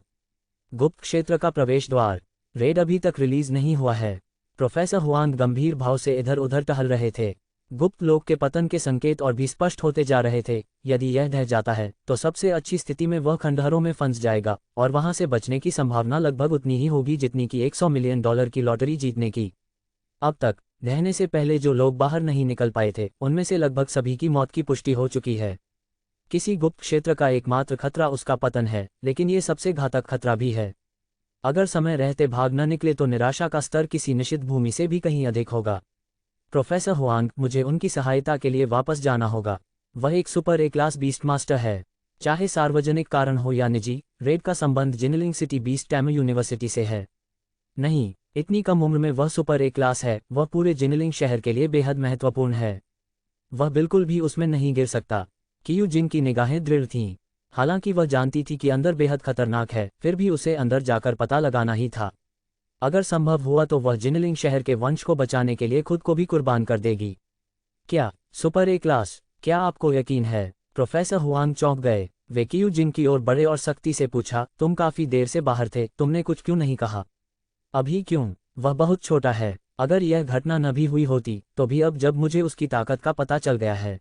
गुप्त क्षेत्र का प्रवेश द्वार। रेड अभी तक रिलीज नहीं हुआ है। प्रोफेसर हुआंग गंभीर भाव से इधर उधर टहल रहे थे। गुप्त लोक के पतन के संकेत और भी स्पष्ट होते जा रहे थे। यदि यह ढह जाता है तो सबसे अच्छी स्थिति में वह खंडहरों में फंस जाएगा और वहां से बचने की संभावना लगभग उतनी ही होगी जितनी कि $100 मिलियन की लॉटरी जीतने की। अब तक ढहने से पहले जो लोग बाहर नहीं निकल पाए थे उनमें से लगभग सभी की मौत की पुष्टि हो चुकी है। किसी गुप्त क्षेत्र का एकमात्र खतरा उसका पतन है, लेकिन ये सबसे घातक खतरा भी है। अगर समय रहते भाग न निकले तो निराशा का स्तर किसी निश्चित भूमि से भी कहीं अधिक होगा। प्रोफेसर हुआंग, मुझे उनकी सहायता के लिए वापस जाना होगा। वह एक सुपर ए क्लास बीस्ट मास्टर है। चाहे सार्वजनिक कारण हो या निजी, रेड का संबंध Jinling city beast time university से है। नहीं, इतनी कम उम्र में वह सुपर ए क्लास है। वह पूरे जिनलिंग शहर के लिए बेहद महत्वपूर्ण है। वह बिल्कुल भी उसमें नहीं गिर सकता। कियू जिन की निगाहें दृढ़ थीं। हालांकि वह जानती थी कि अंदर बेहद खतरनाक है, फिर भी उसे अंदर जाकर पता लगाना ही था। अगर संभव हुआ तो वह जिनलिंग शहर के वंश को बचाने के लिए खुद को भी कुर्बान कर देगी। क्या सुपर ए क्लास? क्या आपको यकीन है? प्रोफेसर हुआंग चौंक गए। वे कियू जिन की ओर बढ़े और सख्ती से पूछा, तुम काफी देर से बाहर थे, तुमने कुछ क्यों नहीं कहा? अभी क्यों? वह बहुत छोटा है। अगर यह घटना न भी हुई होती तो भी अब जब मुझे उसकी ताकत का पता चल गया है,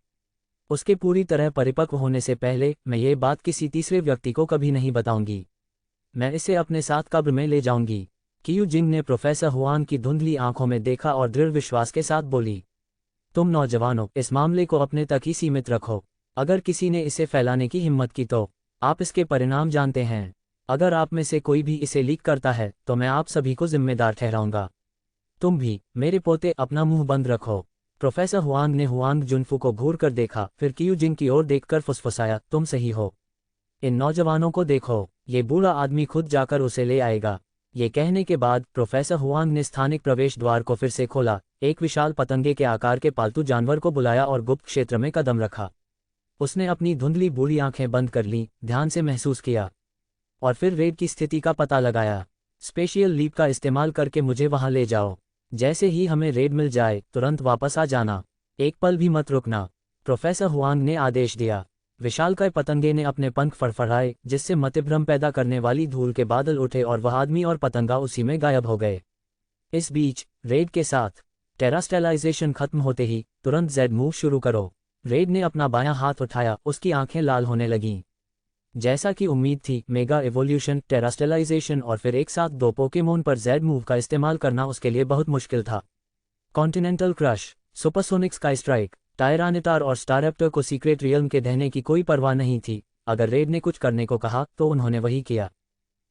उसके पूरी तरह परिपक्व होने से पहले मैं ये बात किसी तीसरे व्यक्ति को कभी नहीं बताऊंगी। मैं इसे अपने साथ कब्र में ले जाऊंगी। कियू जिंग ने प्रोफेसर हुआंग की धुंधली आंखों में देखा और दृढ़ विश्वास के साथ बोली, तुम नौजवानों, इस मामले को अपने तक ही सीमित रखो। अगर किसी ने इसे फैलाने की हिम्मत की तो आप इसके परिणाम जानते हैं। अगर आप में से कोई भी इसे लीक करता है तो मैं आप सभी को जिम्मेदार ठहराऊंगा। तुम भी, मेरे पोते, अपना मुंह बंद रखो। प्रोफेसर हुआंग ने हुआंग जुनफू को घूर कर देखा, फिर कियू जिंग की ओर देखकर फुसफुसाया, तुम सही हो। इन नौजवानों को देखो, ये बूढ़ा आदमी खुद जाकर उसे ले आएगा। ये कहने के बाद प्रोफेसर हुआंग ने स्थानिक प्रवेश द्वार को फिर से खोला, एक विशाल पतंगे के आकार के पालतू जानवर को बुलाया और गुप्त क्षेत्र में कदम रखा। उसने अपनी धुंधली बूढ़ी आंखें बंद कर लीं, ध्यान से महसूस किया और फिर रेड की स्थिति का पता लगाया। स्पेशियल लीप का इस्तेमाल करके मुझे वहां ले जाओ। जैसे ही हमें रेड मिल जाए तुरंत वापस आ जाना, एक पल भी मत रुकना, प्रोफेसर हुआंग ने आदेश दिया। विशालकाय पतंगे ने अपने पंख फड़फड़ाए, जिससे मतिभ्रम पैदा करने वाली धूल के बादल उठे और वह आदमी और पतंगा उसी में गायब हो गए। इस बीच रेड के साथ टेरास्टेलाइजेशन खत्म होते ही तुरंत जेड मूव शुरू करो। रेड ने अपना बायां हाथ उठाया, उसकी आंखें लाल होने लगीं। जैसा कि उम्मीद थी, मेगा एवोल्यूशन, टेरास्टेलाइजेशन और फिर एक साथ 2 पोकेमोन पर जेड मूव का इस्तेमाल करना उसके लिए बहुत मुश्किल था। Continental crush, supersonic sky strike, Tyranitar और स्टारैप्टर को सीक्रेट रियल्म के ढहने की कोई परवाह नहीं थी। अगर रेड ने कुछ करने को कहा तो उन्होंने वही किया।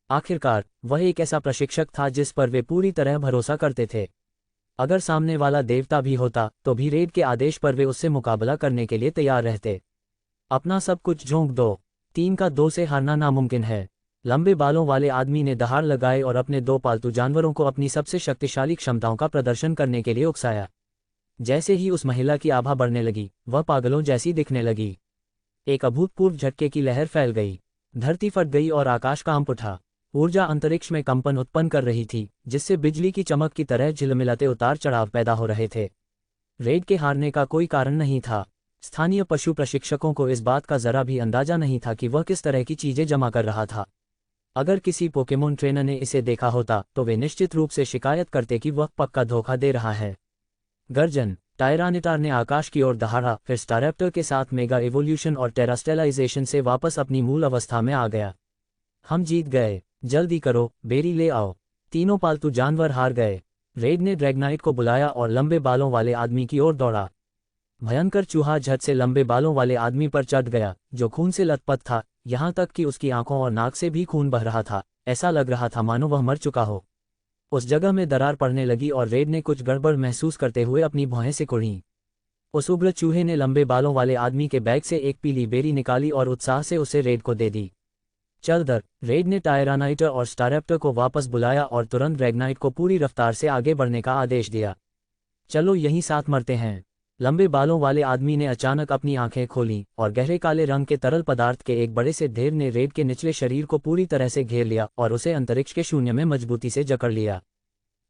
आखिरकार वह एक ऐसा प्रशिक्षक था जिस पर वे पूरी तरह भरोसा करते थे। अगर सामने वाला देवता भी होता तो भी रेड के आदेश पर वे उससे मुकाबला करने के लिए तैयार रहते। अपना सब कुछ झोंक दो। 3 का 2 से हारना नामुमकिन है। लंबे बालों वाले आदमी ने दहाड़ लगाए और अपने 2 पालतू जानवरों को अपनी सबसे शक्तिशाली क्षमताओं का प्रदर्शन करने के लिए उकसाया। जैसे ही उस महिला की आभा बढ़ने लगी, वह पागलों जैसी दिखने लगी। एक अभूतपूर्व झटके की लहर फैल गई, धरती फट गई और आकाश कांप उठा। ऊर्जा अंतरिक्ष में कंपन उत्पन्न कर रही थी, जिससे बिजली की चमक की तरह झिलमिलाते उतार चढ़ाव पैदा हो रहे थे। रेड के हारने का कोई कारण नहीं था। स्थानीय पशु प्रशिक्षकों को इस बात का जरा भी अंदाजा नहीं था कि वह किस तरह की चीजें जमा कर रहा था। अगर किसी पोकेमोन ट्रेनर ने इसे देखा होता तो वे निश्चित रूप से शिकायत करते कि वह पक्का धोखा दे रहा है। गर्जन, टायरानिटार ने आकाश की ओर दहाड़ा, फिर स्टारैप्टर के साथ मेगा एवोल्यूशन और टेरास्टेलाइजेशन से वापस अपनी मूल अवस्था में आ गया। हम जीत गए, जल्दी करो, बेरी ले आओ। तीनों पालतू जानवर हार गए। रेड ने ड्रैगनाइट को बुलाया और लंबे बालों वाले आदमी की ओर दौड़ा। भयंकर चूहा झट से लंबे बालों वाले आदमी पर चढ़ गया, जो खून से लथपथ था, यहाँ तक कि उसकी आंखों और नाक से भी खून बह रहा था। ऐसा लग रहा था मानो वह मर चुका हो। उस जगह में दरार पड़ने लगी और रेड ने कुछ गड़बड़ महसूस करते हुए अपनी भौहें सिकुड़ीं। उस उग्र चूहे ने लंबे बालों वाले आदमी के बैग से एक पीली बेरी निकाली और उत्साह से उसे रेड को दे दी। चल दर। रेड ने टायरानाइटर और स्टारैप्टर को वापस बुलाया और तुरंत ड्रैगनाइट को पूरी रफ्तार से आगे बढ़ने का आदेश दिया। चलो यहीं साथ मरते हैं। लंबे बालों वाले आदमी ने अचानक अपनी आंखें खोलीं और गहरे काले रंग के तरल पदार्थ के एक बड़े से ढेर ने रेड के निचले शरीर को पूरी तरह से घेर लिया और उसे अंतरिक्ष के शून्य में मजबूती से जकड़ लिया।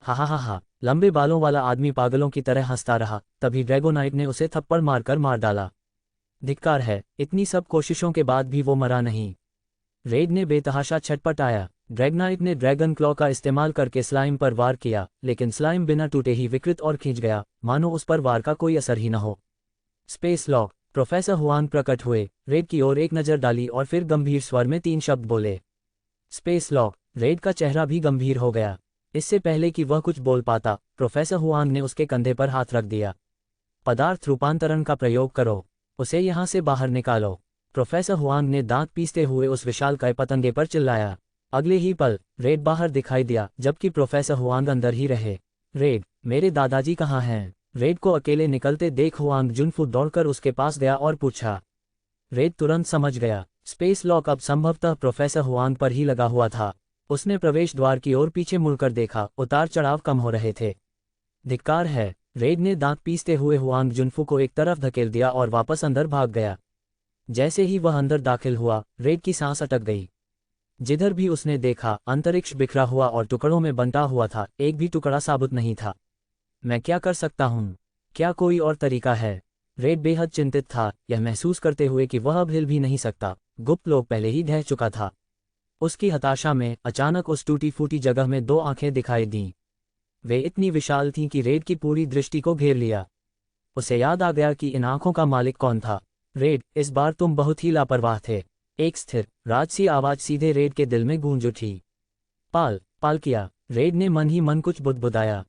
हा हा हा हा। लंबे बालों वाला आदमी पागलों की तरह हंसता रहा। तभी ड्रैगोनाइट ने उसे थप्पड़ मारकर मार डाला। धिक्कार है, इतनी सब कोशिशों के बाद भी वो मरा नहीं। रेड ने बेतहाशा छटपटाया। ड्रैगनाइट ने ड्रैगन क्लॉ का इस्तेमाल करके स्लाइम पर वार किया, लेकिन स्लाइम बिना टूटे ही विकृत और खींच गया, मानो उस पर वार का कोई असर ही न हो। Space lock. प्रोफेसर हुआंग प्रकट हुए, रेड की ओर एक नज़र डाली और फिर गंभीर स्वर में 3 शब्द बोले। Space lock. रेड का चेहरा भी गंभीर हो गया। इससे पहले कि वह कुछ बोल पाता, प्रोफेसर हुआंग ने उसके कंधे पर हाथ रख दिया। पदार्थ रूपांतरण का प्रयोग करो, उसे यहाँ से बाहर निकालो। प्रोफेसर हुआंग ने दांत पीसते हुए उस विशालकाय पतंगे पर चिल्लाया। अगले ही पल रेड बाहर दिखाई दिया, जबकि प्रोफेसर हुआंग अंदर ही रहे। रेड, मेरे दादाजी कहाँ हैं? रेड को अकेले निकलते देख हुआंग जुनफू दौड़कर उसके पास गया और पूछा। रेड तुरंत समझ गया, स्पेस लॉक अब संभवतः प्रोफेसर हुआंग पर ही लगा हुआ था। उसने प्रवेश द्वार की ओर पीछे मुड़कर देखा, उतार चढ़ाव कम हो रहे थे। धिक्कार है। रेड ने दांत पीसते हुए हुआंग जुनफू को एक तरफ धकेल दिया और वापस अंदर भाग गया। जैसे ही वह अंदर दाखिल हुआ, रेड की सांस अटक गई। जिधर भी उसने देखा, अंतरिक्ष बिखरा हुआ और टुकड़ों में बंटा हुआ था, एक भी टुकड़ा साबुत नहीं था। मैं क्या कर सकता हूँ? क्या कोई और तरीका है? रेड बेहद चिंतित था, यह महसूस करते हुए कि वह अब हिल भी नहीं सकता। गुप्त लोक पहले ही ढह चुका था। उसकी हताशा में अचानक उस टूटी फूटी जगह में 2 आंखें दिखाई दीं। वे इतनी विशाल थीं कि रेड की पूरी दृष्टि को घेर लिया। उसे याद आ गया कि इन आंखों का मालिक कौन था। रेड, इस बार तुम बहुत ही लापरवाह थे। एक स्थिर, राजसी आवाज सीधे रेड के दिल में गूंज उठी। पाल, पाल किया। रेड ने मन ही मन कुछ बुदबुदाया।